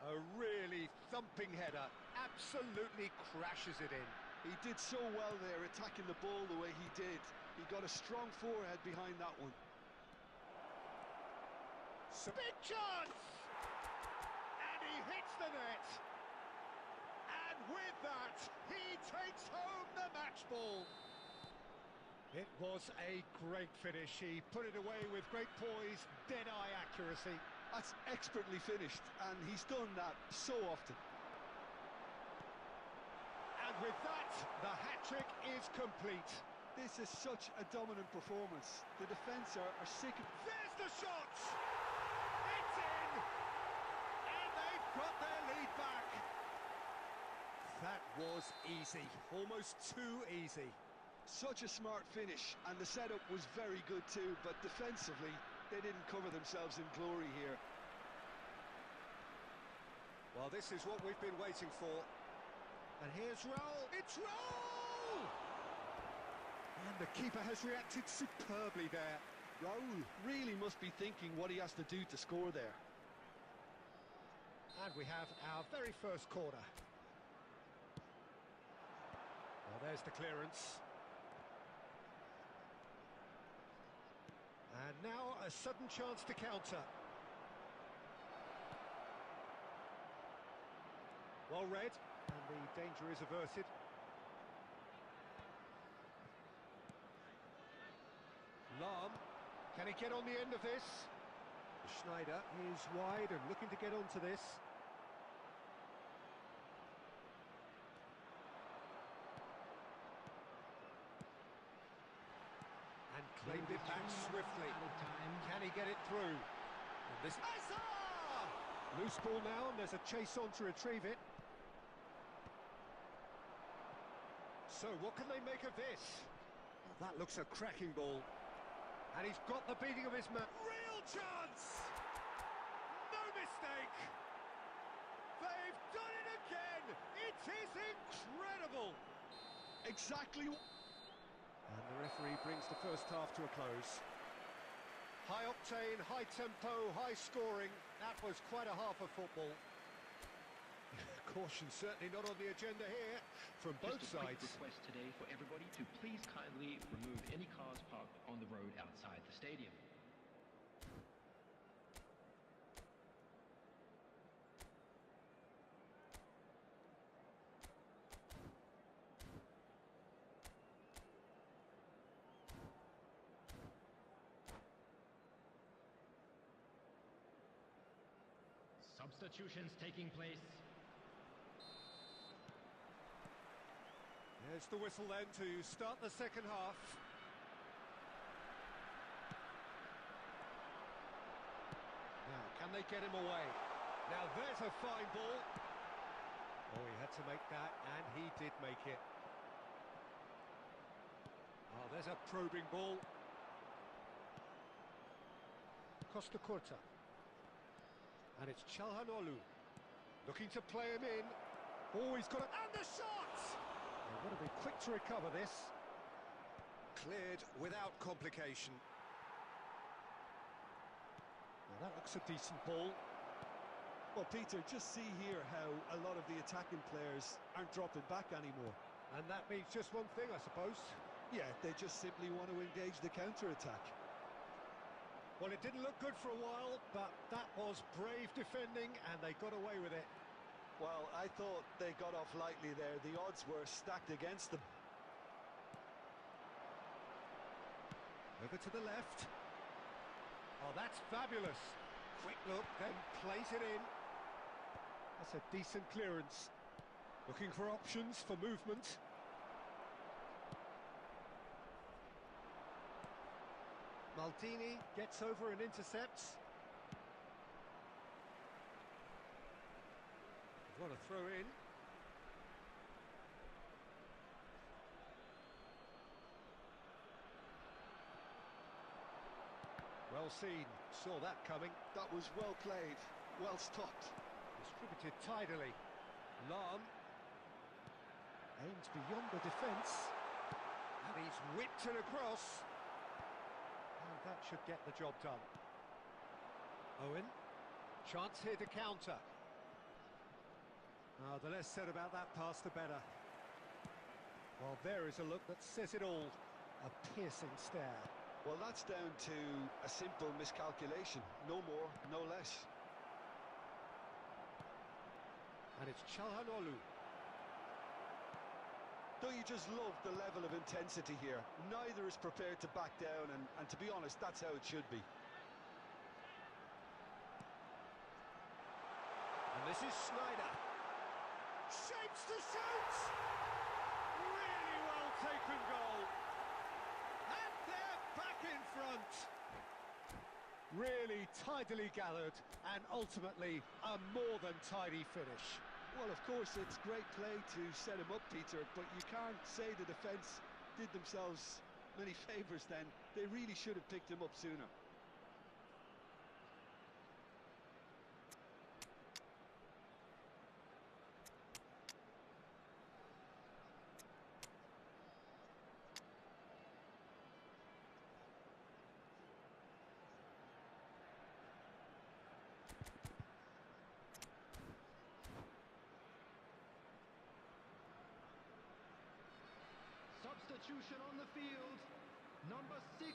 A really thumping header. Absolutely crashes it in. He did so well there, attacking the ball the way he did. He got a strong forehead behind that one. Big chance! And he hits the net. And with that, he takes home the match ball. It was a great finish. He put it away with great poise, dead-eye accuracy. That's expertly finished, and he's done that so often. And with that, the hat-trick is complete. This is such a dominant performance. The defence are sick of... There's the shot! It's in! And they've got their lead back. That was easy. Almost too easy. Such a smart finish, and the setup was very good too, but defensively, they didn't cover themselves in glory here. Well, this is what we've been waiting for. And here's Raul. It's Raul! And the keeper has reacted superbly there. Raul really must be thinking what he has to do to score there. And we have our very first corner. Well, there's the clearance. And now a sudden chance to counter. Well read, and the danger is averted. Lahm, can he get on the end of this? Schneider is wide and looking to get onto this. And claimed it back swiftly. Can he get it through? And this loose ball now, and there's a chase on to retrieve it. So what can they make of this? Well, that looks a cracking ball. And he's got the beating of his man. Real chance! No mistake! They've done it is incredible! Exactly. And the referee brings the first half to a close. High octane, high tempo, high scoring. That was quite a half of football. Caution certainly not on the agenda here from both Just a quick sides. request today for everybody to please kindly remove any cars parked on the road outside the stadium. Substitutions taking place. There's the whistle then to start the second half. Now, can they get him away? Now, there's a fine ball. Oh, he had to make that, and he did make it. Oh, there's a probing ball. Costa Curta. And it's Çalhanoğlu. Looking to play him in. Oh, he's got it. And the shot! They would have been quick to recover this. Cleared without complication. Well, that looks a decent ball. Well, Peter, just see here how a lot of the attacking players aren't dropping back anymore. And that means just one thing, I suppose. Yeah, they just simply want to engage the counter-attack. Well, it didn't look good for a while, but that was brave defending, and they got away with it. Well, I thought they got off lightly there. The odds were stacked against them. Over to the left. Oh, that's fabulous. Quick look, then plays it in. That's a decent clearance. Looking for options for movement. Maldini gets over and intercepts. What a throw in. Well seen, saw that coming. That was well played, well stopped. Distributed tidily. Lahm aims beyond the defence. And he's whipped it across. And that should get the job done. Owen, chance here to counter. The less said about that pass, the better. Well, there is a look that says it all. A piercing stare. Well, that's down to a simple miscalculation. No more, no less. And it's Çalhanoğlu. Don't you just love the level of intensity here? Neither is prepared to back down, and to be honest, that's how it should be. And this is Snyder. Shapes to shoot! Really well taken goal. And they're back in front. Really tidily gathered, and ultimately a more than tidy finish. Well, of course, it's great play to set him up, Peter, but you can't say the defence did themselves many favours then. They really should have picked him up sooner. Substitution on the field. Number 6,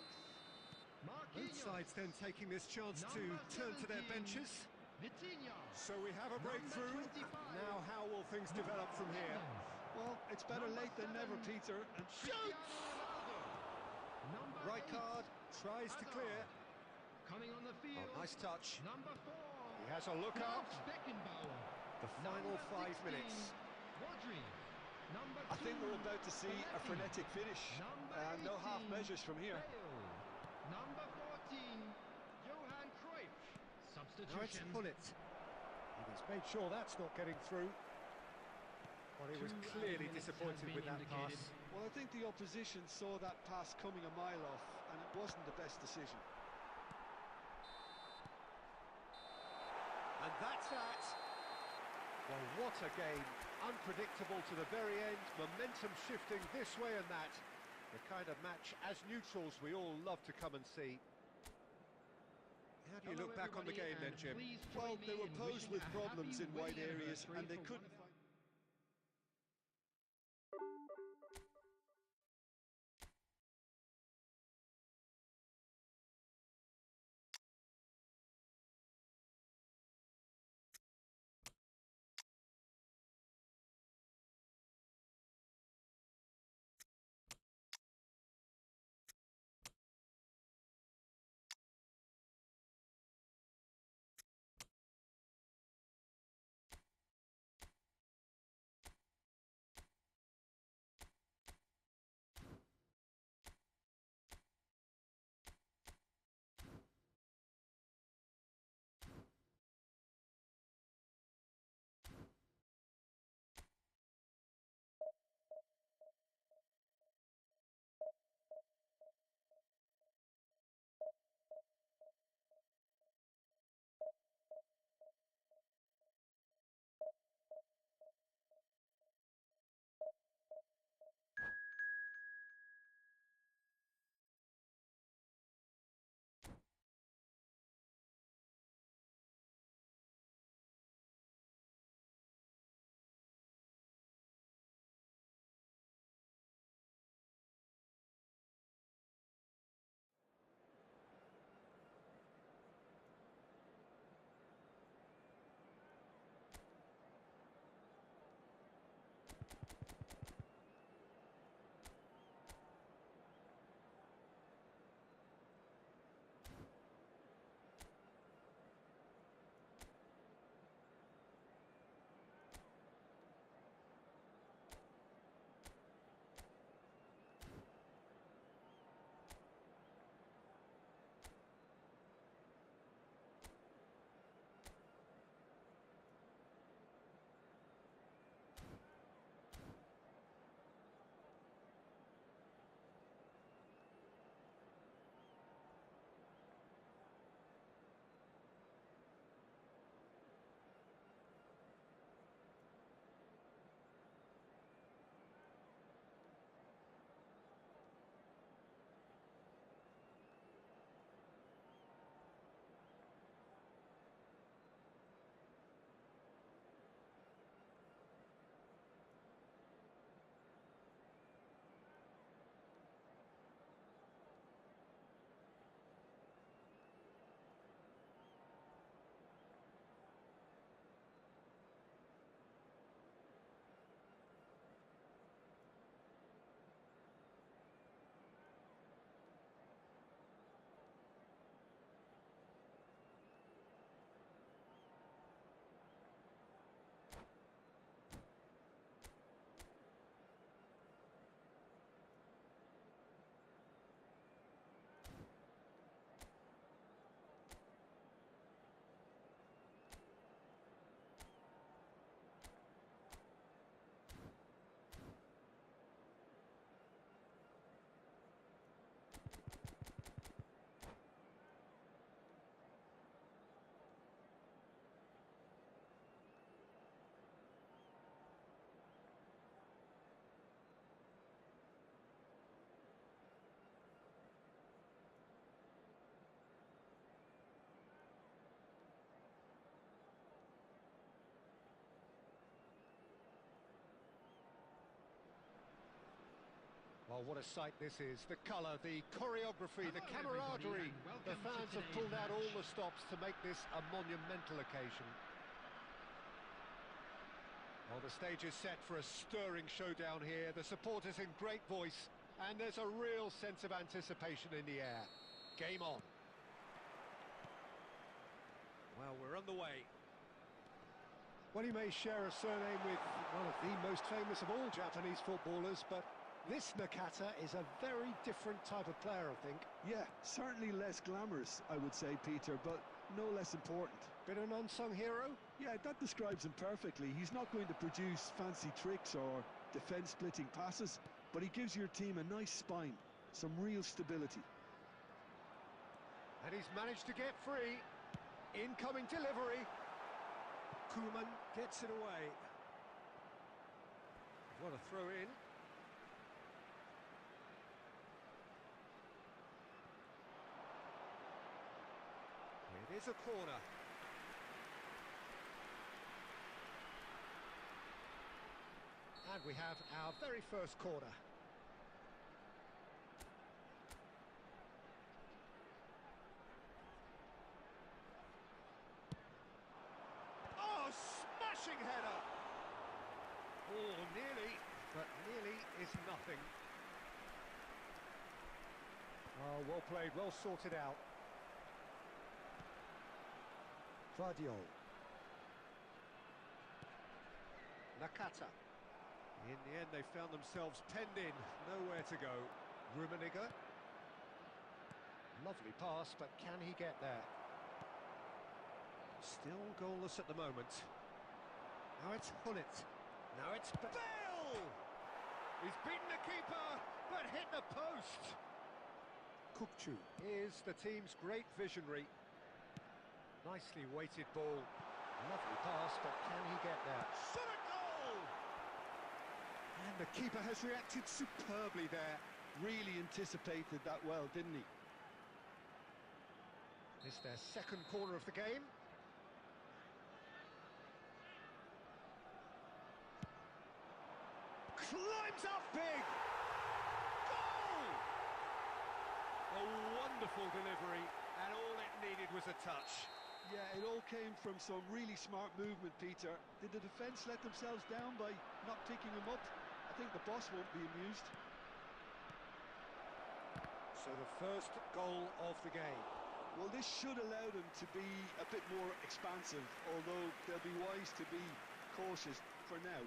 Both Marquinhos. sides then taking this chance to turn to their benches. Vitinha. So we have a breakthrough. Number 25. Now how will things develop from here? Well, it's better Number late than never, 7. Peter. And Cristiano Ronaldo. Number Rijkaard 8, tries to clear. coming on the field. Oh, nice touch. Number 4, He has a look up. Franz Beckenbauer. The final Number 5 16, minutes. Rodri. Number 2, I think we're about to see a frenetic finish. Number No half 18, measures from here. Bale. Number 14, Johan Cruyff. Now it's Substitution. Pullet. And he's made sure that's not getting through. Well, he was 2 clearly minutes have disappointed been with that indicated. pass. Well, I think the opposition saw that pass coming a mile off, and it wasn't the best decision. And that's that. Well, what a game. Unpredictable to the very end, momentum shifting this way and that. The kind of match, as neutrals, we all love to come and see. How do you look back on the game then, Jim? Well, they were posed with problems in wide areas and they couldn't find... Well, what a sight this is. The colour, the choreography, the camaraderie. The fans have pulled out all the stops to make this a monumental occasion. Well, the stage is set for a stirring showdown here. The supporters in great voice, and there's a real sense of anticipation in the air. Game on. Well, we're underway. Well, he may share a surname with one of the most famous of all Japanese footballers, but this Nakata is a very different type of player, I think. Yeah, certainly less glamorous, I would say, Peter, but no less important. Bit of an unsung hero? Yeah, that describes him perfectly. He's not going to produce fancy tricks or defence-splitting passes, but he gives your team a nice spine, some real stability. And he's managed to get free. Incoming delivery. Koeman gets it away. What a throw in. It is a corner. And we have our very first corner. Oh, smashing header! Oh, nearly, but nearly is nothing. Oh, well played, well sorted out. Vardiol. Nakata. In the end, they found themselves penned in, nowhere to go. Rummenigge. Lovely pass, but can he get there? Still goalless at the moment. Now it's Hullet. Now it's Bale! He's beaten the keeper, but hit the post. Kukçu is the team's great visionary. Nicely weighted ball. Lovely pass, but can he get there? Shot a goal! And the keeper has reacted superbly there. Really anticipated that well, didn't he? It's their second corner of the game. Climbs up big! Goal! A wonderful delivery, and all it needed was a touch. Yeah, it all came from some really smart movement, Peter. Did the defence let themselves down by not picking him up? I think the boss won't be amused. So the first goal of the game. Well, this should allow them to be a bit more expansive, although they'll be wise to be cautious for now.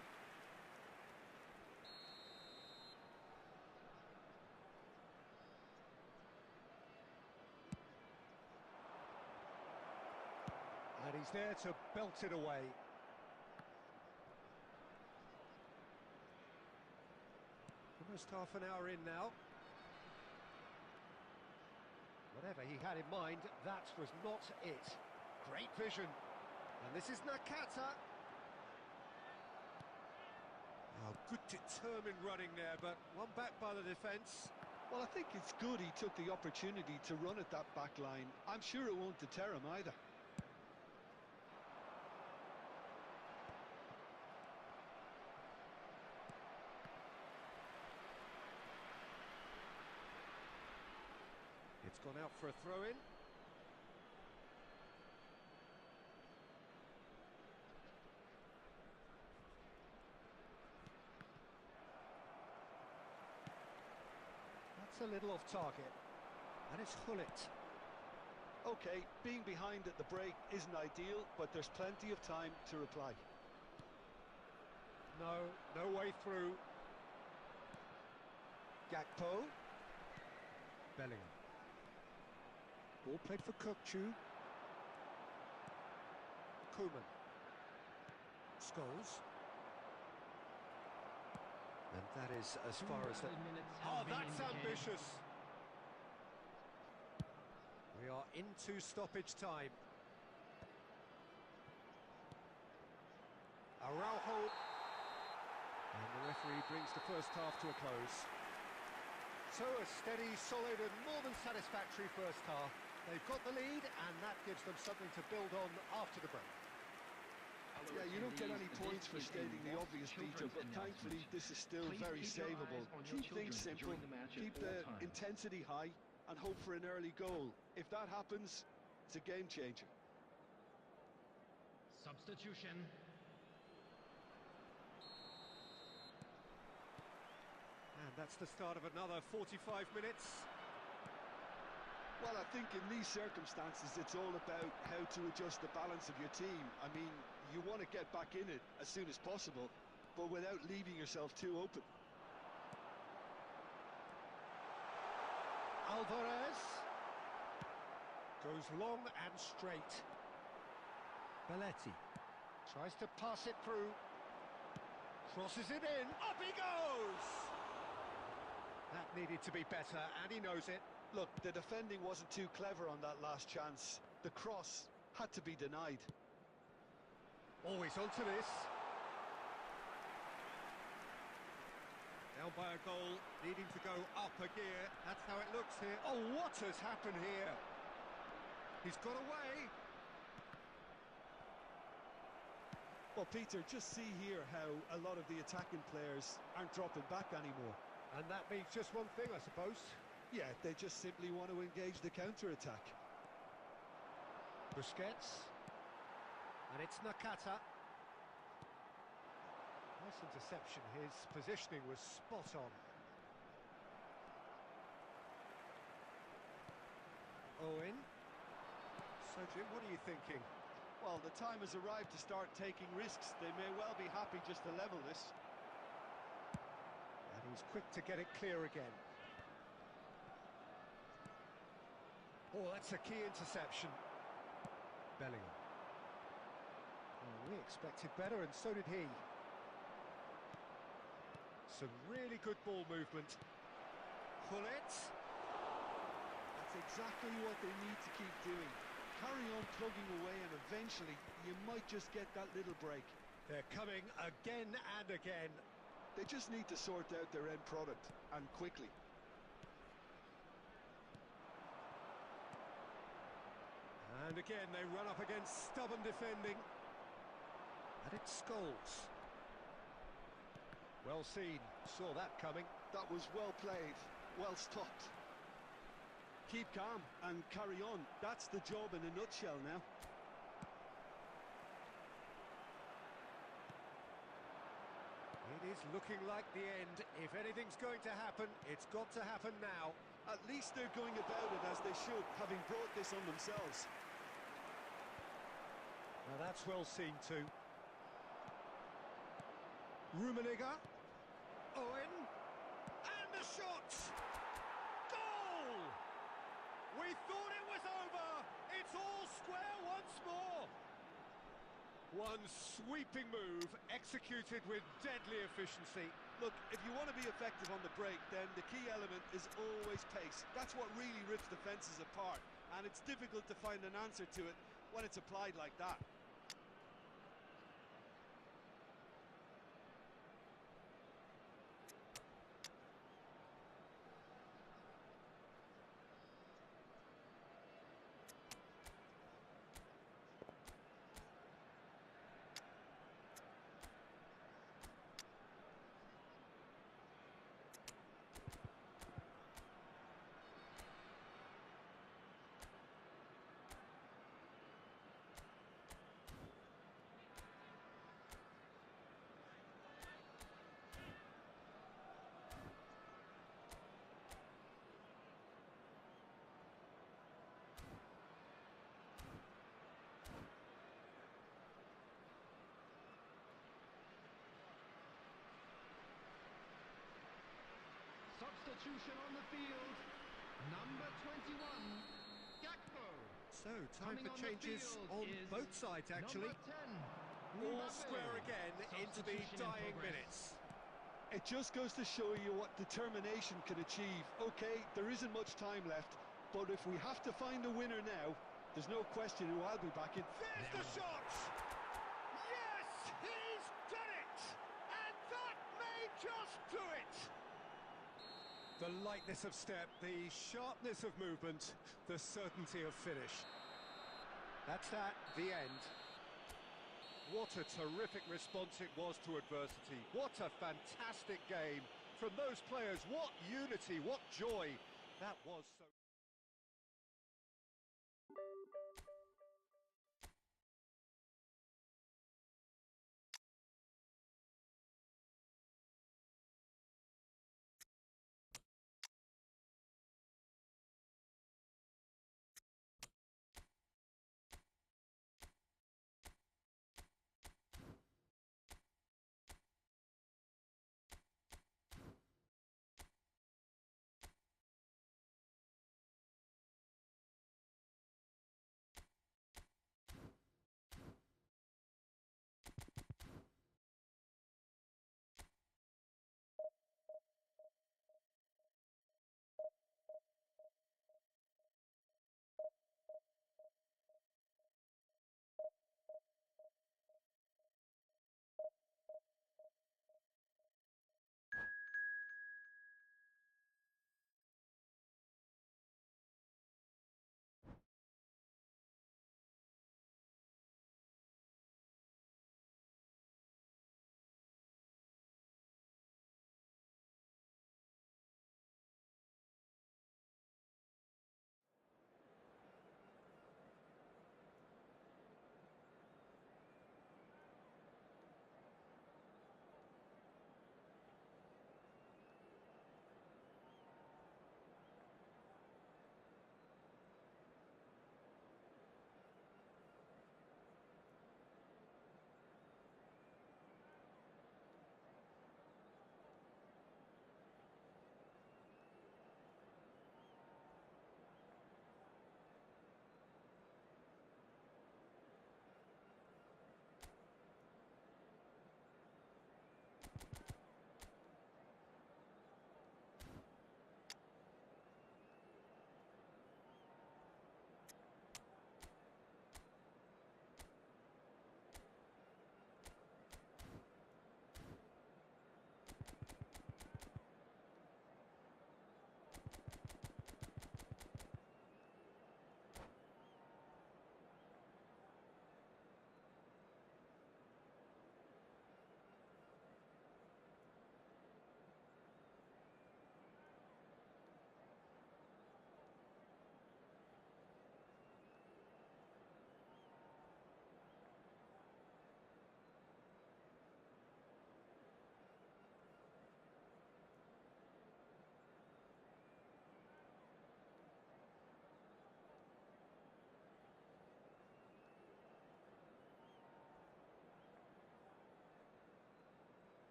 And he's there to belt it away. Almost half an hour in now. Whatever he had in mind, that was not it. Great vision. And this is Nakata. Oh, good determined running there, but one back by the defence. Well, I think it's good he took the opportunity to run at that back line. I'm sure it won't deter him either. It's gone out for a throw-in. That's a little off target. And it's Hullet. Okay, being behind at the break isn't ideal, but there's plenty of time to reply. No way through. Gakpo. Bellingham. Ball played for Kukçu. Koeman. Scholes. And that is as far as that. Oh, that's ambitious. We are into stoppage time. Araujo. And the referee brings the first half to a close. So a steady, solid and more than satisfactory first half. They've got the lead and that gives them something to build on after the break. Yeah, you don't get any points for stating the obvious, Peter, but thankfully this is still very savable. Keep things simple, keep the intensity high and hope for an early goal. If that happens, it's a game changer. Substitution. And that's the start of another 45 minutes. Well, I think in these circumstances, it's all about how to adjust the balance of your team. I mean, you want to get back in it as soon as possible, but without leaving yourself too open. Alvarez goes long and straight. Belletti tries to pass it through. Crosses it in. Up he goes! That needed to be better, and he knows it. Look, the defending wasn't too clever on that last chance. The cross had to be denied. Always onto this. Down by a goal, needing to go up a gear. That's how it looks here. Oh, what has happened here? He's got away. Well, Peter, just see here how a lot of the attacking players aren't dropping back anymore. And that means just one thing, I suppose. Yeah, they just simply want to engage the counter-attack. Busquets. And it's Nakata. Nice interception. His positioning was spot on. Owen. So, Jim, what are you thinking? Well, the time has arrived to start taking risks. They may well be happy just to level this. And he's quick to get it clear again. Oh, that's a key interception. Bellingham. Oh, we expected better, and so did he. Some really good ball movement. Pull it. That's exactly what they need to keep doing. Carry on plugging away, and eventually you might just get that little break. They're coming again and again. They just need to sort out their end product, and quickly. And again, they run up against stubborn defending. And it's Scholes. Well seen, saw that coming. That was well played, well stopped. Keep calm and carry on. That's the job in a nutshell now. It is looking like the end. If anything's going to happen, it's got to happen now. At least they're going about it as they should, having brought this on themselves. Now that's well seen too. Rummenigge. Owen. And the shot! Goal! We thought it was over. It's all square once more. One sweeping move, executed with deadly efficiency. Look, if you want to be effective on the break, then the key element is always pace. That's what really rips defences apart, and it's difficult to find an answer to it when it's applied like that. Substitution on the field. Number 21, Gakpo. So, time Coming for on the changes field on is both sides, actually. Number 10, All Mbappe. square again into the Substitution in dying progress. minutes. It just goes to show you what determination can achieve. Okay, there isn't much time left, but if we have to find a winner now, there's no question who I'll be backing. There's the shot! Yes, he's done it! And that may just do it! The lightness of step, the sharpness of movement, the certainty of finish. That's that, the end. What a terrific response it was to adversity. What a fantastic game from those players. What unity, what joy. That was so...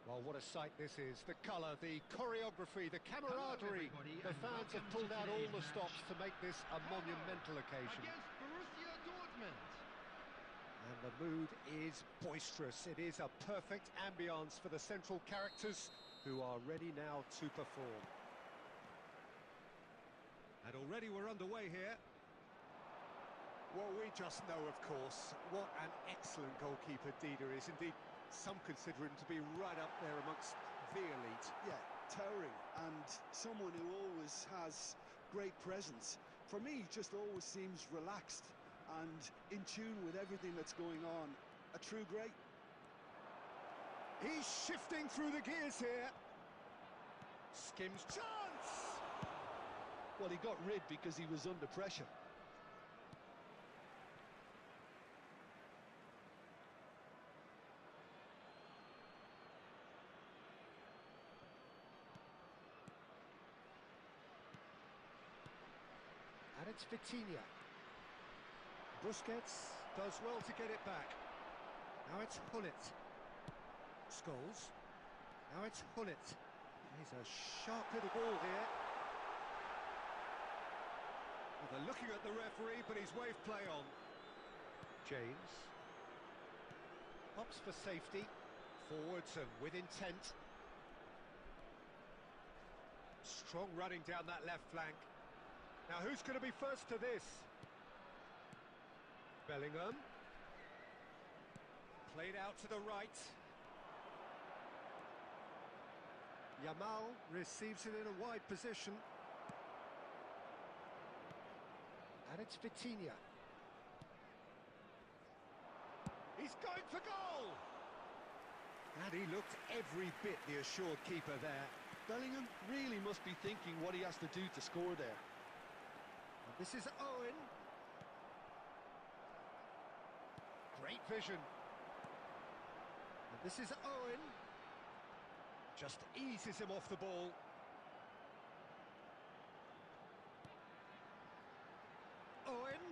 Well, what a sight this is. The colour, the choreography, the camaraderie. everybody, The and fans have welcome pulled to out all today's the match. stops to make this a monumental occasion. Against Borussia Dortmund. And the mood is boisterous. It is a perfect ambience for the central characters who are ready now to perform. And already we're underway here. Well, we just know, of course, what an excellent goalkeeper Dida is. Indeed, some consider him to be right up there amongst the elite. Yeah, towering, and someone who always has great presence. For me, he just always seems relaxed and in tune with everything that's going on. A true great. He's shifting through the gears here. Skims chance! Well, he got rid because he was under pressure. And it's Vitinha. Busquets does well to get it back. Now it's Hullet. Scholes. Now it's Hullet. He's a sharp little ball here. Well, they're looking at the referee, but he's waved play on. James. Hops for safety. Forwards and with intent. Strong running down that left flank. Now who's going to be first to this? Bellingham. Played out to the right. Yamal receives it in a wide position. And it's Vitinha. He's going for goal! And he looked every bit the assured keeper there. Bellingham really must be thinking what he has to do to score there. And this is Owen. Great vision. And this is Owen. Just eases him off the ball. Owen.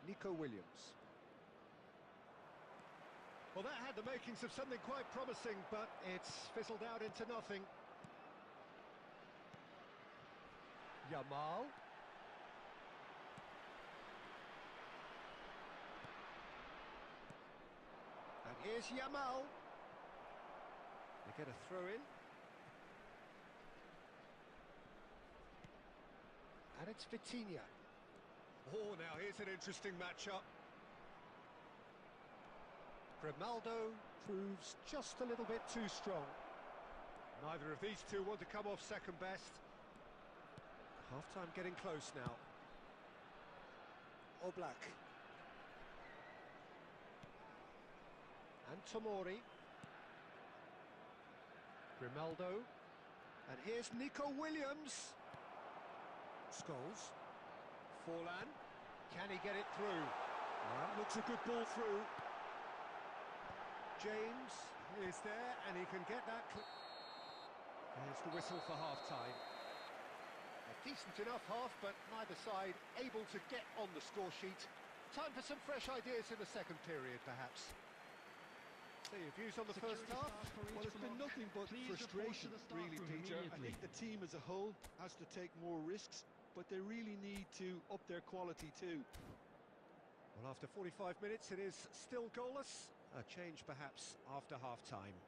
Nico Williams. Well, that had the makings of something quite promising, but it's fizzled out into nothing. Yamal. And here's Yamal. They get a throw in. And it's Vitinha. Oh, now here's an interesting matchup. Grimaldo proves just a little bit too strong. Neither of these two want to come off second best. Half-time getting close now. Oblak. And Tomori. Grimaldo. And here's Nico Williams. Scholes. Forlan. Can he get it through? That looks a good ball through. James is there, and he can get that. There's the whistle for half-time. A decent enough half, but neither side able to get on the score sheet. Time for some fresh ideas in the second period, perhaps. So your views on the first half? Well, it's been nothing but frustration, really, Peter. I think the team as a whole has to take more risks, but they really need to up their quality too. Well, after 45 minutes, it is still goalless. A change, perhaps, after half-time.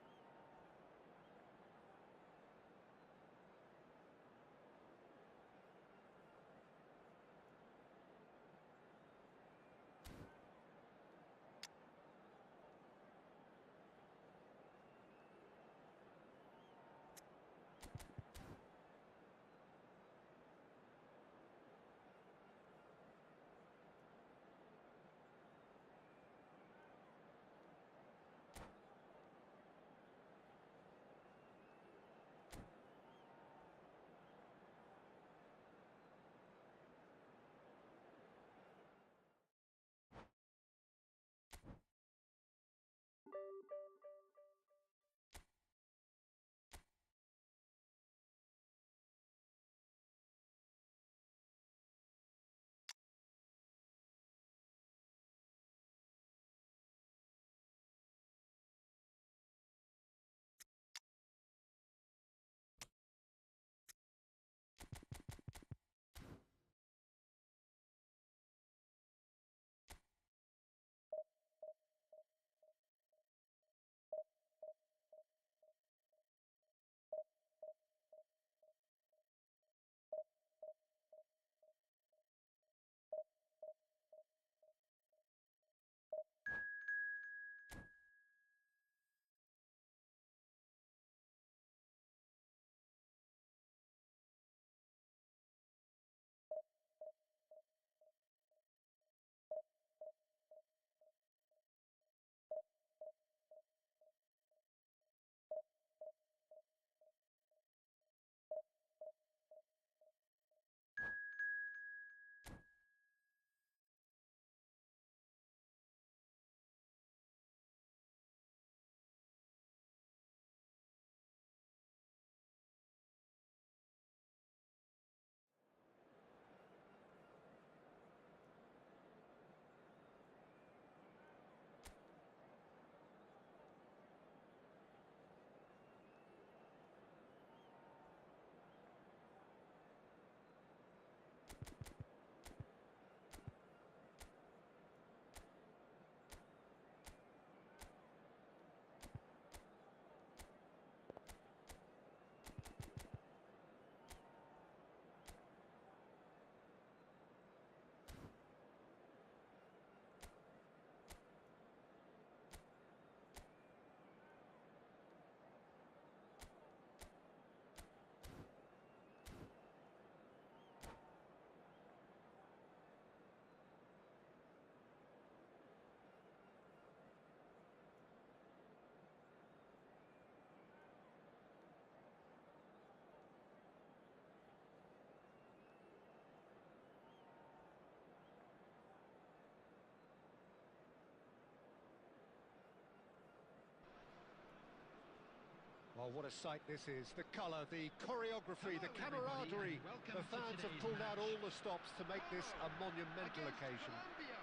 Oh, what a sight this is. The colour, the choreography, the Hello, everybody, camaraderie. and welcome The to fans have today's pulled out match. all the stops to make this a monumental Against occasion. Colombia.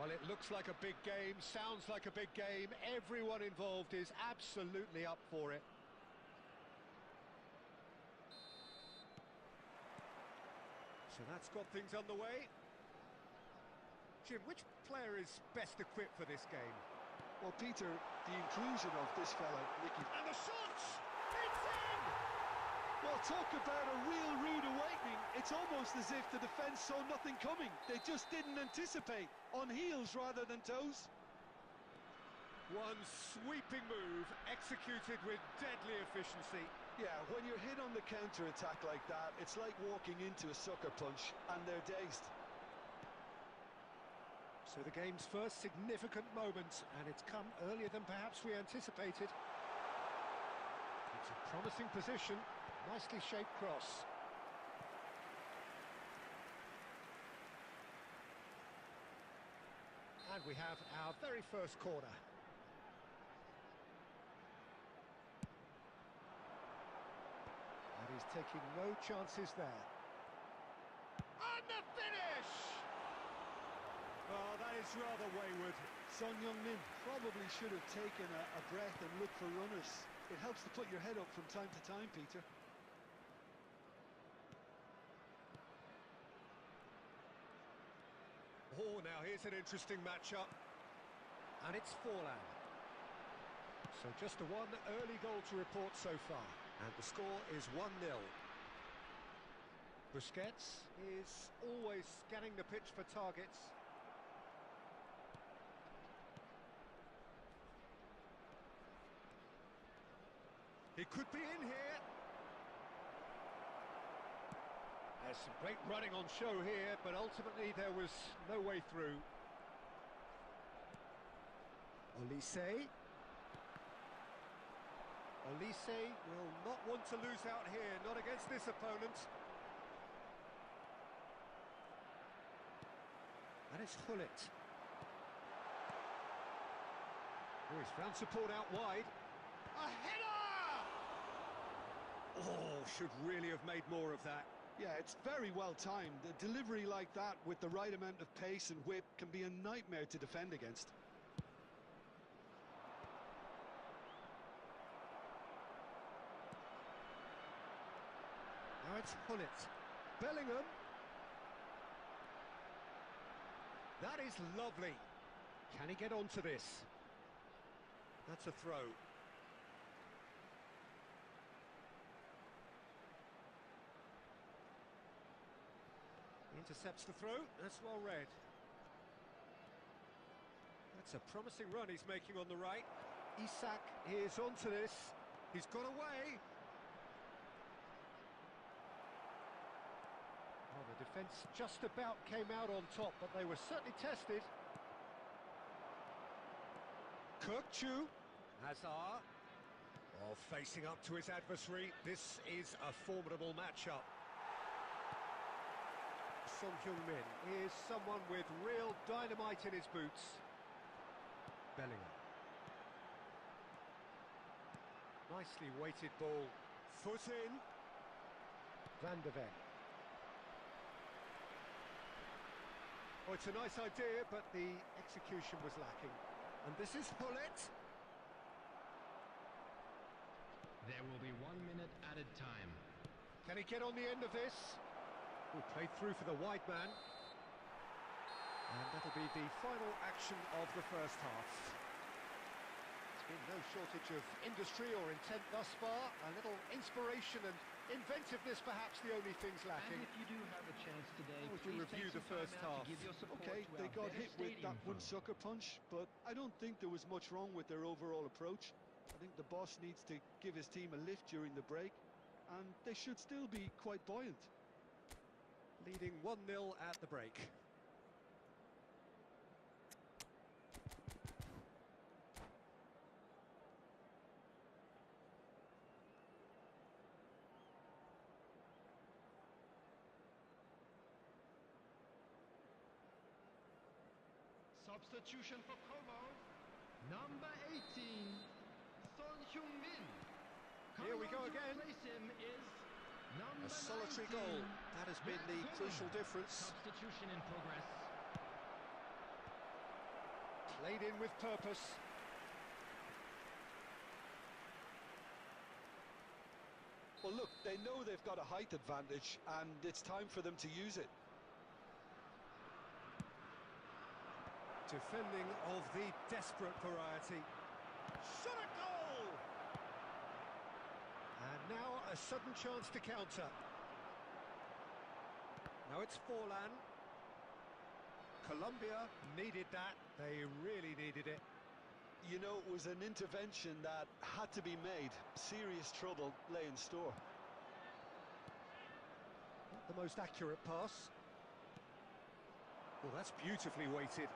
Well, it looks like a big game, sounds like a big game. Everyone involved is absolutely up for it. So that's got things underway. Jim, which player is best equipped for this game? Well, Peter, the inclusion of this fella, Nicky. And the shot! It's in! Well, talk about a real rude awakening. It's almost as if the defence saw nothing coming. They just didn't anticipate. On heels rather than toes. One sweeping move, executed with deadly efficiency. Yeah, when you're hit on the counter-attack like that, it's like walking into a sucker punch, and they're dazed. So the game's first significant moment, and it's come earlier than perhaps we anticipated. It's a promising position, nicely shaped cross. And we have our very first corner. And he's taking no chances there. And the finish! Oh, that is rather wayward. Son Heung-min probably should have taken a breath and looked for runners. It helps to put your head up from time to time, Peter. Oh, now here's an interesting matchup. And it's Forlan. So just a one early goal to report so far. And the score is 1-0. Busquets is always scanning the pitch for targets. He could be in here. There's some great running on show here, but ultimately there was no way through. Olise. Olise will not want to lose out here, not against this opponent. And it's Hullet. Oh, he's found support out wide. A header! Oh, should really have made more of that. Yeah, it's very well timed. A delivery like that with the right amount of pace and whip can be a nightmare to defend against. Now it's Hullet. Bellingham. That is lovely. Can he get onto this? That's a throw. Intercepts the throw. That's well read. That's a promising run he's making on the right. Isak is onto this. He's got away. Oh, the defence just about came out on top, but they were certainly tested. Kirkchu. Hazard. Oh, facing up to his adversary. This is a formidable matchup. Son Heung-min is someone with real dynamite in his boots. Bellingham. Nicely weighted ball. Foot in. Van de Ven. Oh, it's a nice idea, but the execution was lacking. And this is Hullet. There will be 1 minute added time. Can he get on the end of this? Oh, played through for the wide man. And that'll be the final action of the first half. There's been no shortage of industry or intent thus far. A little inspiration and inventiveness, perhaps the only things lacking. And if you do have a chance today, How would you please review take the some first time out half? to give your support Okay, to they our got better hit with stadium that one fund. sucker punch, but I don't think there was much wrong with their overall approach. I think the boss needs to give his team a lift during the break, and they should still be quite buoyant. Leading 1-0 at the break. Substitution for Como. Number 18, Here we go again. A solitary goal. That has been the crucial difference. Substitution in progress. Played in with purpose. Well, look, they know they've got a height advantage, and it's time for them to use it. Defending of the desperate variety. Shot a goal! And now a sudden chance to counter. Now it's Forlan. Colombia needed that. They really needed it. You know, it was an intervention that had to be made. Serious trouble lay in store. Not the most accurate pass. Well, that's beautifully weighted.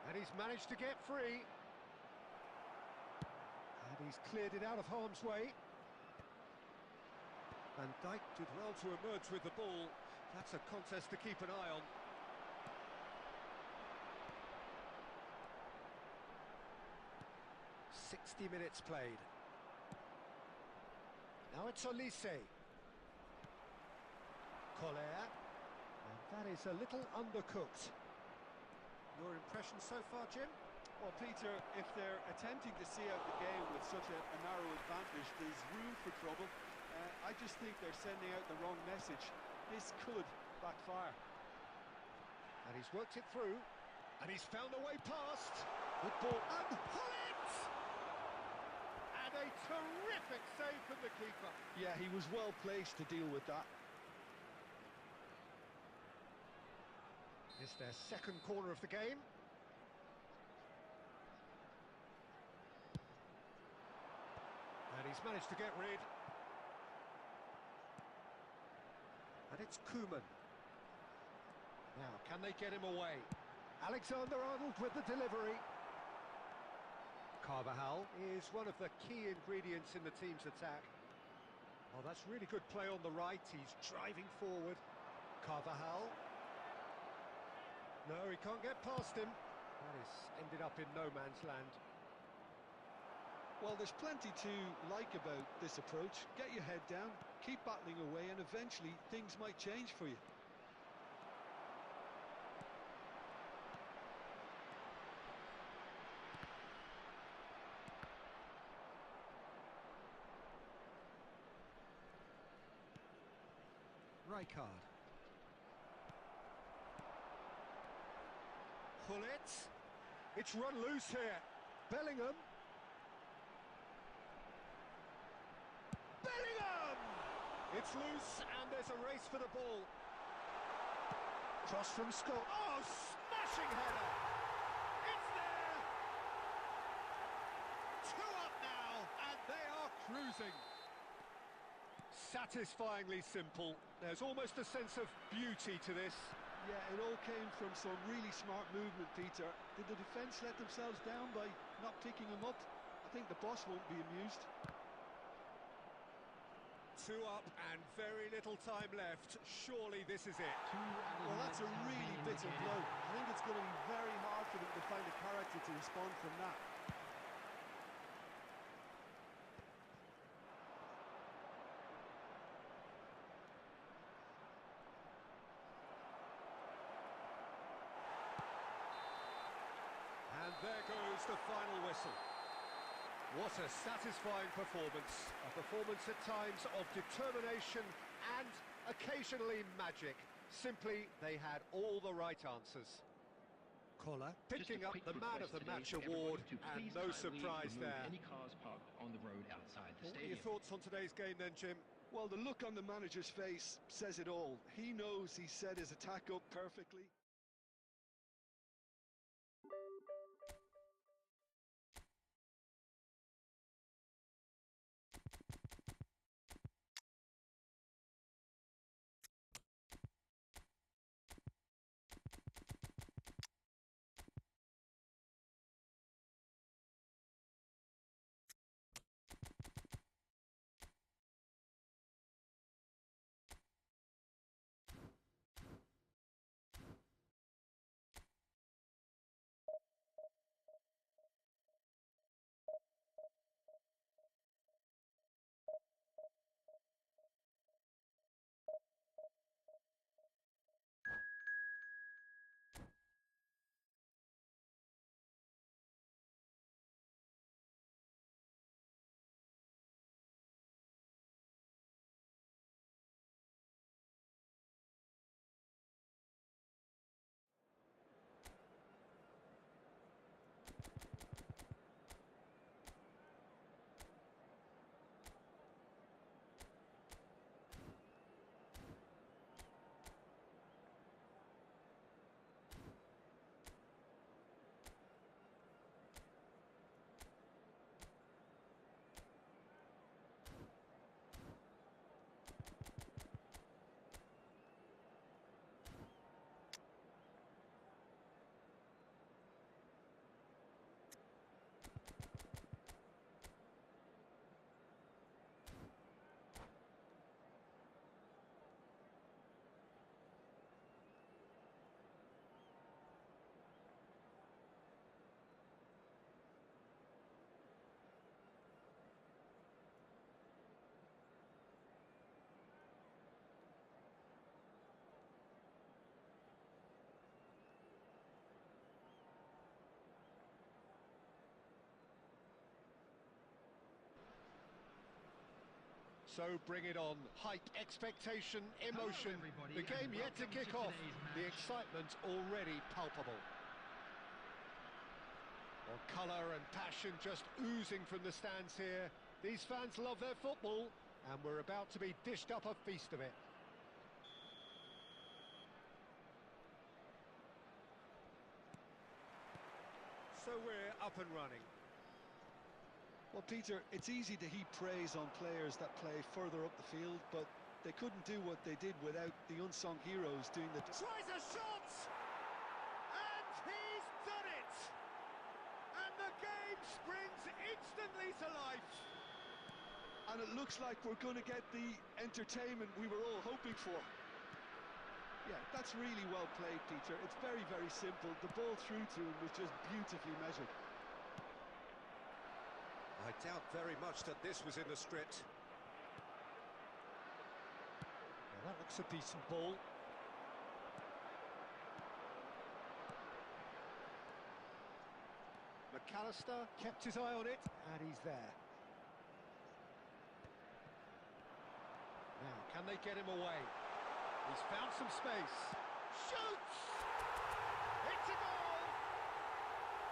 And he's managed to get free. And he's cleared it out of harm's way. Van Dijk did well to emerge with the ball. That's a contest to keep an eye on. "60 minutes played. Now it's Olise. Collier. And that is a little undercooked. Your impression so far, Jim? Well, Peter, if they're attempting to see out the game with such a narrow advantage, there's room for trouble. I just think they're sending out the wrong message. This could backfire. And he's worked it through. And he's found a way past. Good ball. And Hullet! And a terrific save from the keeper. Yeah, he was well placed to deal with that. It's their second corner of the game. And he's managed to get rid. And it's Koeman. Now, can they get him away? Alexander-Arnold with the delivery. Carvajal is one of the key ingredients in the team's attack. Oh, that's really good play on the right. He's driving forward. Carvajal. No, he can't get past him. That has ended up in no man's land. Well, there's plenty to like about this approach. Get your head down, keep battling away, and eventually things might change for you. Rijkaard. Hullet. It's run loose here. Bellingham. Bellingham! It's loose and there's a race for the ball. Cross from Scott. Oh, smashing header! It's there! 2 up now and they are cruising. Satisfyingly simple. There's almost a sense of beauty to this. Yeah, it all came from some really smart movement, Peter. Did the defence let themselves down by not picking him up? I think the boss won't be amused. 2 up and very little time left. Surely this is it. Well, that's a really bitter blow. I think it's going to be very hard for them to find a character to respond from that. And there goes the final whistle. What a satisfying performance. A performance at times of determination and occasionally magic. Simply, they had all the right answers. Collar picking up the Man of the Match award, and no surprise there. Any cars parked on the road outside the What are stadium. your thoughts on today's game then, Jim? Well, the look on the manager's face says it all. He knows he set his attack up perfectly. So bring it on. Hype, expectation, emotion. Hello, everybody, The game and yet to welcome kick to off. today's The match. excitement already palpable. Well, colour and passion just oozing from the stands here. These fans love their football, and we're about to be dished up a feast of it. So we're up and running. Well, Peter, it's easy to heap praise on players that play further up the field, but they couldn't do what they did without the unsung heroes doing the... Tries a shot! And he's done it! And the game springs instantly to life. And it looks like we're going to get the entertainment we were all hoping for. Yeah, that's really well played, Peter. It's very, very simple. The ball through to him was just beautifully measured. I doubt very much that this was in the script. Well, that looks a decent ball. McAllister kept his eye on it, and he's there. Now, can they get him away? He's found some space. Shoots! It's a goal!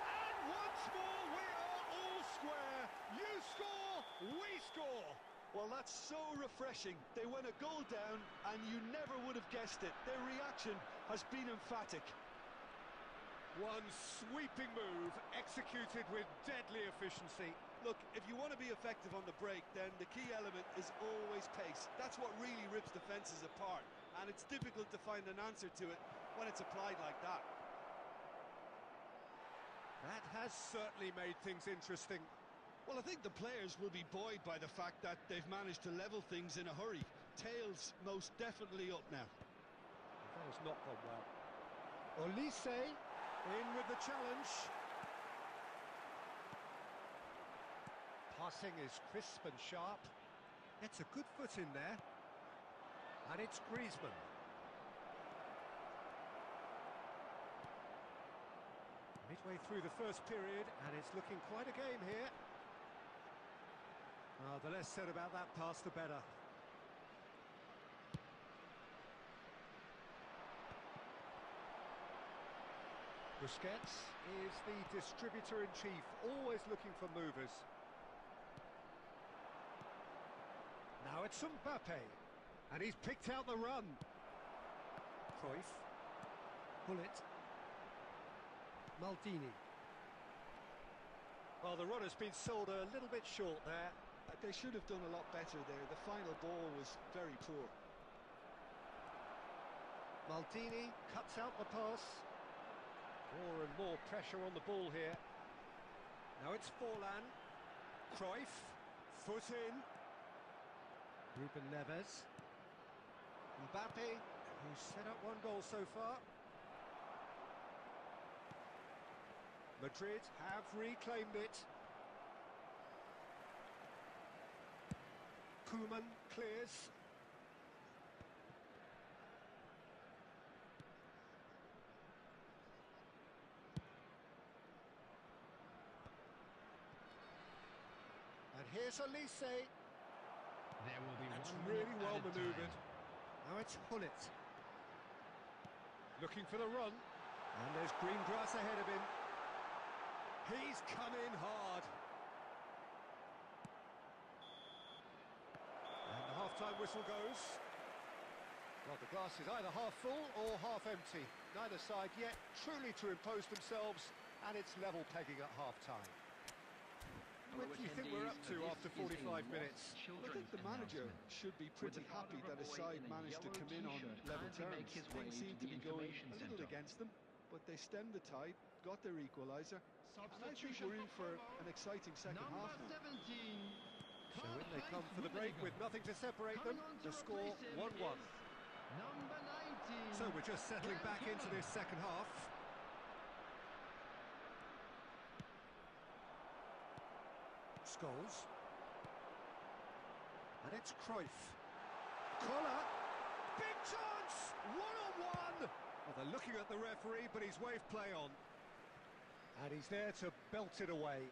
And once more, we are all square. You score, we score. Well, that's so refreshing. They went a goal down, and you never would have guessed it. Their reaction has been emphatic. One sweeping move, executed with deadly efficiency. Look, if you want to be effective on the break, then the key element is always pace. That's what really rips defences apart, and it's difficult to find an answer to it when it's applied like that. That has certainly made things interesting. Well, I think the players will be buoyed by the fact that they've managed to level things in a hurry. Tails most definitely up now. That has not gone well. Olise in with the challenge. Passing is crisp and sharp. It's a good foot in there. And it's Griezmann. Midway through the first period, and it's looking quite a game here. The less said about that pass, the better. Busquets is the distributor-in-chief, always looking for movers. Now it's Mbappe, and he's picked out the run. Cruyff, Bullet, Maldini. Well, the run has been sold a little bit short there. They should have done a lot better there. The final ball was very poor. Maldini cuts out the pass. More and more pressure on the ball here. Now it's Forlan. Cruyff, foot in. Ruben Neves. Mbappe, who's set up one goal so far. Madrid have reclaimed it. Koeman clears. And here's Olise. There will be That's 1 really minute well added manoeuvred. time. Now it's Hullet. Looking for the run. And there's green grass ahead of him. He's come in hard. And the half-time whistle goes. Well, the glass is either half full or half empty. Neither side yet truly to impose themselves, and it's level pegging at half-time. What do you think we're up to after 45 minutes? Well, I think the manager should be pretty happy that his side managed to come in on level terms. Things seemed to be going a little against them, but they stemmed the tide, got their equaliser, and I think we're in for an exciting second half now. Number 17. So in they come for the break with nothing to separate them. The score 1-1. Number 19. So we're just settling back into this second half. Scholes. And it's Cruyff. Collar. Big chance! One-on-one! Well, they're looking at the referee, but he's waved play on. And he's there to belt it away.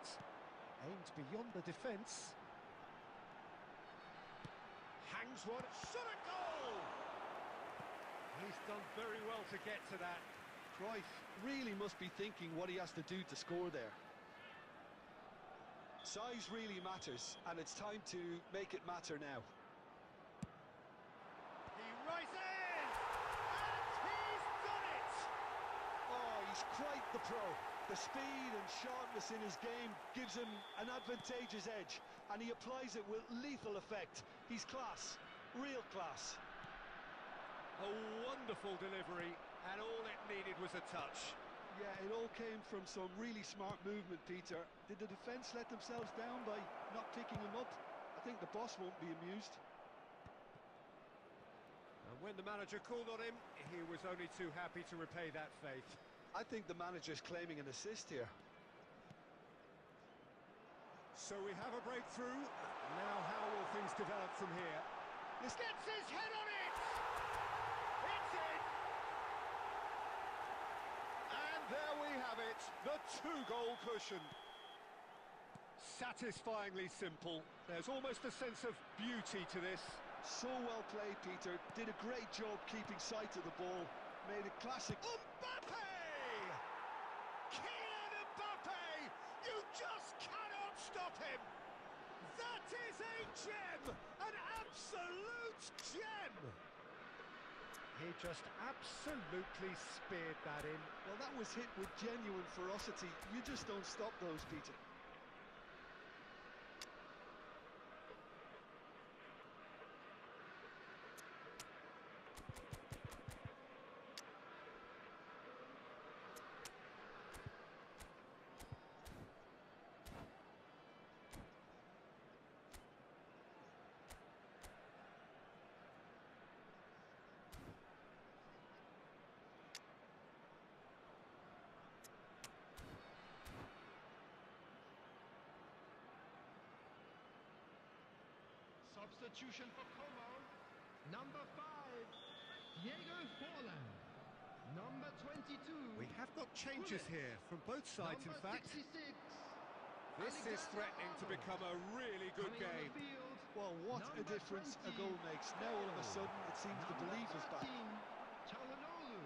it. Aimed beyond the defence. Hangs one, shot a goal! He's done very well to get to that. Cruyff really must be thinking what he has to do to score there. Size really matters, and it's time to make it matter now. He rises! And he's done it! Oh, he's quite the pro. The speed and sharpness in his game gives him an advantageous edge, and he applies it with lethal effect. He's class, real class. A wonderful delivery, and all it needed was a touch. Yeah, it all came from some really smart movement, Peter. Did the defence let themselves down by not picking him up? I think the boss won't be amused. And when the manager called on him, he was only too happy to repay that faith. I think the manager's claiming an assist here. So we have a breakthrough. Now how will things develop from here? This gets his head on it! It's in! And there we have it, the two-goal cushion. Satisfyingly simple. There's almost a sense of beauty to this. So well played, Peter. Did a great job keeping sight of the ball. Made a classic. Mbappe! Kylian Mbappe! You just cannot stop him! That is a gem! An absolute gem! He just absolutely speared that in. Well, that was hit with genuine ferocity. You just don't stop those, Peter. Substitution for Como. Number 5, Diego Forlan. Number 22. We have got changes here from both sides, in fact. 66. This is threatening to become a really good game. Well, what a difference a goal makes. Now all of a sudden it seems the belief is back. Çalhanoğlu.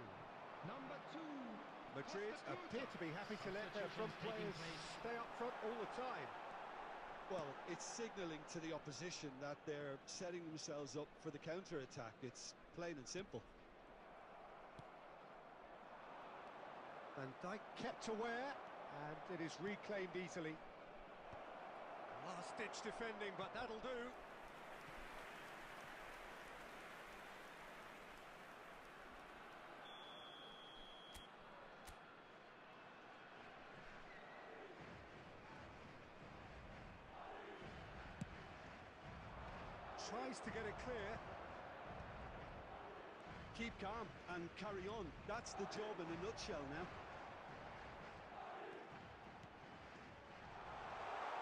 Number 2. Madrid appear to be happy to let their front players stay up front all the time. Well, it's signalling to the opposition that they're setting themselves up for the counter-attack. It's plain and simple. Van Dijk kept aware, and it is reclaimed easily. Last-ditch defending, but that'll do. Tries to get it clear. Keep calm and carry on. That's the job in a nutshell now.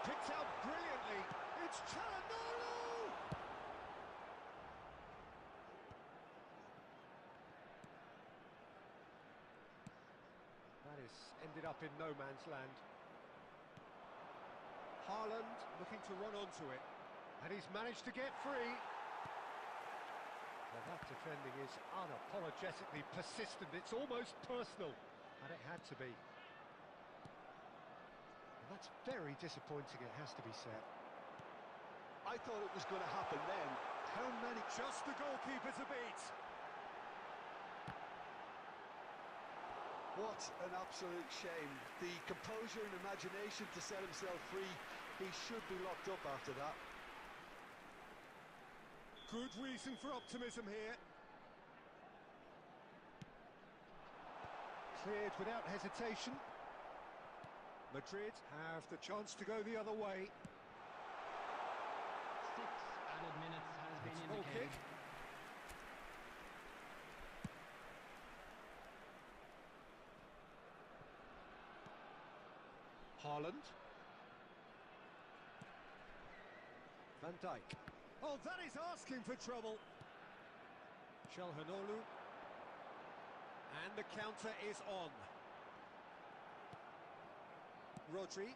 Picked out brilliantly. It's Çalhanoğlu! That is ended up in no man's land. Haaland looking to run onto it. And he's managed to get free. Well, that defending is unapologetically persistent. It's almost personal. And it had to be. And that's very disappointing, it has to be said. I thought it was going to happen then. How many... Just the goalkeeper to beat. What an absolute shame. The composure and imagination to set himself free. He should be locked up after that. Good reason for optimism here. Cleared without hesitation. Madrid have the chance to go the other way. 6 added minutes has been Goal indicated. kick. Haaland. Van Dijk. Oh, that is asking for trouble. Çalhanoğlu. And the counter is on. Rodri.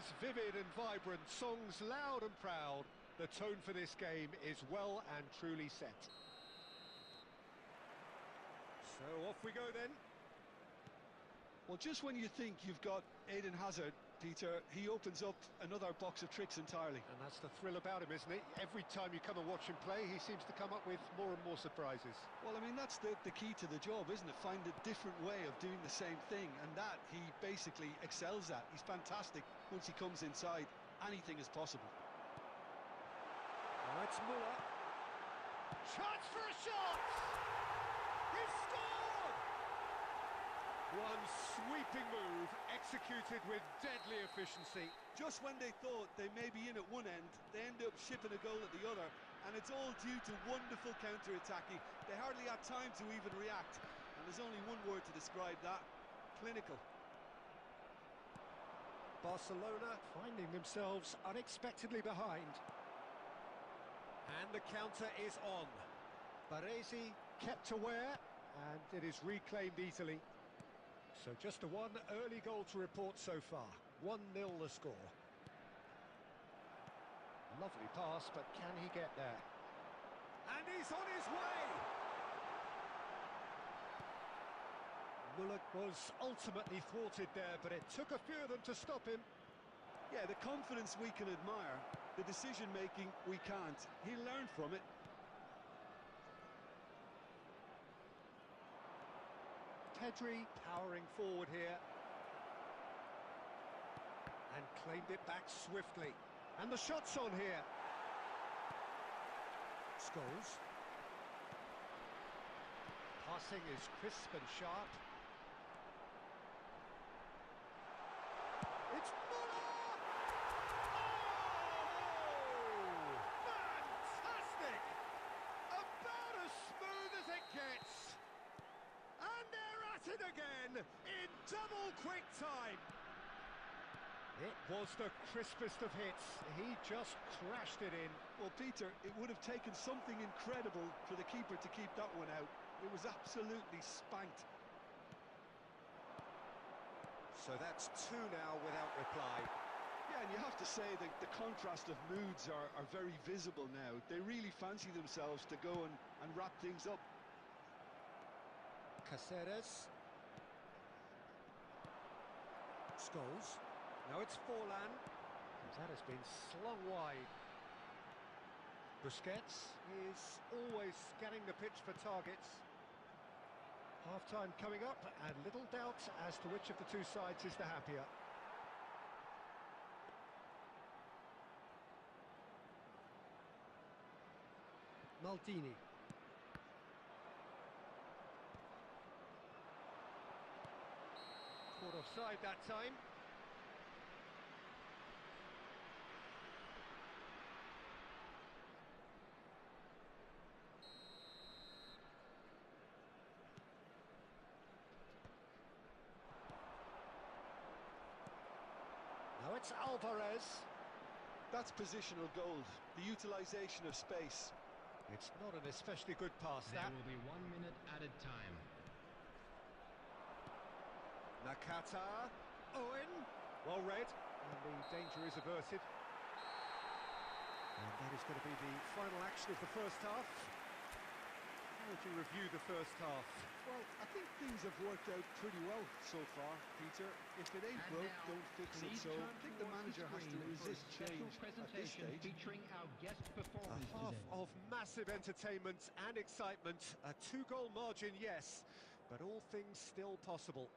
Colours vivid and vibrant, songs loud and proud. The tone for this game is well and truly set. So off we go then. Well, just when you think you've got Eden Hazard, Peter, he opens up another box of tricks entirely. And that's the thrill about him, isn't it? Every time you come and watch him play, he seems to come up with more and more surprises. Well, I mean, that's the key to the job, isn't it? Find a different way of doing the same thing, and that he basically excels at. He's fantastic. Once he comes inside, anything is possible. Now it's Muller. Chance for a shot! He's scored! One sweeping move, executed with deadly efficiency. Just when they thought they may be in at one end, they end up shipping a goal at the other, and it's all due to wonderful counter-attacking. They hardly had time to even react, and there's only one word to describe that: clinical. Barcelona finding themselves unexpectedly behind. And the counter is on. Baresi kept aware, and it is reclaimed easily. So just a one early goal to report so far. 1-0 the score. Lovely pass, but can he get there? And he's on his way! Muller was ultimately thwarted there, but it took a few of them to stop him. Yeah, the confidence we can admire, the decision-making we can't. He learned from it. Pedri powering forward here. And claimed it back swiftly. And the shot's on here. Scholes. Passing is crisp and sharp. It's Muller! Oh! Fantastic! About as smooth as it gets. And they're at it again in double quick time. It was the crispest of hits. He just crashed it in. Well, Peter, it would have taken something incredible for the keeper to keep that one out. It was absolutely spanked. So that's two now without reply. Yeah, and you have to say that the contrast of moods are very visible now. They really fancy themselves to go and wrap things up. Caceres. Scholes. Now it's Forlan. That has been slung wide. Busquets is always scanning the pitch for targets. Half-time coming up, and little doubt as to which of the two sides is the happier. Maldini. Caught offside that time. Now it's Alvarez. That's positional gold, the utilisation of space. It's not an especially good pass, There that. will be 1 minute added time. Nakata. Owen. Well read. And the danger is averted. And that is going to be the final action of the first half. How would you review the first half? Well, I think things have worked out pretty well so far, Peter. If it ain't And broke, now, don't fix it. please So turn I think the towards manager has to screen for a resist special change at this presentation stage. featuring our guest A performers half today. of massive entertainment and excitement. A two-goal margin, yes, but all things still possible.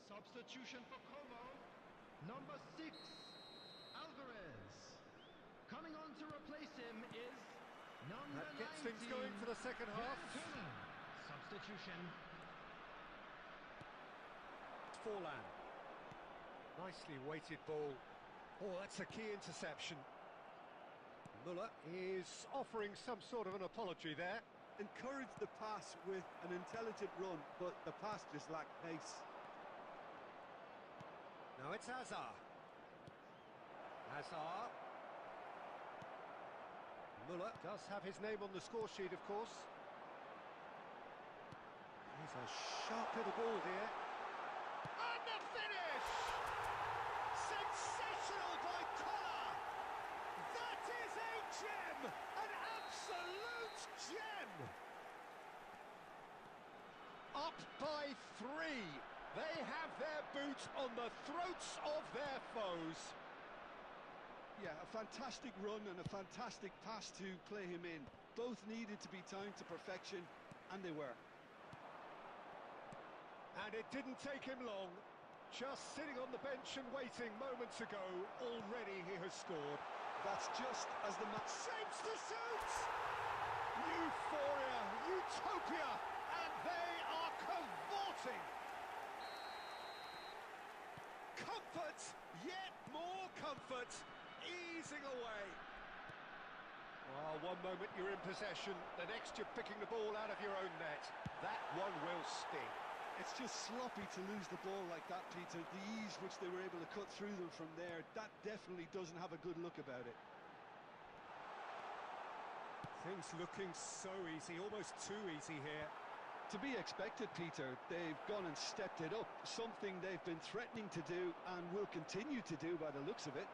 Substitution for Como, number 6, Alvarez. Coming on to replace him is number That gets 19, things going for the second half. Cantona. Substitution. Forlan. Nicely weighted ball. Oh, that's a key interception. Muller is offering some sort of an apology there. Encouraged the pass with an intelligent run, but the pass just lacked pace. Now it's Hazard. Hazard. Muller does have his name on the score sheet, of course. Here's a sharp little ball here. And the finish! Sensational by Connor! That is a gem! An absolute gem! Up by 3. They have their boot on the throats of their foes. Yeah, a fantastic run and a fantastic pass to play him in. Both needed to be timed to perfection, and they were. And it didn't take him long. Just sitting on the bench and waiting moments ago, already he has scored. That's just as the match Shapes the suit! Euphoria, utopia, and they are cavorting. Comfort, yet more comfort, easing away. Well, one moment you're in possession, the next you're picking the ball out of your own net. That one will sting. It's just sloppy to lose the ball like that, Peter. The ease which they were able to cut through them from there, that definitely doesn't have a good look about it. Things looking so easy, almost too easy here. To be expected, Peter. They've gone and stepped it up, something they've been threatening to do and will continue to do by the looks of it.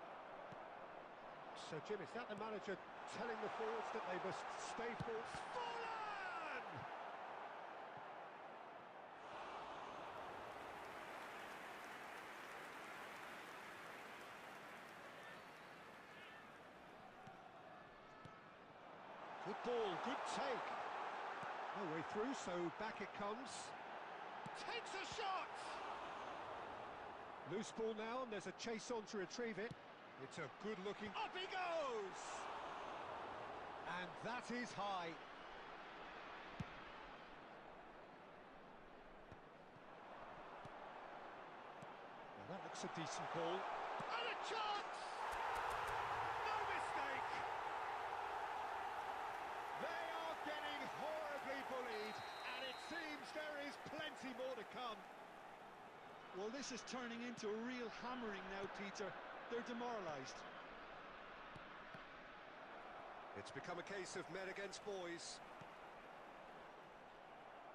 So, Jim, is that the manager telling the forwards that they must stay full? Good ball, good take. No way through, so back it comes. Takes a shot! Loose ball now, and there's a chase on to retrieve it. It's a good-looking... Up he goes! And that is high. Well, that looks a decent ball. And a chance! No mistake! They are getting horribly bullied, and it seems there is plenty more to come. Well, this is turning into a real hammering now, Peter. They're demoralised. It's become a case of men against boys.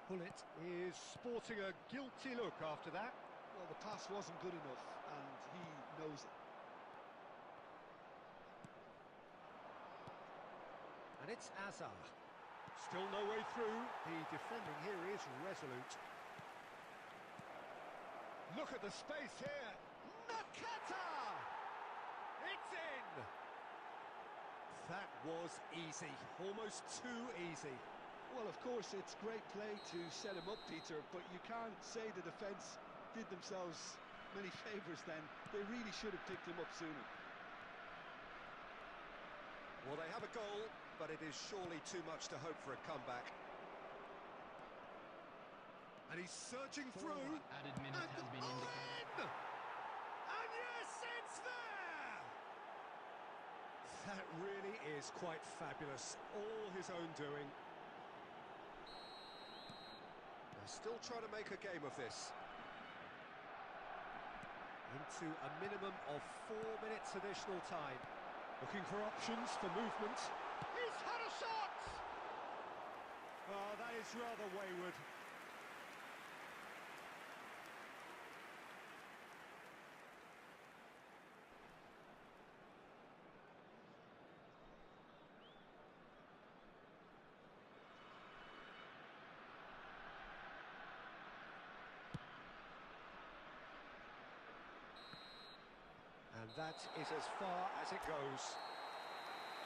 Bullet is sporting a guilty look after that. Well, the pass wasn't good enough, and he knows it. And it's Azar. Still no way through. The defending here is resolute. Look at the space here. Nakata! It's in! That was easy. Almost too easy. Well, of course, it's great play to set him up, Peter, but you can't say the defence did themselves many favours then. They really should have picked him up sooner. Well, they have a goal, but it is surely too much to hope for a comeback. And he's surging through. Added minute has been indicated. And yes, it's there! That really is quite fabulous. All his own doing. They're still trying to make a game of this. Into a minimum of 4 minutes additional time. Looking for options for movement. He's had a shot! Oh, that is rather wayward. And that is as far as it goes.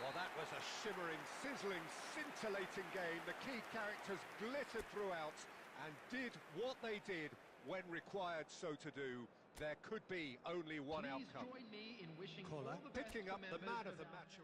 Well, that was a shimmering, sizzling, scintillating game. The key characters glittered throughout and did what they did when required so to do. There could be only one Please outcome. join me in wishing Collar all the best picking for up the members man of of the our match.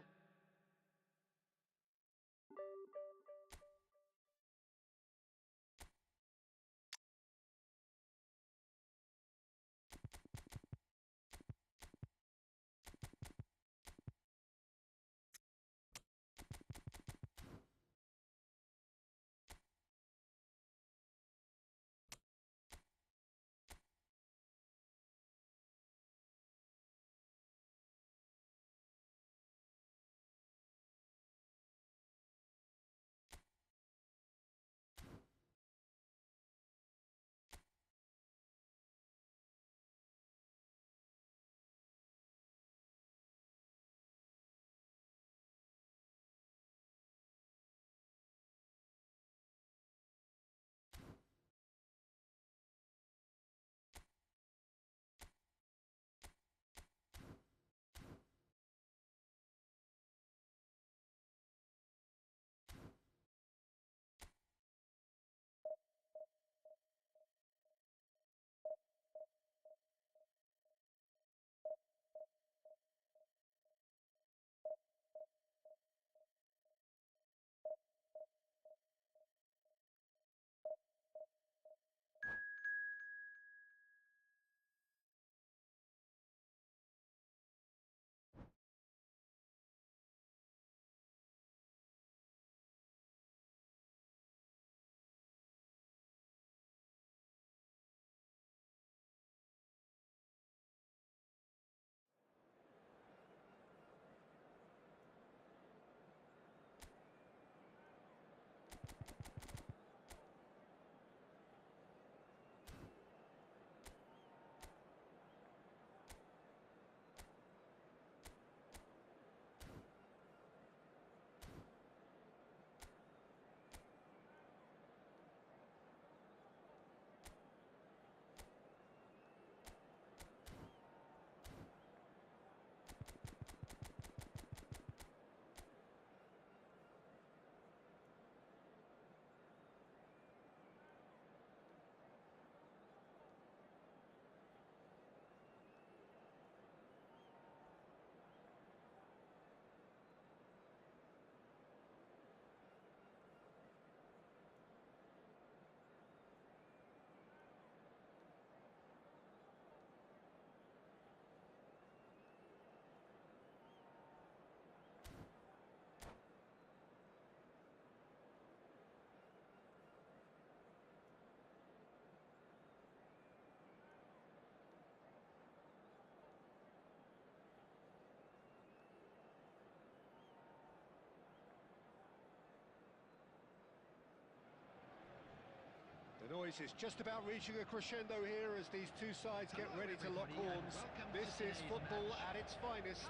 noise is just about reaching a crescendo here as these two sides get ready to lock horns. This is football at its finest.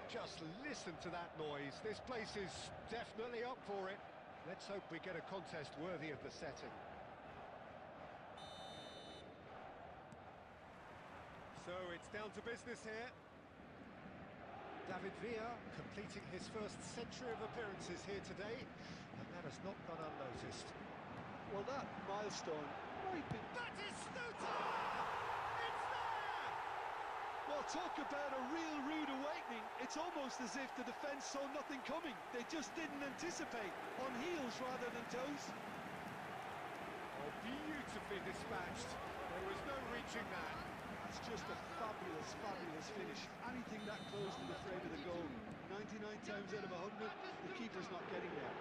Just listen to that noise. This place is definitely up for it. Let's hope we get a contest worthy of the setting. So it's down to business here. David Villa completing his first century of appearances here today, and that has not gone unnoticed. Well, that milestone might be... That is Stuta! It's there! Well, talk about a real rude awakening. It's almost as if the defence saw nothing coming. They just didn't anticipate, on heels rather than toes. Oh, beautifully dispatched. There was no reaching that. It's just a fabulous, fabulous finish. Anything that close to the frame of the goal, 99 times out of 100, the keeper's not getting there.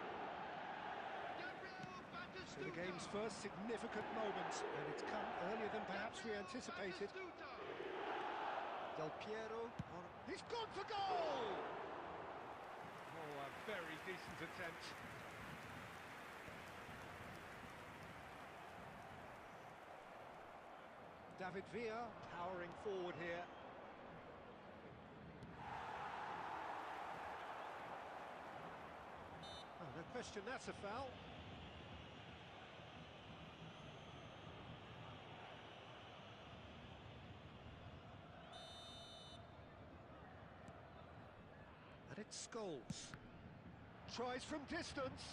So the game's first significant moment, and it's come earlier than perhaps we anticipated. Del Piero, he's gone for goal! Oh, a very decent attempt. David Villa powering forward here. Oh, no question, that's a foul. And it's Scholes. Tries from distance.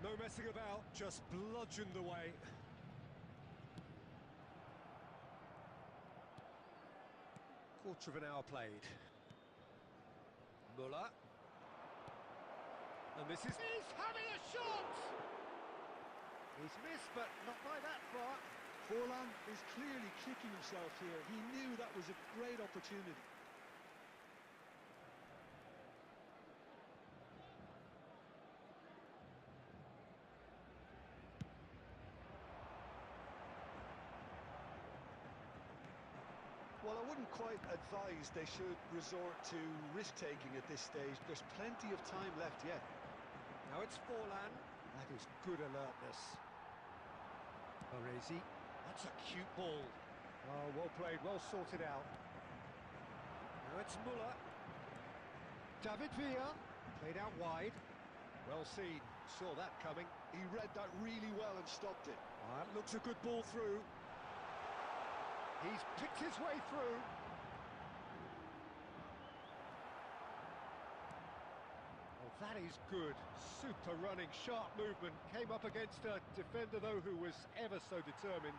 No messing about, just bludgeoned away. Quarter of an hour played. Muller. And this is... He's having a shot! He's missed, but not by that far. Forlan is clearly kicking himself here. He knew that was a great opportunity. Well, I wouldn't quite advise they should resort to risk-taking at this stage. There's plenty of time left yet. Now it's Forlan. That is good alertness. Baresi. That's a cute ball. Oh, well played, well sorted out. Now it's Muller. David Villa. Played out wide. Well seen. Saw that coming. He read that really well and stopped it. That looks a good ball through. He's picked his way through. Oh, that is good. Super running, sharp movement. Came up against a defender, though, who was ever so determined.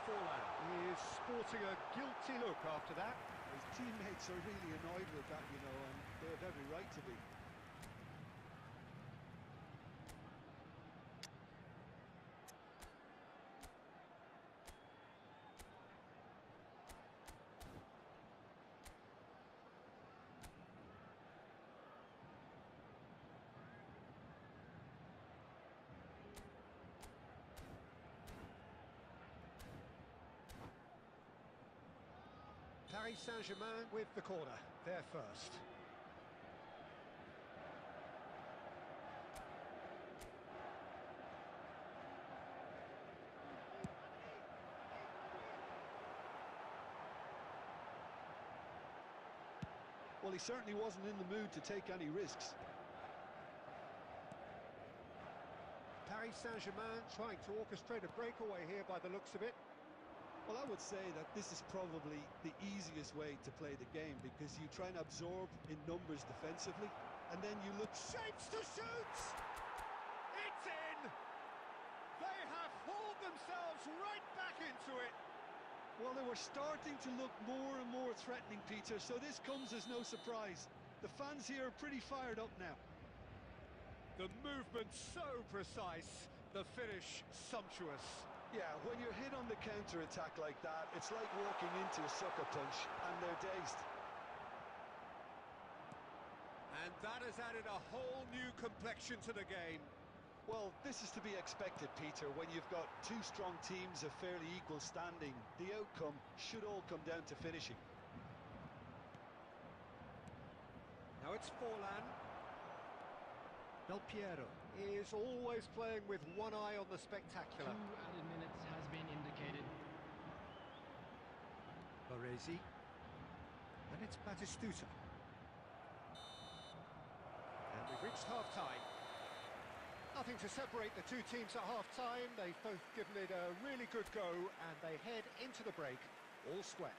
Forlan is sporting a guilty look after that. His teammates are really annoyed with that, you know, and they have every right to be. Paris Saint-Germain with the corner. They're first. Well, he certainly wasn't in the mood to take any risks. Paris Saint-Germain trying to orchestrate a breakaway here by the looks of it. Well, I would say that this is probably the easiest way to play the game because you try and absorb in numbers defensively, and then you look... Shapes to shoot! It's in! They have hauled themselves right back into it! Well, they were starting to look more and more threatening, Peter, so this comes as no surprise. The fans here are pretty fired up now. The movement so precise, the finish sumptuous. Yeah, when you're hit on the counter-attack like that, it's like walking into a sucker punch, and they're dazed. And that has added a whole new complexion to the game. Well, this is to be expected, Peter. When you've got two strong teams of fairly equal standing, the outcome should all come down to finishing. Now it's Forlan. Del Piero is always playing with one eye on the spectacular. 2 added minutes has been indicated. Baresi. And it's Batistuta. And we've reached half-time. Nothing to separate the two teams at half-time. They've both given it a really good go, and they head into the break all square.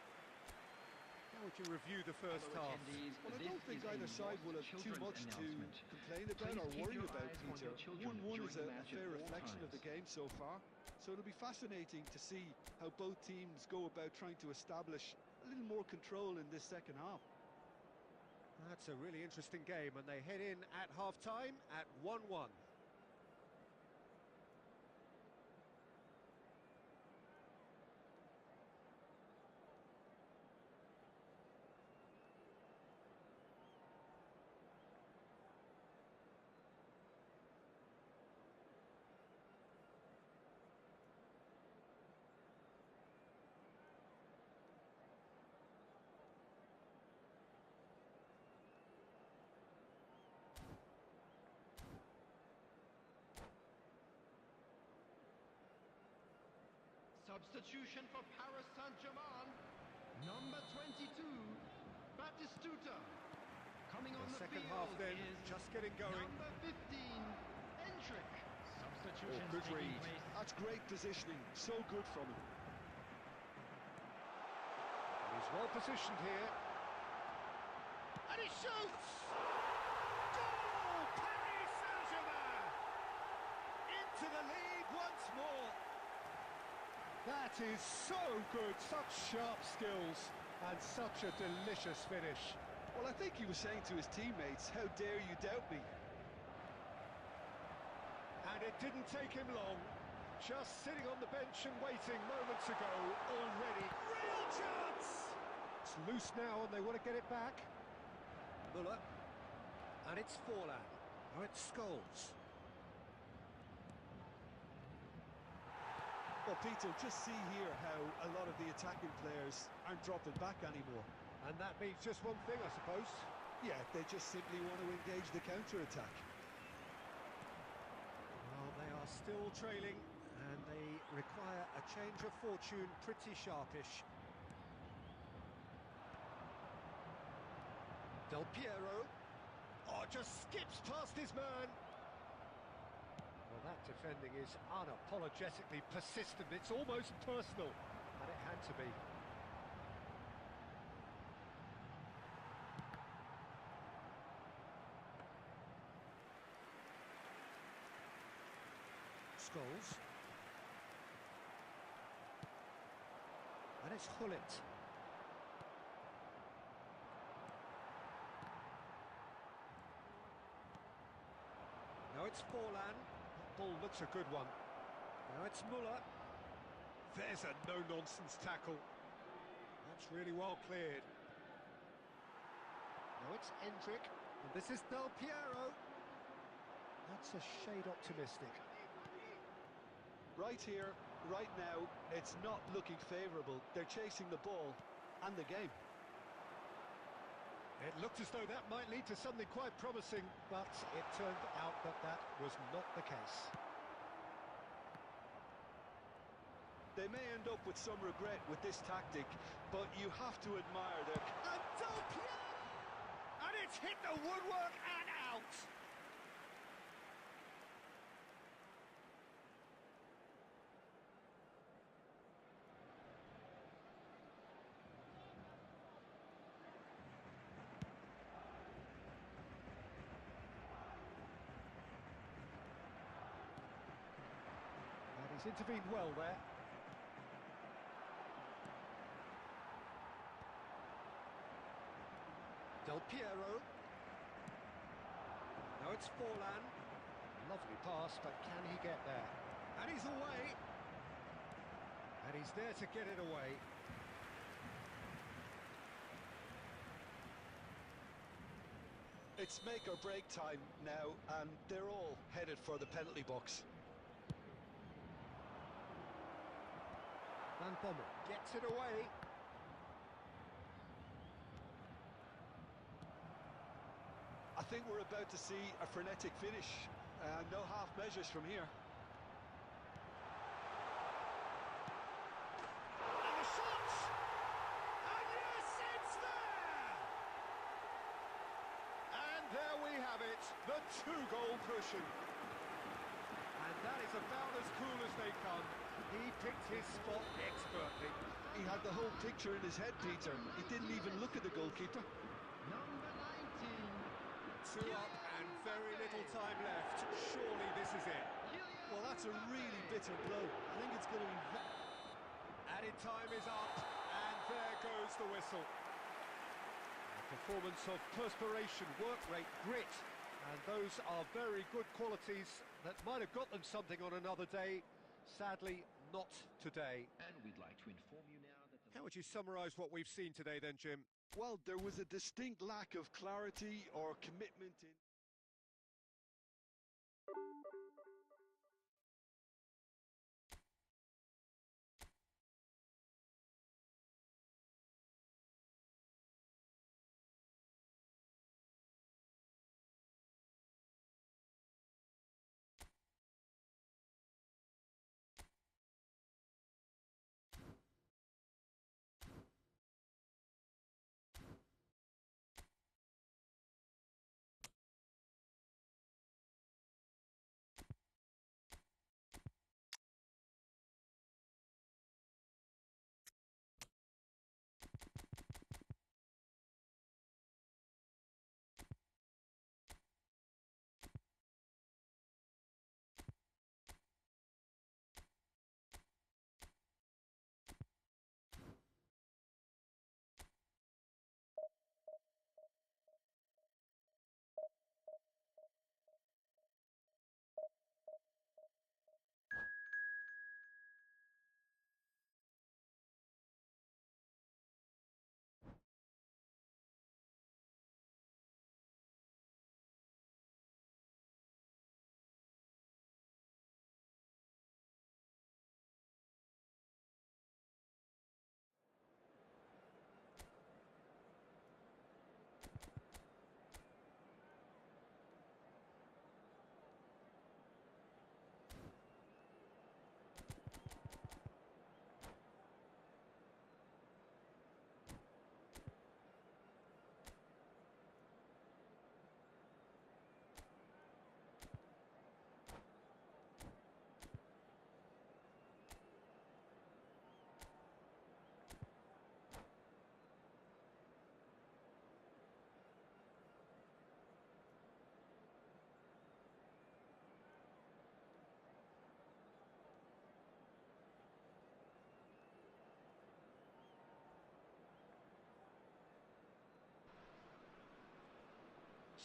How would you review the first Fellow half? attendees, Well, I this don't think is a either side will have too children's much to announcement. complain about Please or keep worry your about, eyes on Peter. your children 1-1 during is the a match at fair all reflection of the times. game so far, so it'll be fascinating to see how both teams go about trying to establish a little more control in this second half. That's a really interesting game, and they head in at half-time at 1-1. Substitution for Paris Saint-Germain. Number 22, Batistuta. Coming on The the second field half then, is just getting going. number 15, Endrick. Substitution good taking read. place. That's great positioning, so good from him. He's well positioned here. And he shoots! Goal! Paris Saint-Germain! Into the lead once more. That is so good, such sharp skills and such a delicious finish. Well, I think he was saying to his teammates, how dare you doubt me? And it didn't take him long. Just sitting on the bench and waiting moments ago, already. Real chance! It's loose now and they want to get it back. Muller. And it's Forlan. Now it's Scholes. Well, Peter, just see here how a lot of the attacking players aren't dropping back anymore. And that means just one thing, I suppose. Yeah, they just simply want to engage the counter-attack. Well, they are still trailing, and they require a change of fortune pretty sharpish. Del Piero. Oh, just skips past his man. Well, that defending is unapologetically persistent. It's almost personal, and it had to be. Scholes. And it's Hullet. Now it's Forlan. That ball looks a good one. Now it's Muller. There's a no-nonsense tackle. That's really well cleared. Now it's Endrick. And this is Del Piero. That's a shade optimistic. Right here, right now, it's not looking favourable. They're chasing the ball and the game. It looked as though that might lead to something quite promising, but it turned out that that was not the case. They may end up with some regret with this tactic, but you have to admire their... And Del Piero! And it's hit the woodwork and out! And he's intervened well there. Del Piero. Now it's Forlan. Lovely pass, but can he get there? And he's away. And he's there to get it away. It's make or break time now, and they're all headed for the penalty box. Van Bommel gets it away. I think we're about to see a frenetic finish. No half measures from here. And the shot! And yes, it's there! And there we have it, the two-goal cushion. And that is about as cool as they come. He picked his spot expertly. He had the whole picture in his head, Peter. He didn't even look at the goalkeeper. Number 19. Two up and very little time left. Surely this is it. Well, that's a really bitter blow. I think it's going to be... Added time is up, and there goes the whistle. A performance of perspiration, work rate, grit, and those are very good qualities that might have got them something on another day. Sadly, not today. And we'd like to inform you now that the... How would you summarise what we've seen today then, Jim? Well, there was a distinct lack of clarity or commitment in...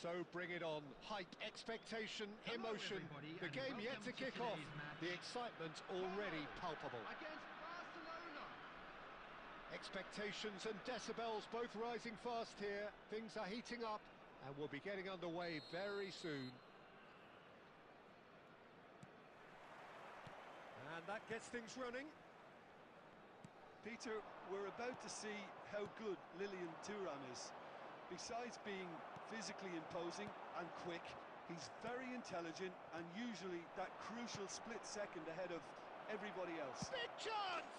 So bring it on. Hype, expectation, Hello, emotion. everybody, The and game yet welcome to to kick off. today's match. The excitement already palpable. Against Barcelona. Expectations and decibels both rising fast here. Things are heating up and we'll be getting underway very soon. And that gets things running. Peter, we're about to see how good Lilian Thuram is. Besides being physically imposing and quick, he's very intelligent and usually that crucial split second ahead of everybody else. Big chance!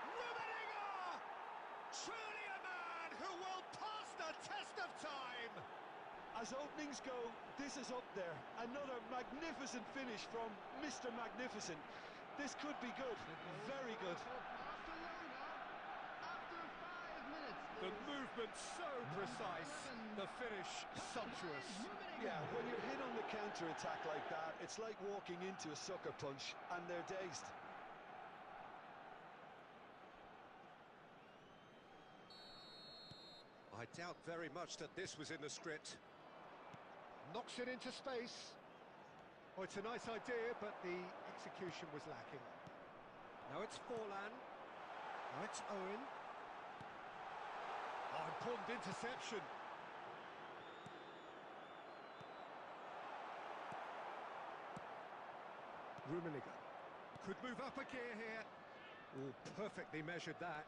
Rummenigge! Truly a man who will pass the test of time! As openings go, this is up there. Another magnificent finish from Mr. Magnificent. This could be good, very good. Barcelona. After 5 minutes. The movement so precise, the finish sumptuous. Yeah, when you're hit on the counter-attack like that, it's like walking into a sucker punch and they're dazed. I doubt very much that this was in the script. Knocks it into space. Oh, it's a nice idea, but the execution was lacking. Now it's Forlan. Now it's Owen. Oh, important interception. Rummenigge could move up a gear here. Oh, perfectly measured that.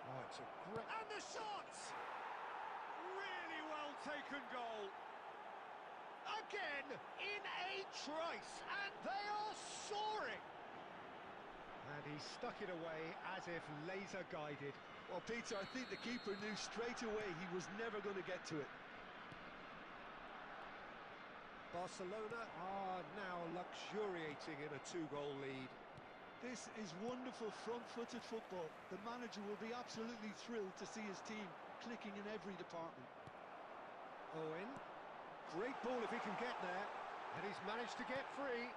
Oh, it's a great... And the shot! Really well well-taken goal. Again, in a trice, and they are soaring. And he stuck it away as if laser-guided. Well, Peter, I think the keeper knew straight away he was never going to get to it. Barcelona are now luxuriating in a 2-goal lead. This is wonderful front-footed football. The manager will be absolutely thrilled to see his team clicking in every department. Owen, great ball if he can get there, and he's managed to get free.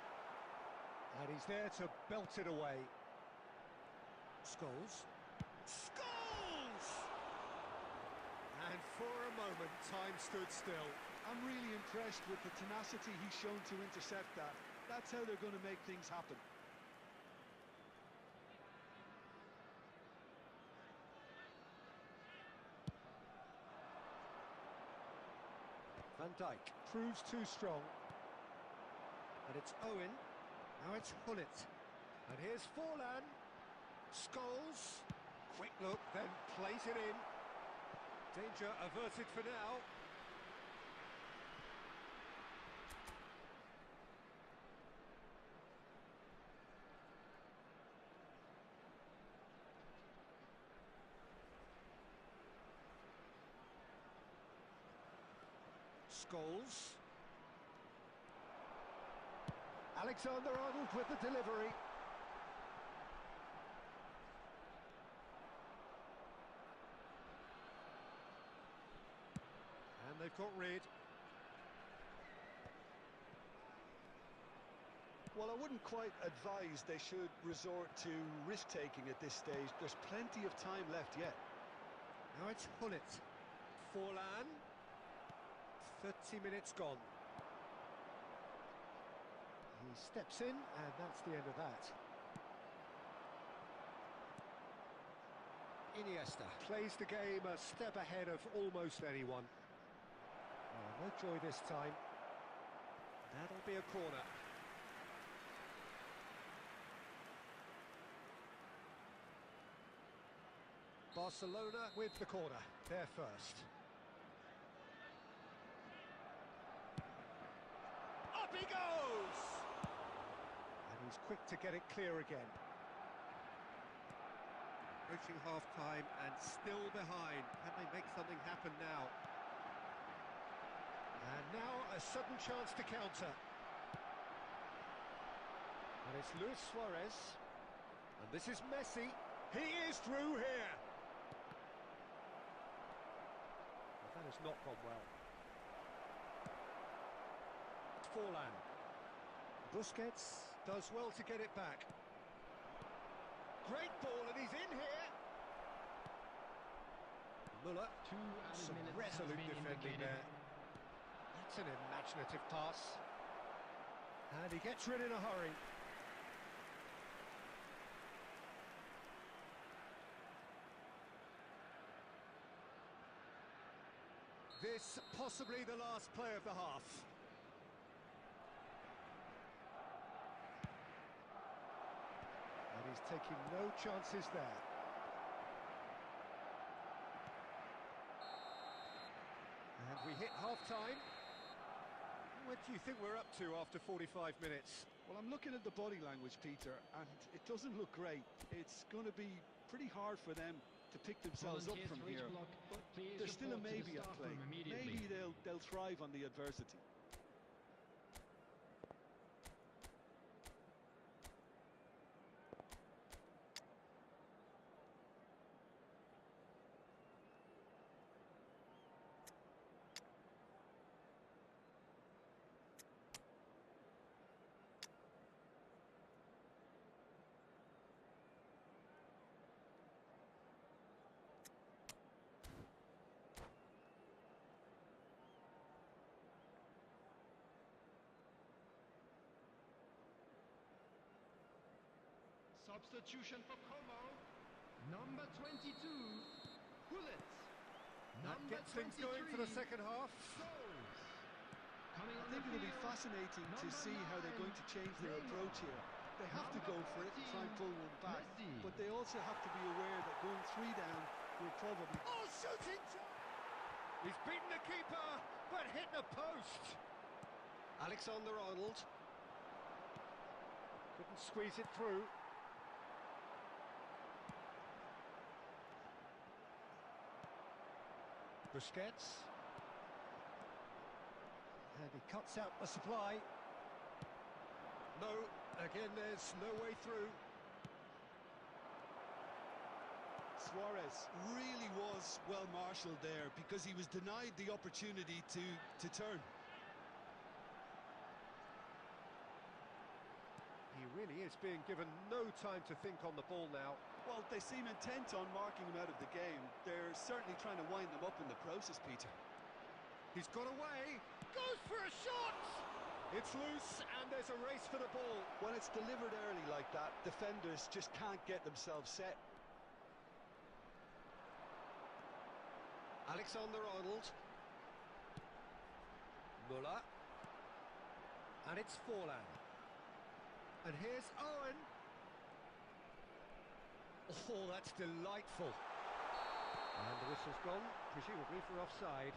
And he's there to belt it away. Scholes. Scholes! And for a moment, time stood still. I'm really impressed with the tenacity he's shown to intercept that. That's how they're going to make things happen. Van Dijk proves too strong. And it's Owen. Now it's Hullet. And here's Forlan. Scholes. Quick look, then plays it in. Danger averted for now. Scholes. Alexander-Arnold with the delivery. And they've got rid. Well, I wouldn't quite advise they should resort to risk-taking at this stage. There's plenty of time left yet. Now it's Hullet. Forlan. 30 minutes gone. He steps in, and that's the end of that. Iniesta plays the game a step ahead of almost anyone. Oh, no joy this time. That'll be a corner. Barcelona with the corner, they're first. Up he goes! And he's quick to get it clear again. Approaching half-time and still behind. Can they make something happen now? And now a sudden chance to counter. And it's Luis Suarez. And this is Messi. He is through here. But that has not gone well. Forlan. Busquets does well to get it back. Great ball, and he's in here. Muller. Some resolute defending there. That's an imaginative pass. And he gets rid in a hurry. This possibly the last play of the half. And he's taking no chances there. And we hit half-time. What do you think we're up to after 45 minutes? Well, I'm looking at the body language, Peter, and it doesn't look great. It's going to be pretty hard for them to pick themselves up from here. But there's still a maybe at play. Maybe they'll thrive on the adversity. Substitution for Como. Number 22, Hullet. That gets things going for the second half. Coming I on think the it'll be field, fascinating to see how they're going to change their approach here. They have to go for it and try and pull one back, but they also have to be aware that going 3 down will probably... Oh, shooting! He's beaten the keeper, but hit the post. Alexander-Arnold. Couldn't squeeze it through. Busquets. And he cuts out the supply. No, again there's no way through. Suarez really was well marshalled there because he was denied the opportunity to turn. He really is being given no time to think on the ball now. Well, they seem intent on marking him out of the game. They're certainly trying to wind them up in the process, Peter. He's got away, goes for a shot! It's loose, and there's a race for the ball. When it's delivered early like that, defenders just can't get themselves set. Alexander-Arnold. Muller. And it's Forlan. And here's Owen. Oh, that's delightful. And the whistle's gone, presumably for offside.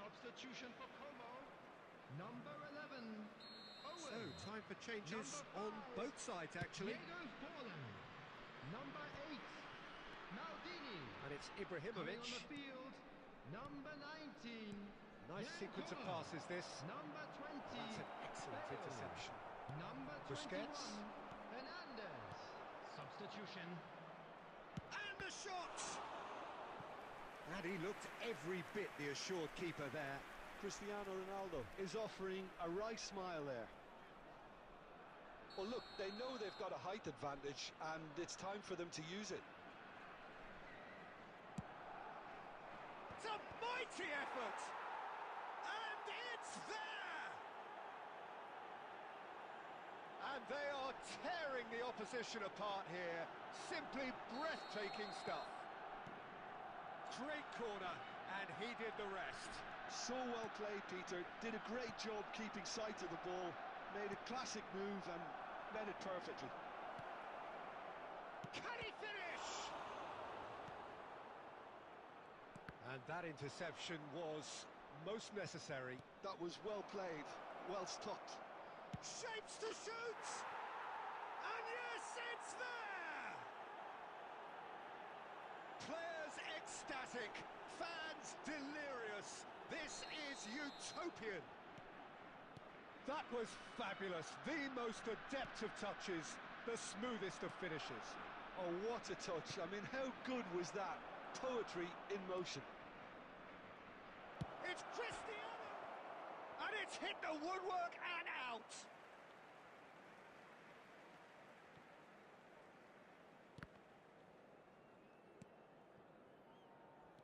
Substitution for Como. Number 11. Owen. So, time for changes Number on 5, both sides, actually. Diego Forlan. Number 8. Maldini. And it's Coming Ibrahimovic. on the field. Number 19. Nice sequence of Dangola. passes, this. Number 20. That's an excellent Bale. interception. Number 21. Busquets. Hernandez. Substitution. And the shot! And he looked every bit the assured keeper there. Cristiano Ronaldo is offering a wry smile there. Well, look, they know they've got a height advantage, and it's time for them to use it. It's a mighty effort! And it's there! And they are tearing the opposition apart here. Simply breathtaking stuff. Great corner, and he did the rest. So well played, Peter. Did a great job keeping sight of the ball. Made a classic move and met it perfectly. Can he finish? And that interception was most necessary. That was well played, well stopped. Shapes to shoot! And yes, it's there! Players ecstatic, fans delirious. This is utopian. That was fabulous. The most adept of touches, the smoothest of finishes. Oh, what a touch. I mean, how good was that? Poetry in motion. It's Cristiano! And it's hit the woodwork and out!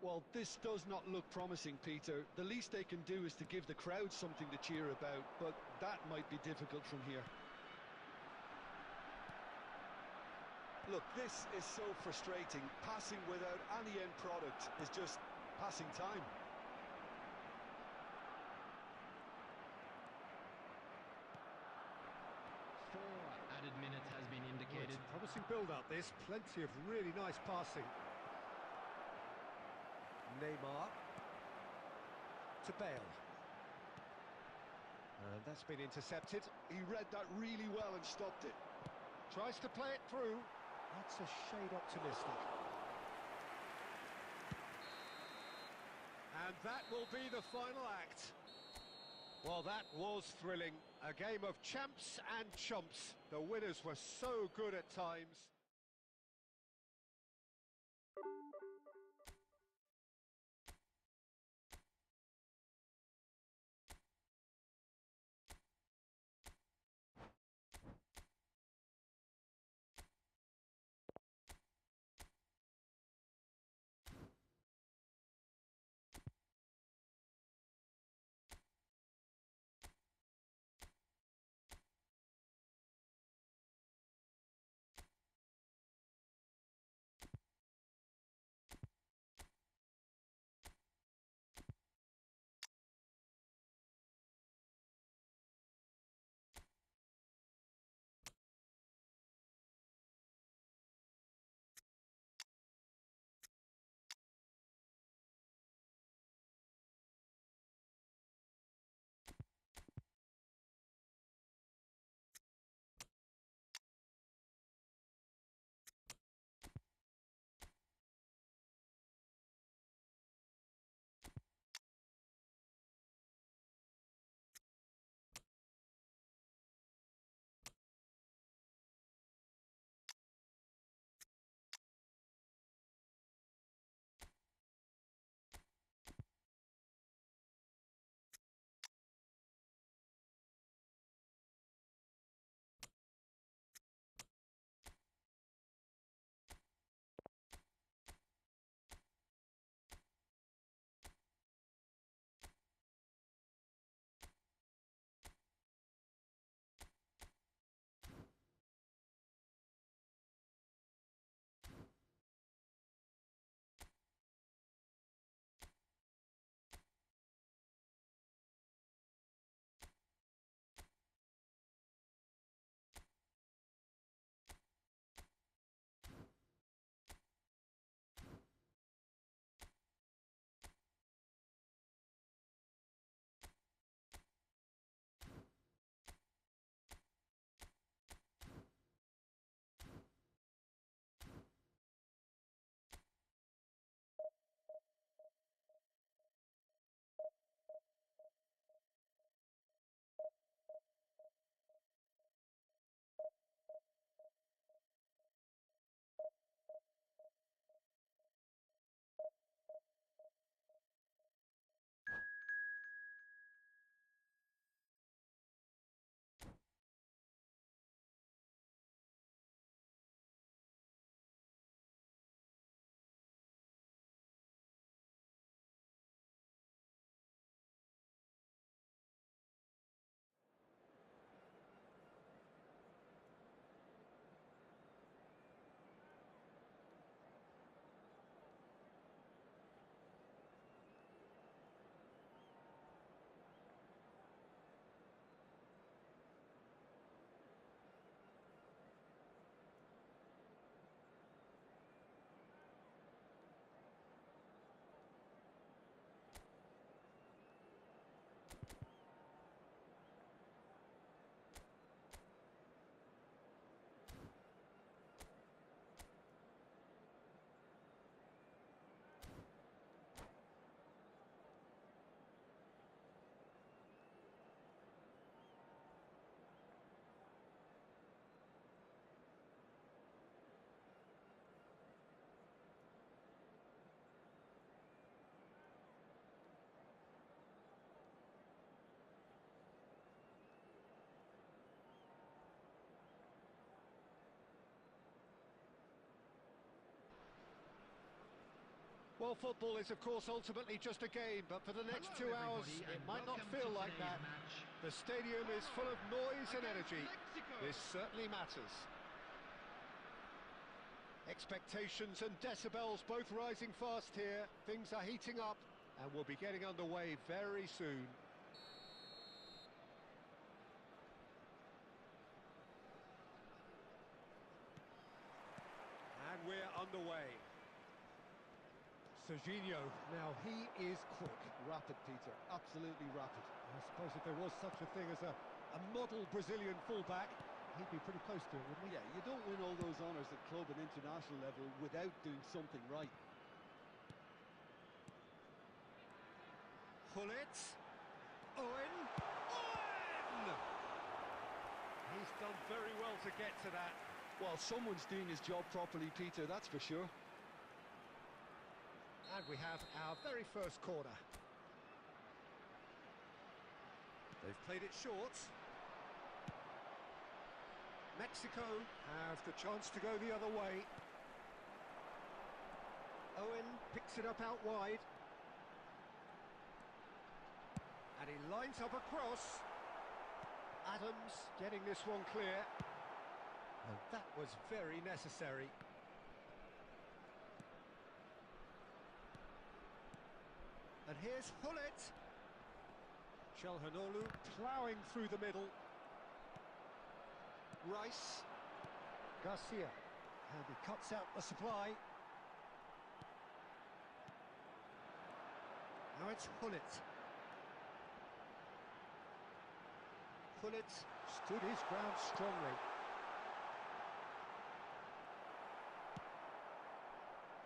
Well, this does not look promising, Peter. The least they can do is to give the crowd something to cheer about, but that might be difficult from here. Look, this is so frustrating. Passing without any end product is just passing time. 4 added minutes has been Oh, indicated. it's a promising build-up, this. Plenty of really nice passing. Neymar. To Bale. And that's been intercepted. He read that really well and stopped it. Tries to play it through. That's a shade optimistic. And that will be the final act. Well, that was thrilling. A game of champs and chumps. The winners were so good at times. Well, football is, of course, ultimately just a game, but for the next Hello, 2 hours, everybody, it and might not welcome feel to like today's that. match. The stadium is full of noise and Against energy. Mexico. This certainly matters. Expectations and decibels both rising fast here. Things are heating up, and we'll be getting underway very soon. And we're underway. Serginho, now he is quick. Rapid, Peter, absolutely rapid. I suppose if there was such a thing as a model Brazilian fullback, he'd be pretty close to it, wouldn't he? Yeah, you don't win all those honours at club and international level without doing something right. Pullet. Owen. Owen! He's done very well to get to that. Well, someone's doing his job properly, Peter, that's for sure. And we have our very first corner. They've played it short. Mexico have the chance to go the other way. Owen picks it up out wide. And he lines up across. Adams getting this one clear. And that was very necessary. And here's Hullet. Chelhanoglu ploughing through the middle. Rice. Garcia. And he cuts out the supply. Now it's Hullet. Hullet stood his ground strongly.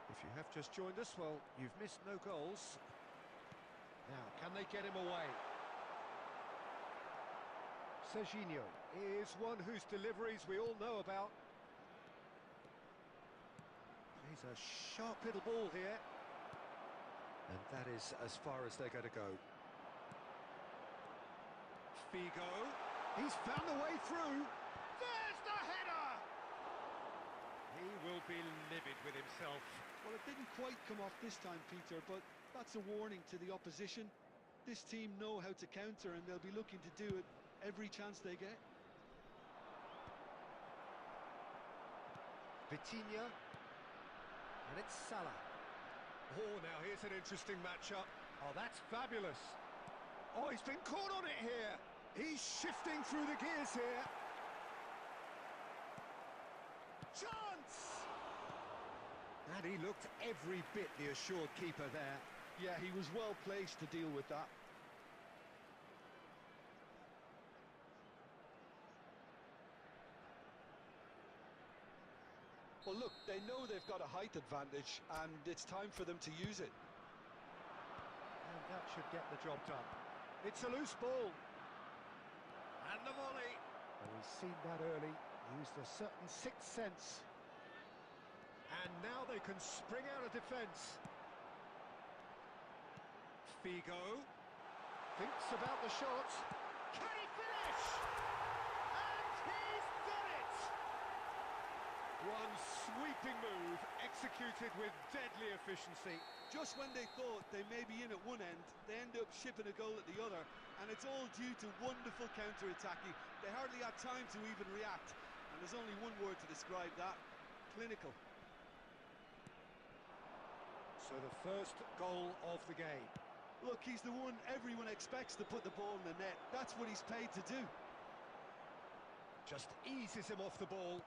If you have just joined us, well, you've missed no goals. Now, can they get him away? Serginho is one whose deliveries we all know about. He's a sharp little ball here. And that is as far as they're going to go. Figo. He's found a way through. There's the header! He will be livid with himself. Well, it didn't quite come off this time, Peter, but that's a warning to the opposition. This team know how to counter, and they'll be looking to do it every chance they get. Vitinha. And it's Salah. Oh, now here's an interesting matchup. Oh, that's fabulous. Oh, he's been caught on it here. He's shifting through the gears here. Chance! And he looked every bit the assured keeper there. Yeah, he was well placed to deal with that. Well, look, they know they've got a height advantage, and it's time for them to use it. And that should get the job done. It's a loose ball. And the volley. Well, we've seen that early. Used a certain sixth sense. And now they can spring out of defence. Figo thinks about the shot. Can he finish? And he's done it! One sweeping move executed with deadly efficiency. Just when they thought they may be in at one end, they end up shipping a goal at the other, and it's all due to wonderful counter-attacking. They hardly had time to even react, and there's only one word to describe that: clinical. So the first goal of the game. Look, he's the one everyone expects to put the ball in the net. That's what he's paid to do. Just eases him off the ball.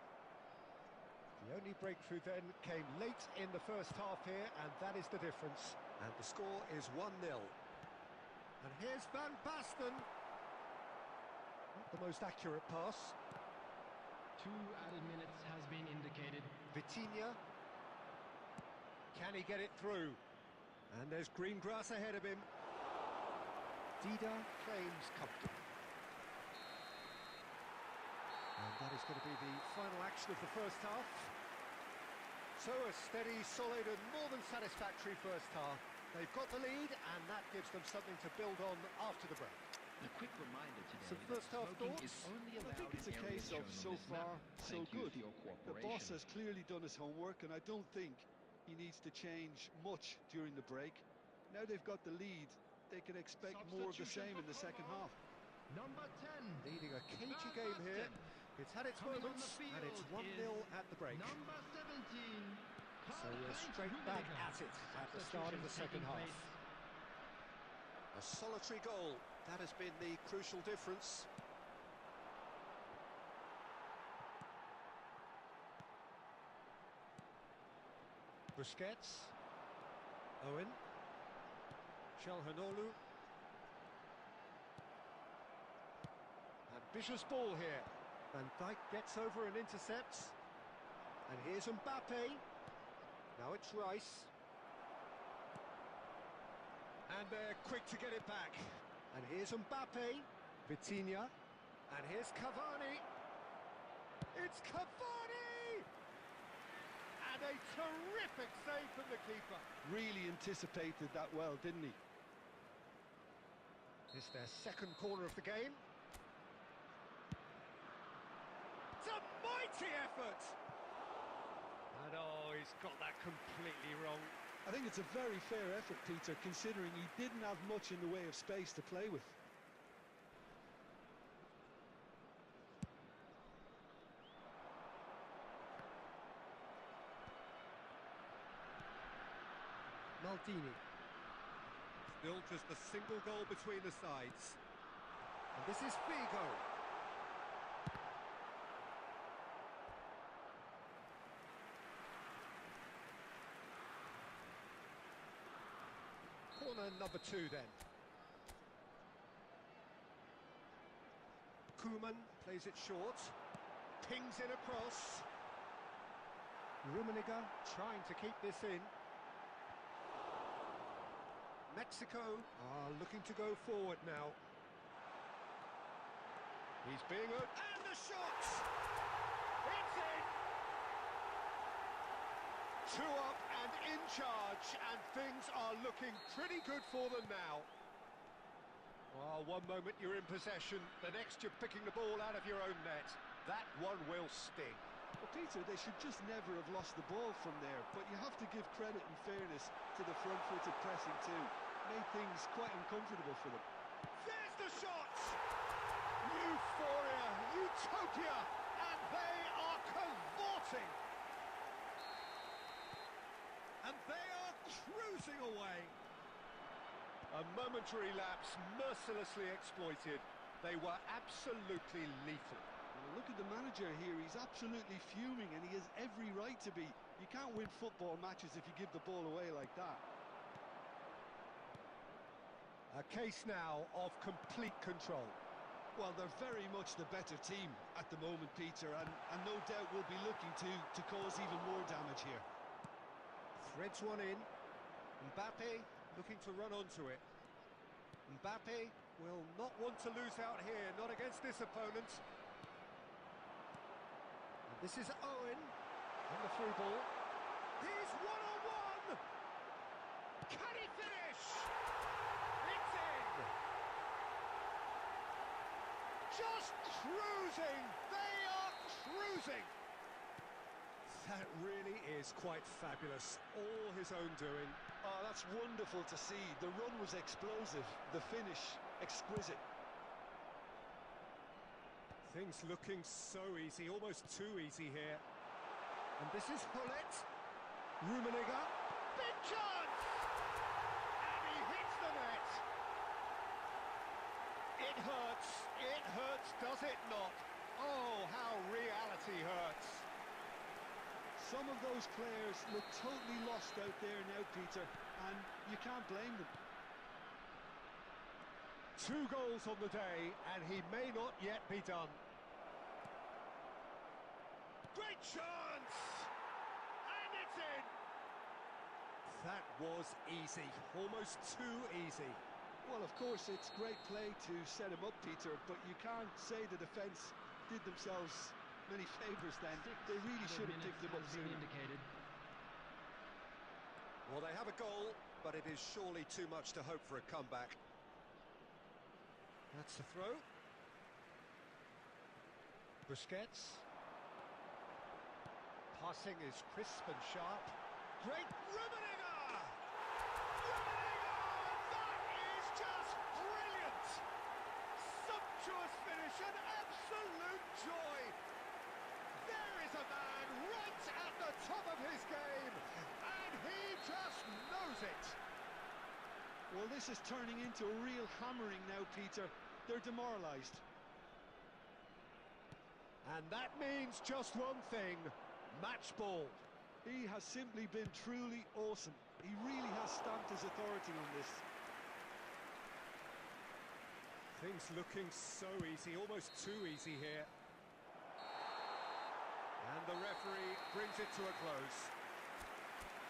The only breakthrough then came late in the first half here, and that is the difference. And the score is 1-0. And here's Van Basten. Not the most accurate pass. 2 added minutes has been indicated. Vitinha. Can he get it through? And there's green grass ahead of him. Dida claims comfortable. And that is going to be the final action of the first half. So a steady, solid and more than satisfactory first half. They've got the lead, and that gives them something to build on after the break. A quick reminder today So that first half smoking thoughts? is only I allowed think it's in a areas case of shown so on this far, map. so Thank you good. for your The cooperation. boss has clearly done his homework, and I don't think he needs to change much during the break. Now they've got the lead, they can expect more of the same in the second half. Number 10. Leading a cagey Van game here. Basten. It's had its Coming on moments, the and it's field 1-0 is at the break. Number 17. So we're straight back at it at the start of the second half. A solitary goal, that has been the crucial difference. Busquets. Owen. Chelhanoglu. Ambitious ball here. Van Dijk gets over and intercepts. And here's Mbappe. Now it's Rice. And they're quick to get it back. And here's Mbappe, Vitinha, and here's Cavani. It's Cavani! And a terrific save from the keeper. Really anticipated that well, didn't he? It's their second corner of the game. It's a mighty effort! And oh, he's got that completely wrong. I think it's a very fair effort, Peter, considering he didn't have much in the way of space to play with. Maldini. Still just a single goal between the sides. And this is Figo. Corner number 2 then. Koeman plays it short. Pings in across. Rummenigge trying to keep this in. Mexico are looking to go forward now. He's being and the shot! It's in! 2 up and in charge, and things are looking pretty good for them now. Well, one moment you're in possession, the next you're picking the ball out of your own net. That one will sting. Well, Peter, they should just never have lost the ball from there, but you have to give credit and fairness to the front-footed pressing too. Made things quite uncomfortable for them. There's the shot! Euphoria, utopia, and they are cavorting. And they are cruising away. A momentary lapse mercilessly exploited. They were absolutely lethal. Well, look at the manager here, he's absolutely fuming and he has every right to be. You can't win football matches if you give the ball away like that. A case now of complete control. Well, they're very much the better team at the moment, Peter, and no doubt will be looking to cause even more damage here. Threads one in. Mbappe looking to run onto it. Mbappe will not want to lose out here, not against this opponent. And this is Owen on the through ball. He's one-on-one! Can he finish? It's in! Just cruising! They are cruising! That really is quite fabulous. All his own doing. Oh, that's wonderful to see. The run was explosive, the finish exquisite. Things looking so easy, almost too easy here. And this is Hullet. Rummenigge. Big chance! And he hits the net. It hurts, does it not? Oh, how reality hurts. Some of those players look totally lost out there now, Peter, and you can't blame them. 2 goals on the day, and he may not yet be done. Great chance! And it's in! That was easy, almost too easy. Well, of course, it's great play to set him up, Peter, but you can't say the defence did themselves many favours then. They really should have picked him up sooner. Indicated. Well, they have a goal, but it is surely too much to hope for a comeback. That's the throw. Busquets. Passing is crisp and sharp. Great Rummenigge! Rummenigge! That is just brilliant! Sumptuous finish, an absolute joy! There is a man right at the top of his game, and he just knows it! Well, this is turning into a real hammering now, Peter. They're demoralised. And that means just one thing, match ball. He has simply been truly awesome. He really has stamped his authority on this. Things looking so easy, almost too easy here. And the referee brings it to a close.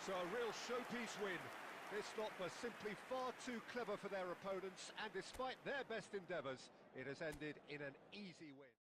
So a real showpiece win. This stop was simply far too clever for their opponents, and despite their best endeavours, it has ended in an easy win.